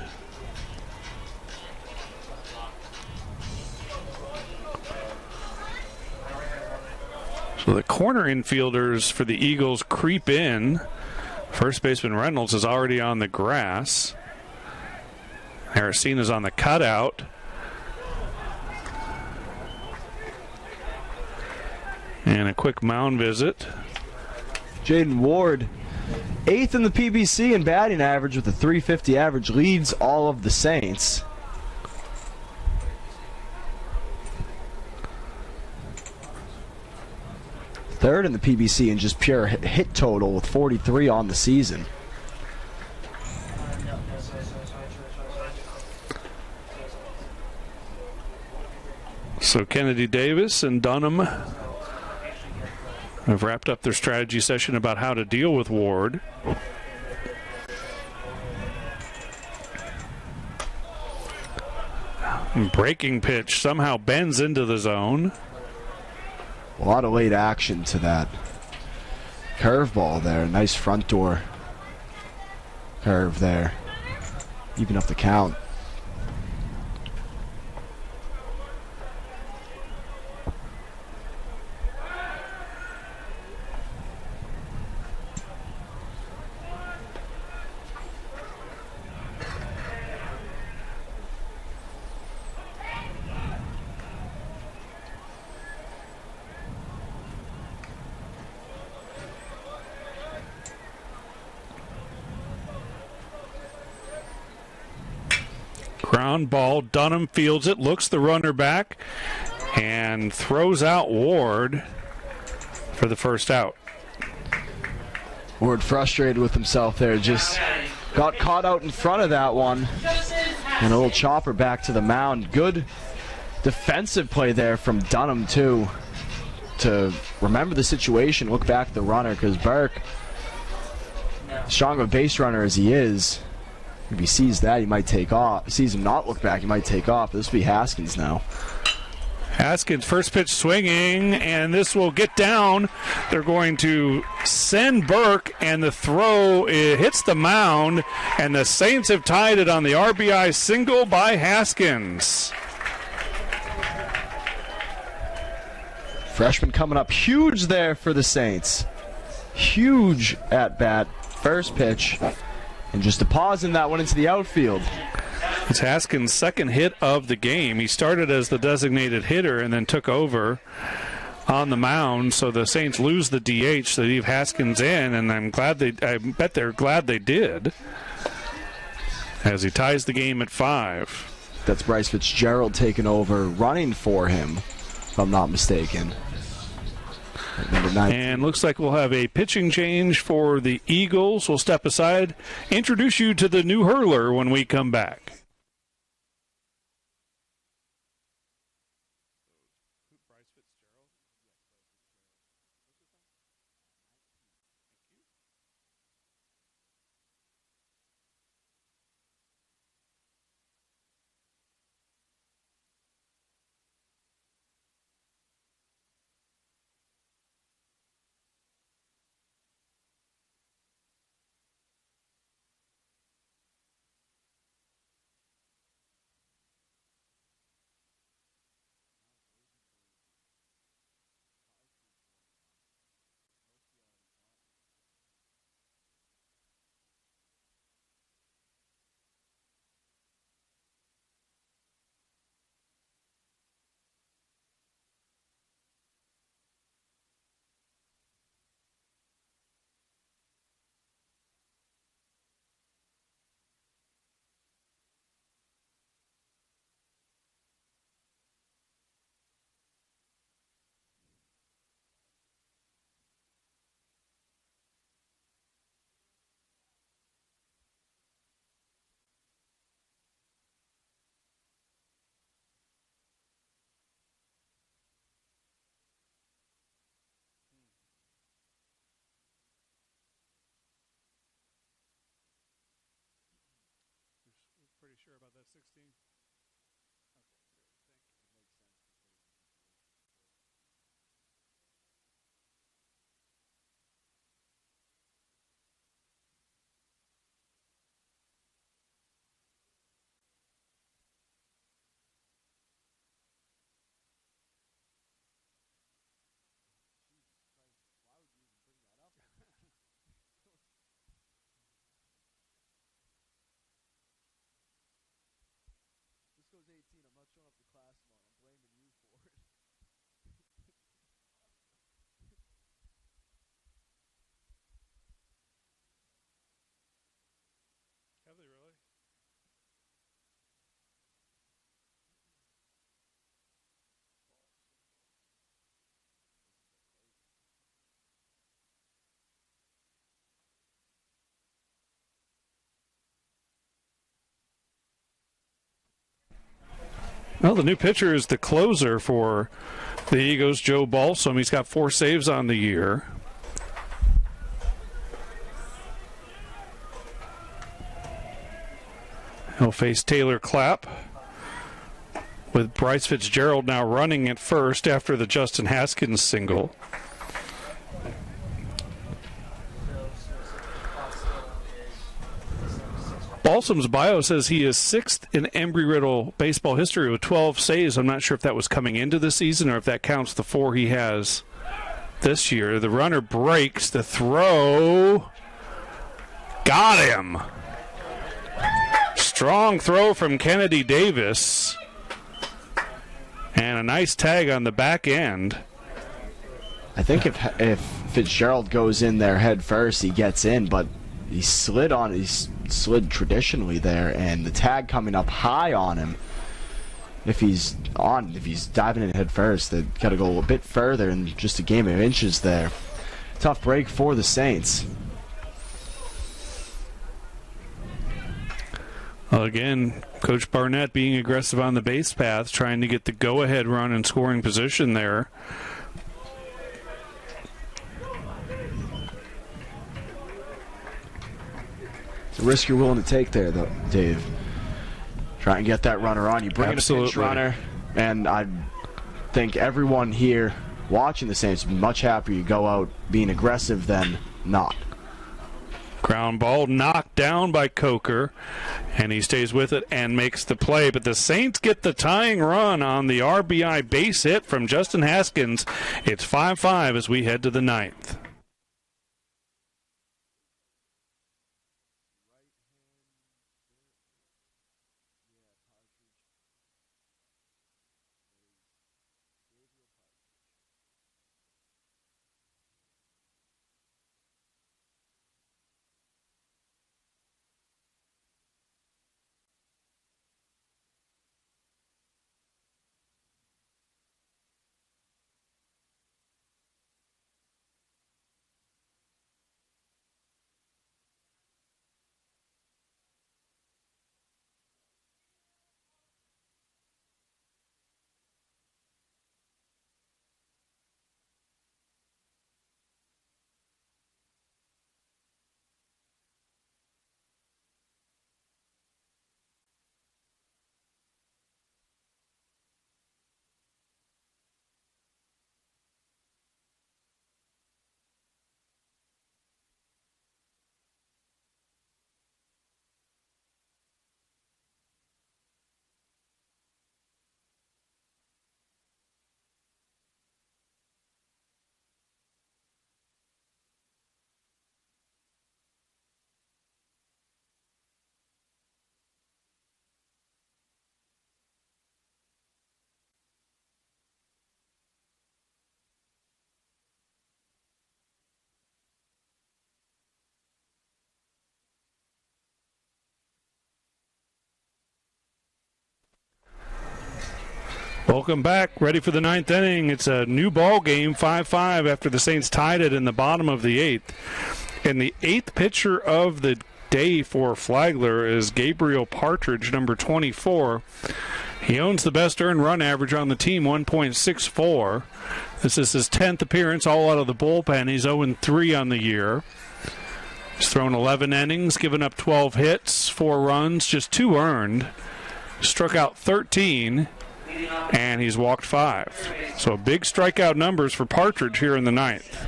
So the corner infielders for the Eagles creep in. First baseman Reynolds is already on the grass. Harrisina's on the cutout. And a quick mound visit. Jaden Ward, 8th in the PBC in batting average with a .350 average, leads all of the Saints. Third in the PBC in just pure hit total with 43 on the season. So Kennedy Davis and Dunham have wrapped up their strategy session about how to deal with Ward. Breaking pitch somehow bends into the zone. A lot of late action to that curveball there. Nice front door curve there. Even up the count. Ground ball. Dunham fields it, looks the runner back, and throws out Ward for the first out. Ward frustrated with himself there, just got caught out in front of that one. And a little chopper back to the mound. Good defensive play there from Dunham, too, to remember the situation, look back at the runner, because Burke, strong of a base runner as he is, if he sees that, he might take off. Sees him not look back, he might take off. This will be Haskins now. Haskins, first pitch swinging, and this will get down. They're going to send Burke, and the throw hits the mound, and the Saints have tied it on the RBI single by Haskins. Freshman coming up huge there for the Saints. Huge at bat. First pitch. And just depositing that one into the outfield. It's Haskins' second hit of the game. He started as the designated hitter and then took over on the mound, so the Saints lose the DH, so they leave Haskins in, and I bet they're glad they did, as he ties the game at 5. That's Bryce Fitzgerald taking over, running for him, if I'm not mistaken. Number 9. And looks like we'll have a pitching change for the Eagles. We'll step aside, introduce you to the new hurler when we come back. Pretty sure about that 16. Goes 18. I'm not showing up to class tomorrow. I'm blaming you for it. Have they really? Well, the new pitcher is the closer for the Eagles, Joe Balsam. He's got 4 saves on the year. He'll face Taylor Clapp, with Bryce Fitzgerald now running at first after the Justin Haskins single. Balsam's bio says he is 6th in Embry-Riddle baseball history with 12 saves. I'm not sure if that was coming into the season or if that counts the 4 he has this year. The runner breaks. The throw. Got him. Strong throw from Kennedy Davis. And a nice tag on the back end. I think if Fitzgerald goes in there head first, he gets in, but he slid traditionally there, and the tag coming up high on him. If he's diving in head first, they got to go a bit further in just a game of inches there. Tough break for the Saints. Well, again, Coach Barnett being aggressive on the base path, trying to get the go-ahead run in scoring position there. It's a risk you're willing to take there, though, Dave. Try and get that runner on. You bring in a pinch runner, and I think everyone here watching the Saints would be much happier you go out being aggressive than not. Ground ball knocked down by Coker, and he stays with it and makes the play. But the Saints get the tying run on the RBI base hit from Justin Haskins. It's 5-5 as we head to the 9th. Welcome back. Ready for the ninth inning. It's a new ball game, 5-5 after the Saints tied it in the bottom of the eighth. And the eighth pitcher of the day for Flagler is Gabriel Partridge, number 24. He owns the best earned run average on the team, 1.64. This is his 10th appearance, all out of the bullpen. He's 0-3 on the year. He's thrown 11 innings, given up 12 hits, 4 runs, just 2 earned. Struck out 13, and he's walked 5. So big strikeout numbers for Partridge here in the ninth.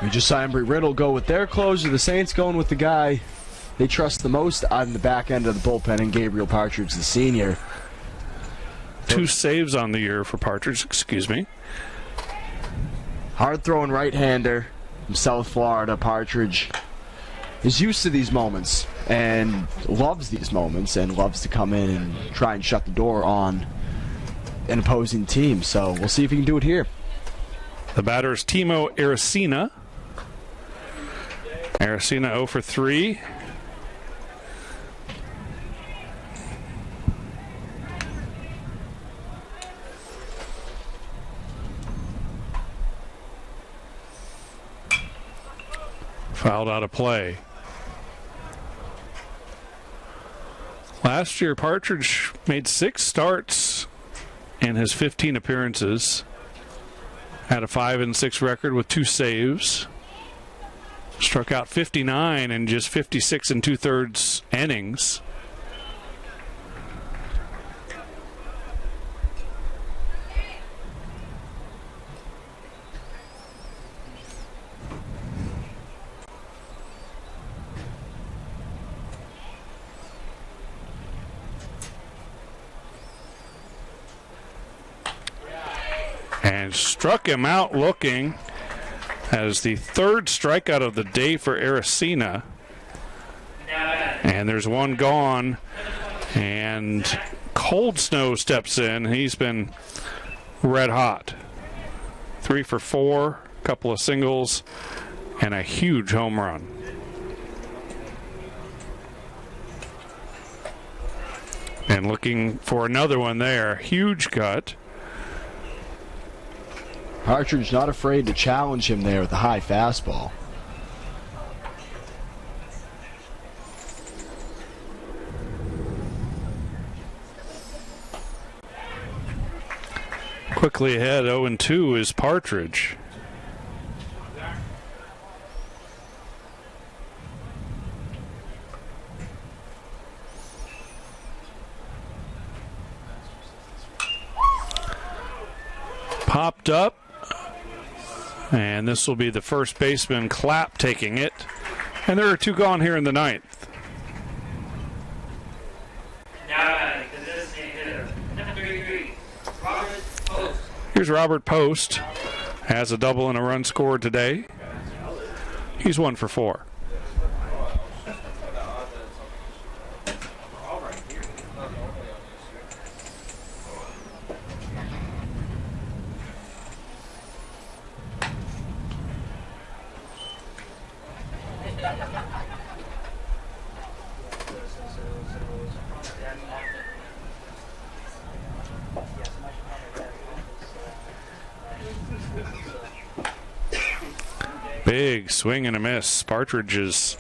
We just saw Embry-Riddle go with their closer. The Saints going with the guy they trust the most on the back end of the bullpen, and Gabriel Partridge, the senior. 2 saves on the year for Partridge, Hard-throwing right-hander from South Florida. Partridge is used to these moments and loves these moments and loves to come in and try and shut the door on an opposing team. So we'll see if he can do it here. The batter is Timo Aracena. Aracena 0-3. Fouled out of play. Last year, Partridge made 6 starts in his 15 appearances. Had a 5-6 record with 2 saves. Struck out 59 in just 56 2/3 innings. And struck him out looking as the 3rd strikeout of the day for Aracena. And there's one gone. And Cold Snow steps in. He's been red hot. 3 for 4, a couple of singles, and a huge home run. And looking for another one there. Huge cut. Partridge not afraid to challenge him there with a high fastball. Quickly ahead, 0-2 is Partridge. Popped up. And this will be the first baseman, Clapp, taking it. And there are 2 gone here in the ninth. Here's Robert Post. Has a double and a run scored today. He's 1 for 4. Big swing and a miss. Partridge is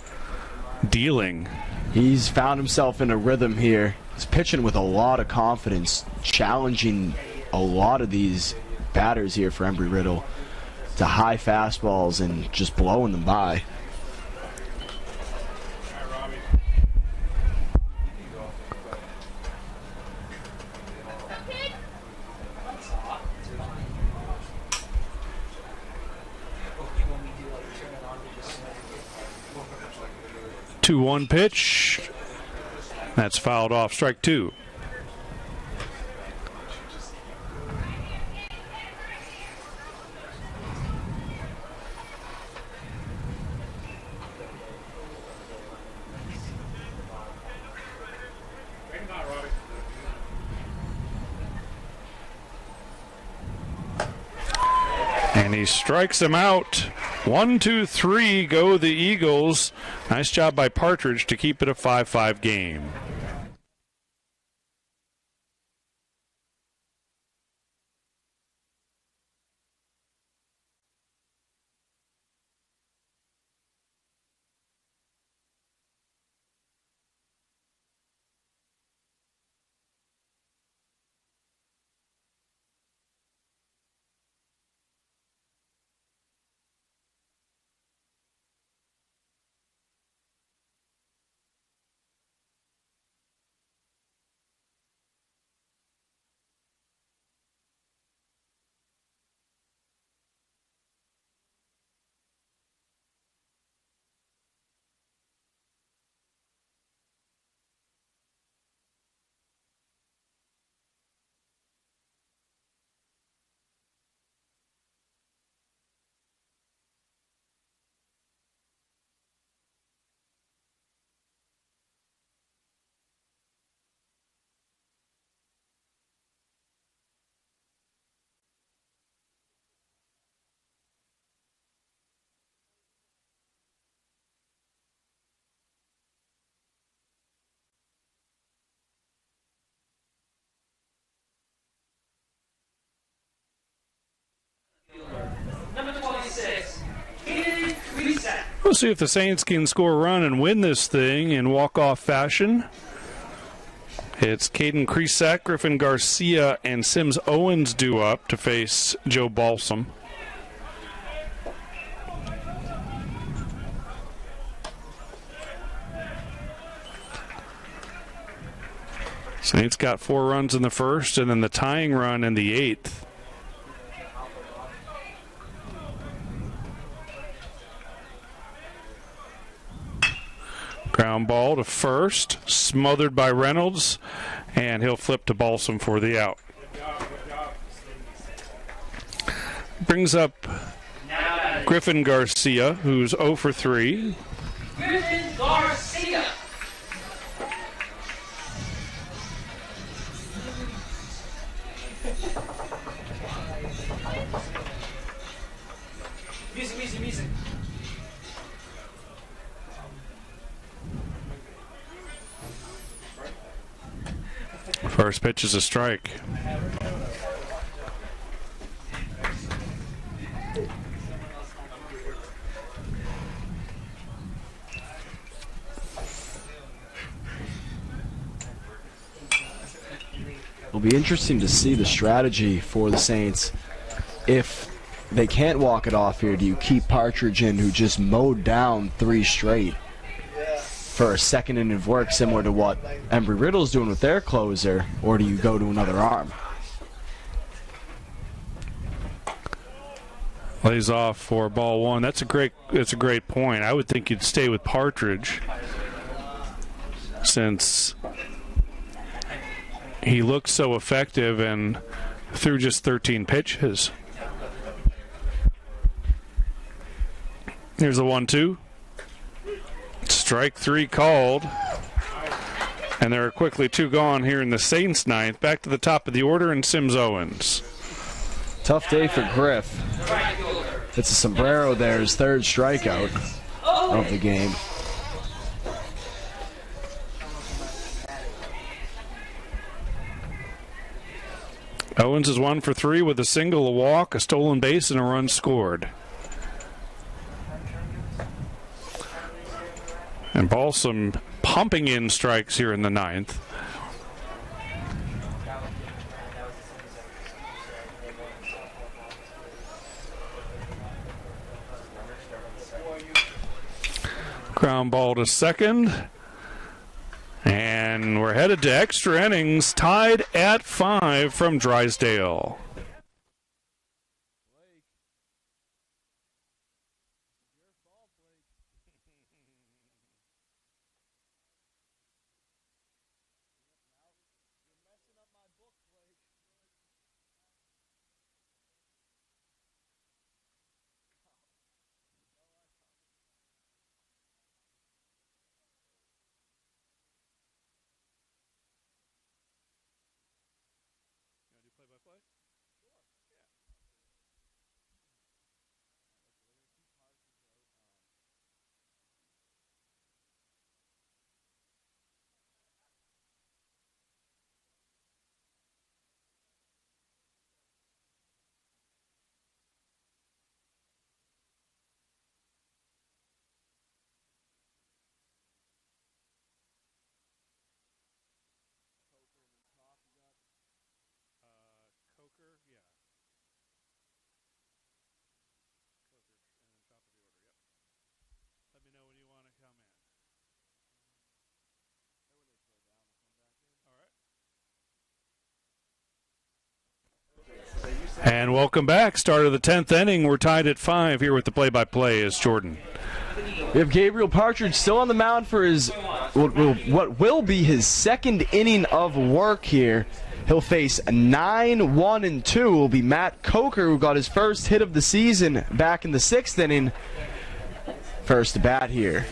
dealing. He's found himself in a rhythm here. He's pitching with a lot of confidence, challenging a lot of these batters here for Embry-Riddle to high fastballs and just blowing them by. Two 1 pitch. That's fouled off. Strike 2. And he strikes him out. 1, 2, 3 go the Eagles. Nice job by Partridge to keep it a 5-5 game. We'll see if the Saints can score a run and win this thing in walk-off fashion. It's Caden Kresak, Griffin Garcia, and Sims Owens due up to face Joe Balsam. Saints got 4 runs in the first and then the tying run in the 8th. Ground ball to first, smothered by Reynolds, and he'll flip to Balsam for the out. Brings up Griffin Garcia, who's 0 for 3. Griffin Garcia. Music. First pitch is a strike. It'll be interesting to see the strategy for the Saints. If they can't walk it off here, do you keep Partridge in, who just mowed down 3 straight, for a second inning of work similar to what Embry-Riddle's doing with their closer, or do you go to another arm? Lays off for ball 1. That's a great point. I would think you'd stay with Partridge, since he looked so effective and threw just 13 pitches. Here's the 1-2. Strike 3 called. And there are quickly 2 gone here in the Saints' 9th. Back to the top of the order, and Sims Owens. Tough day for Griff. It's a sombrero there, his 3rd strikeout of the game. Owens is 1 for 3 with a single, a walk, a stolen base, and a run scored. And Balsam pumping in strikes here in the 9th. Ground ball to second. And we're headed to extra innings, tied at 5 from Drysdale. And welcome back. Start of the 10th inning. We're tied at 5 here with the play-by-play is Jordan. We have Gabriel Partridge still on the mound for his what will be his 2nd inning of work here. He'll face 9-1-2. Will be Matt Coker, who got his first hit of the season back in the 6th inning. First to bat here.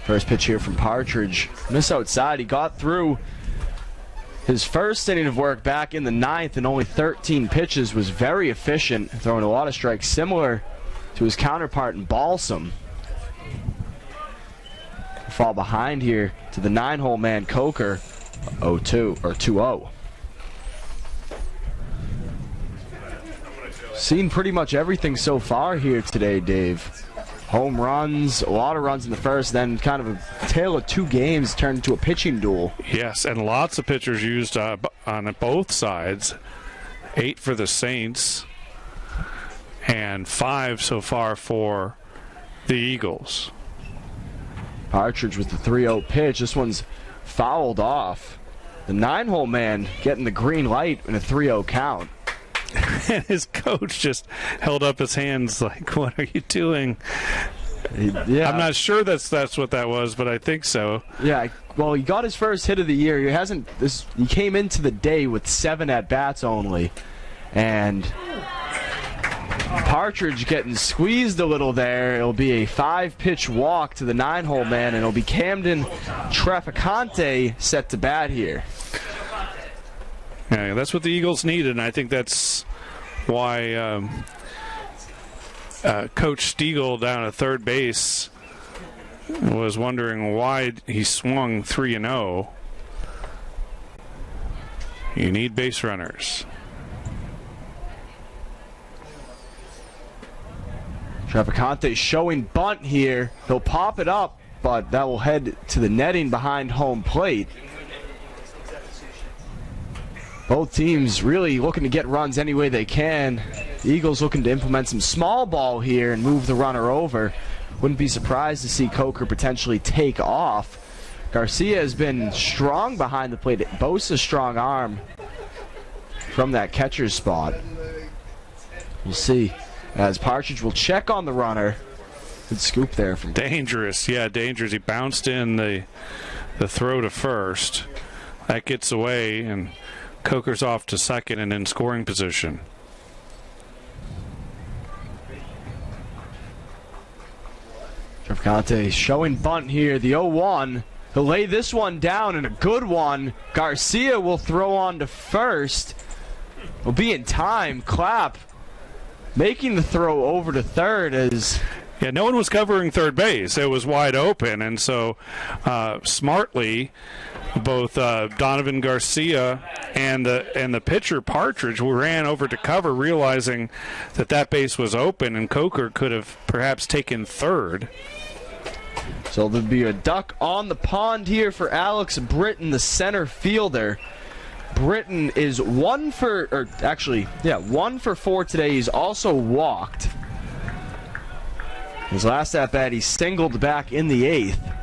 First pitch here from Partridge. Miss outside. He got through his first inning of work back in the 9th and only 13 pitches. Was very efficient, throwing a lot of strikes similar to his counterpart in Balsam. Fall behind here to the 9-hole man Coker, 0-2 or 2-0. seen pretty much everything so far here today, Dave. Home runs, a lot of runs in the first, then kind of a tale of two games turned into a pitching duel. Yes, and lots of pitchers used on both sides. 8 for the Saints and 5 so far for the Eagles. Partridge with the 3-0 pitch. This one's fouled off. The 9-hole man getting the green light in a 3-0 count. And his coach just held up his hands like, what are you doing? Yeah. I'm not sure that's what that was, but I think so. Yeah, well, he got his first hit of the year. He came into the day with 7 at-bats only. And Partridge getting squeezed a little there. It'll be a 5-pitch walk to the 9-hole man, and it'll be Camden Traficante set to bat here. Yeah, that's what the Eagles needed, and I think that's why Coach Stiegel down at third base was wondering why he swung 3-0. You need base runners. Traficante showing bunt here. He'll pop it up, but that will head to the netting behind home plate. Both teams really looking to get runs any way they can. The Eagles looking to implement some small ball here and move the runner over. Wouldn't be surprised to see Coker potentially take off. Garcia has been strong behind the plate. Boasts a strong arm from that catcher's spot. We'll see as Partridge will check on the runner. Good scoop there from dangerous. Yeah, dangerous. He bounced in the throw to first. That gets away, and Coker's off to second and in scoring position. Traficante showing bunt here, the 0-1. He'll lay this one down, and a good one. Garcia will throw on to first. Will be in time. Clapp making the throw over to third as... Yeah, no one was covering third base. It was wide open, and so smartly, both Donovan Garcia and the pitcher Partridge ran over to cover, realizing that base was open, and Coker could have perhaps taken third. So there'll be a duck on the pond here for Alex Britton, the center fielder. Britton is 1 for 4 today. He's also walked. His last at-bat, he singled back in the 8th.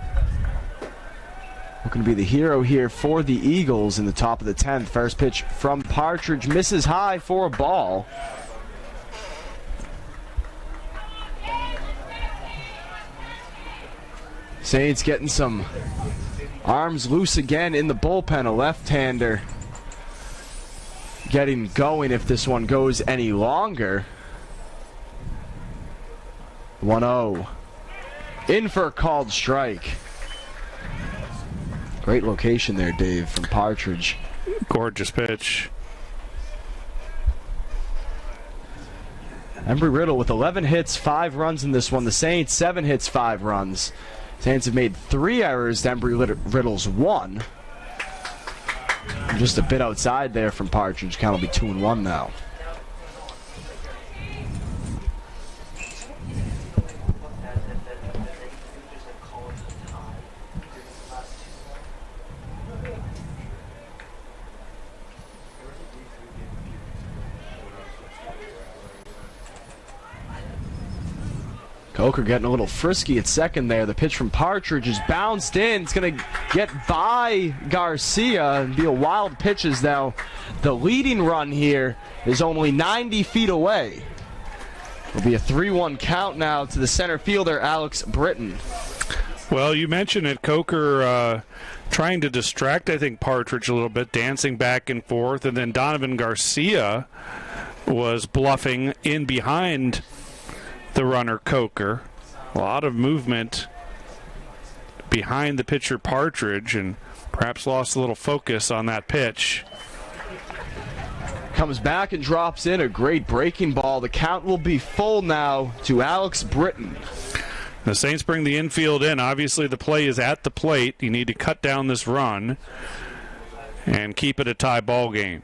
Looking to be the hero here for the Eagles in the top of the 10th. First pitch from Partridge misses high for a ball. Saints getting some arms loose again in the bullpen. A left-hander getting going if this one goes any longer. 1-0. In for a called strike. Great location there, Dave, from Partridge. Gorgeous pitch. Embry-Riddle with 11 hits, 5 runs in this one. The Saints, 7 hits, 5 runs. Saints have made 3 errors to Embry-Riddle's 1. Just a bit outside there from Partridge. Count will be 2-1 now. Coker getting a little frisky at second there. The pitch from Partridge is bounced in. It's going to get by Garcia and be a wild pitch as now the leading run here is only 90 feet away. It'll be a 3-1 count now to the center fielder, Alex Britton. Well, you mentioned it. Coker trying to distract, I think, Partridge a little bit, dancing back and forth. And then Donovan Garcia was bluffing in behind the runner Coker. A lot of movement behind the pitcher Partridge, and perhaps lost a little focus on that pitch. Comes back and drops in a great breaking ball. The count will be full now to Alex Britton. The Saints bring the infield in. Obviously the play is at the plate. You need to cut down this run and keep it a tie ball game.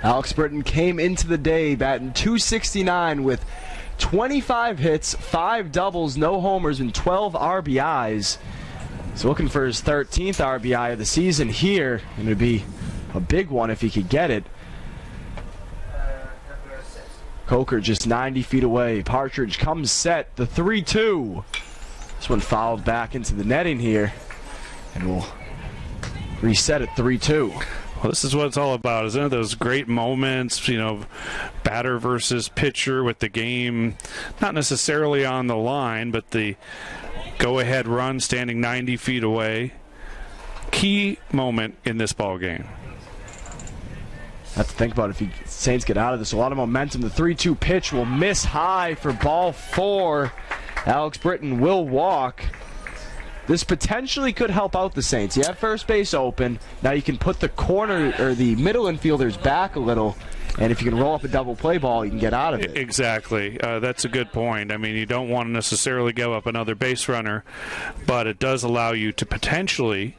Alex Britton came into the day batting .269 with 25 hits, 5 doubles, no homers, and 12 RBIs. He's looking for his 13th RBI of the season here, and it would be a big one if he could get it. Coker just 90 feet away. Partridge comes set, the 3-2. This one fouled back into the netting here, and we'll reset at 3-2. Well, this is what it's all about, isn't it? Those great moments, batter versus pitcher with the game not necessarily on the line, but the go-ahead run standing 90 feet away. Key moment in this ball game. Have to think about if the Saints get out of this. A lot of momentum. The 3-2 pitch will miss high for ball 4. Alex Britton will walk. This potentially could help out the Saints. You have first base open. Now you can put the corner or the middle infielders back a little, and if you can roll up a double play ball, you can get out of it. Exactly. That's a good point. I mean, you don't want to necessarily give up another base runner, but it does allow you to potentially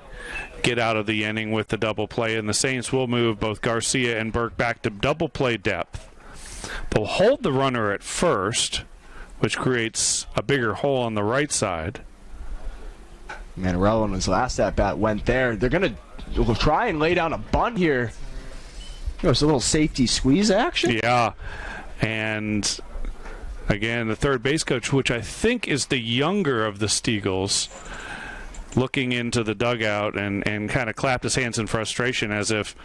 get out of the inning with the double play, and the Saints will move both Garcia and Burke back to double play depth. They'll hold the runner at first, which creates a bigger hole on the right side. Manarello in his last at-bat went there. They're going to try and lay down a bunt here. It's a little safety squeeze action. Yeah, and again, the third base coach, which I think is the younger of the Steagles, looking into the dugout and kind of clapped his hands in frustration as if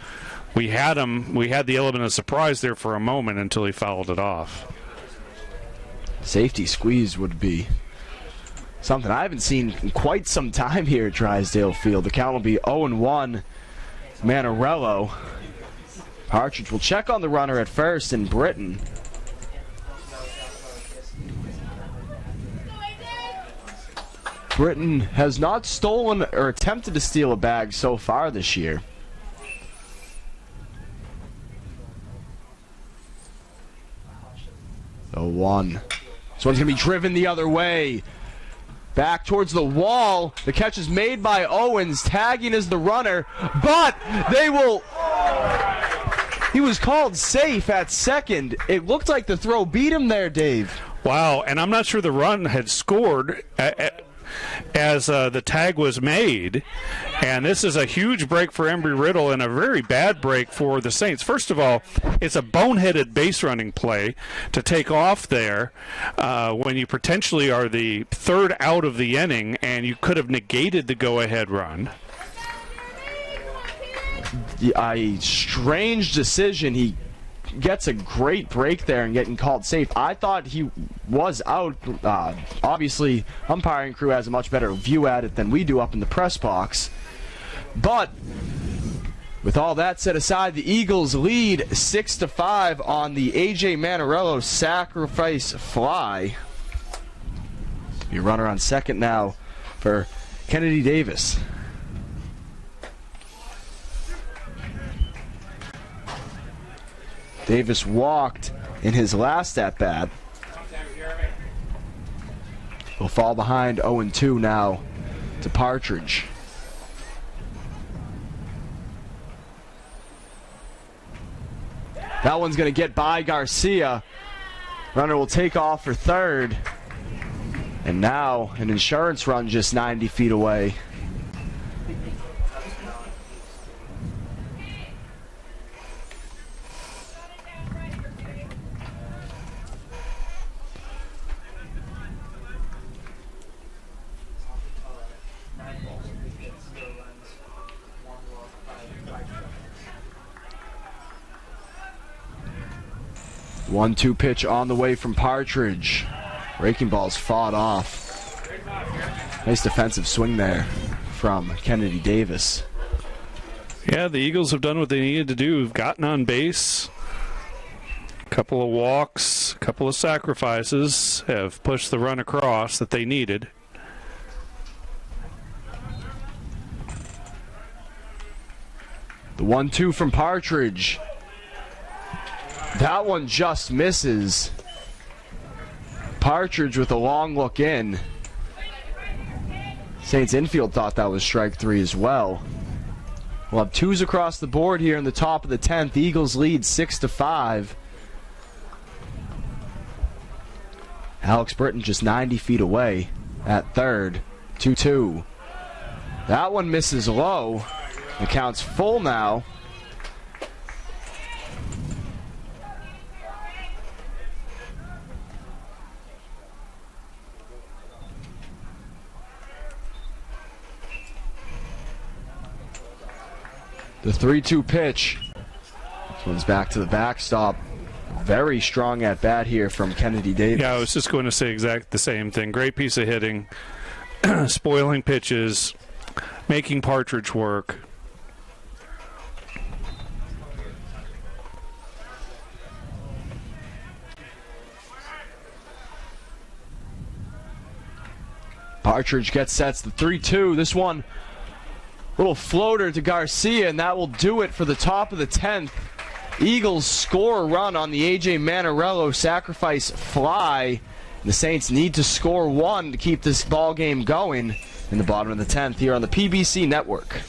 we had the element of surprise there for a moment until he fouled it off. Safety squeeze would be something I haven't seen in quite some time here at Drysdale Field. The count will be 0-1. Manarello. Partridge will check on the runner at first, and Britton. Britton has not stolen or attempted to steal a bag so far this year. The 1. This one's going to be driven the other way. Back towards the wall. The catch is made by Owens. Tagging is the runner. But they will... He was called safe at second. It looked like the throw beat him there, Dave. Wow, and I'm not sure the run had scored as the tag was made. And this is a huge break for Embry-Riddle and a very bad break for the Saints. First of all, it's a boneheaded base running play to take off there when you potentially are the third out of the inning, and you could have negated the go-ahead run. A strange decision. He gets a great break there and getting called safe. I thought he was out. Obviously, umpiring crew has a much better view at it than we do up in the press box. But with all that set aside, the Eagles lead 6-5 on the A.J. Manarello sacrifice fly. Your runner on second now for Kennedy Davis. Davis walked in his last at-bat. Will fall behind 0-2 now to Partridge. That one's going to get by Garcia. Runner will take off for third. And now an insurance run just 90 feet away. One-two pitch on the way from Partridge. Breaking ball's fought off. Nice defensive swing there from Kennedy Davis. Yeah, the Eagles have done what they needed to do. Have gotten on base. A couple of walks, a couple of sacrifices have pushed the run across that they needed. The 1-2 from Partridge. That one just misses. Partridge with a long look in. Saints infield thought that was strike 3 as well. We'll have twos across the board here in the top of the 10th. Eagles lead 6-5. Alex Britton just 90 feet away at third. 2-2. That one misses low. The count's full now. The 3-2 pitch. This one's back to the backstop. Very strong at bat here from Kennedy Davis. Yeah, I was just going to say exact the same thing. Great piece of hitting, spoiling pitches, making Partridge work. Partridge gets sets the 3-2. This one, little floater to Garcia, and that will do it for the top of the 10th. Eagles score a run on the A.J. Manarello sacrifice fly. The Saints need to score one to keep this ball game going in the bottom of the 10th here on the PBC Network.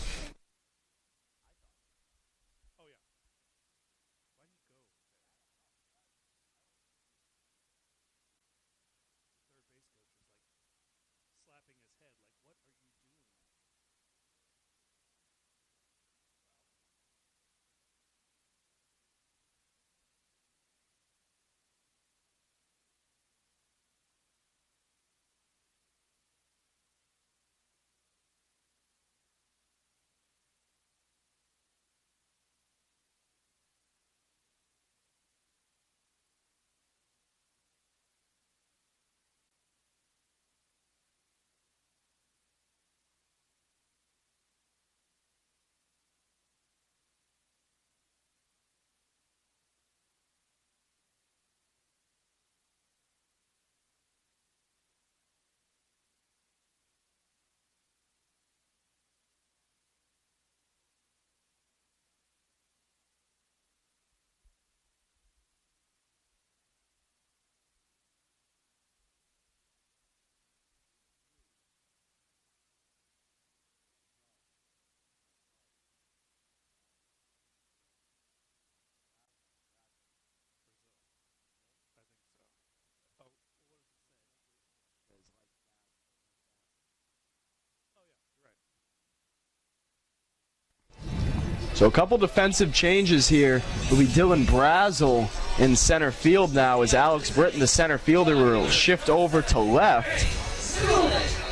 So a couple defensive changes here. It'll be Dylan Brazel in center field now as Alex Britton, the center fielder, will shift over to left.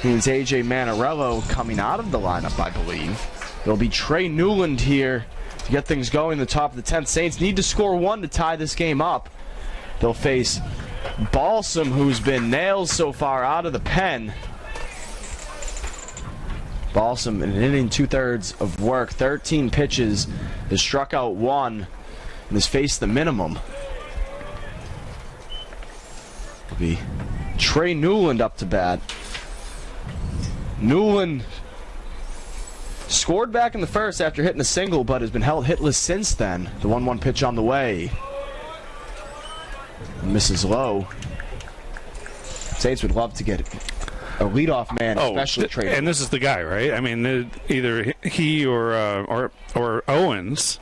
Means A.J. Manarello coming out of the lineup, I believe. It'll be Trey Newland here to get things going in the top of the 10th. Saints need to score one to tie this game up. They'll face Balsam, who's been nails so far out of the pen. Balsam, in an inning, 2/3 of work, 13 pitches, has struck out one, and has faced the minimum. It'll be Trey Newland up to bat. Newland scored back in the first after hitting a single, but has been held hitless since then. The 1-1 pitch on the way. Misses low. Saints would love to get it. A leadoff man, especially Trey. And this is the guy, right? I mean, either he or Owens.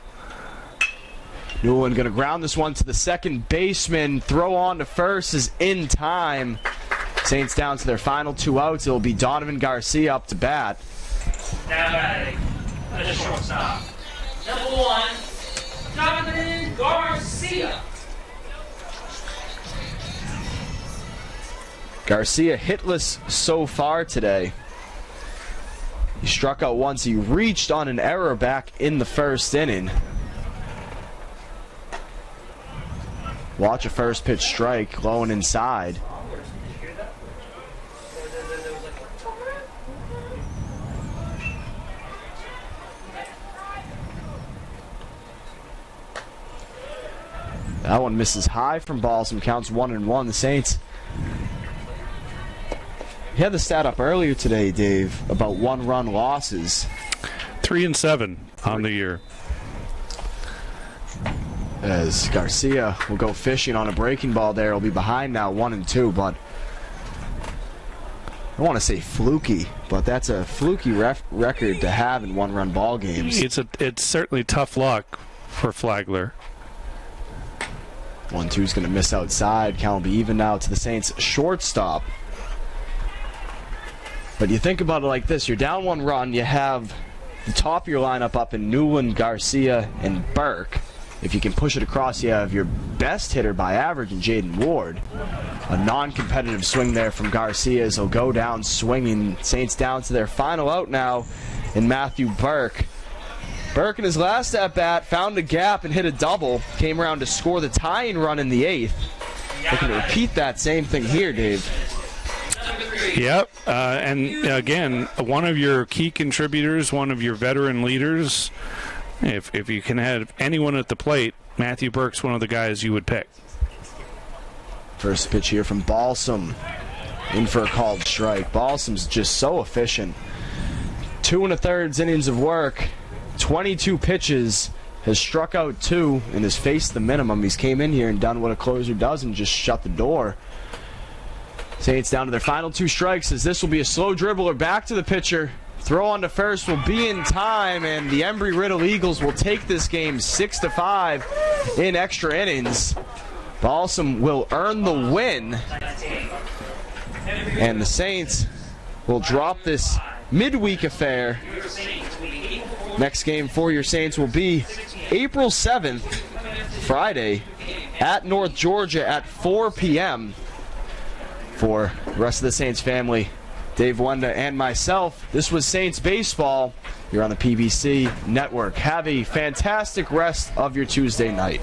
Newland going to ground this one to the second baseman. Throw on to first is in time. Saints down to their final 2 outs. It'll be Donovan Garcia up to bat. Now batting, the shortstop. Number 1, Donovan Garcia. Garcia hitless so far today. He struck out once. He reached on an error back in the first inning. Watch a first pitch strike, low and inside. That one misses high from Balsam. Counts 1-1. The Saints. You had the stat up earlier today, Dave, about 1-run losses. 3-7 on the year. As Garcia will go fishing on a breaking ball there. He'll be behind now, 1-2, but I don't want to say fluky, but that's a fluky record to have in one-run ball games. It's certainly tough luck for Flagler. 1-2's going to miss outside. Count will be even now to the Saints shortstop. But you think about it like this. You're down 1 run. You have the top of your lineup up in Newland, Garcia, and Burke. If you can push it across, you have your best hitter by average in Jaden Ward. A non-competitive swing there from Garcia as he'll go down swinging. Saints down to their final out now in Matthew Burke. Burke in his last at-bat found a gap and hit a double. Came around to score the tying run in the 8th. Looking to repeat that same thing here, Dave. Yep, and again, one of your key contributors, one of your veteran leaders. If you can have anyone at the plate, Matthew Burke's one of the guys you would pick. First pitch here from Balsam. In for a called strike. Balsam's just so efficient. 2 1/3 innings of work. 22 pitches. Has struck out 2 and has faced the minimum. He's came in here and done what a closer does and just shut the door. Saints down to their final 2 strikes as this will be a slow dribbler back to the pitcher. Throw on to first will be in time, and the Embry-Riddle Eagles will take this game 6-5 in extra innings. Balsam will earn the win, and the Saints will drop this midweek affair. Next game for your Saints will be April 7th, Friday, at North Georgia at 4 p.m. For the rest of the Saints family, Dave Wenda and myself, this was Saints Baseball. You're on the PBC Network. Have a fantastic rest of your Tuesday night.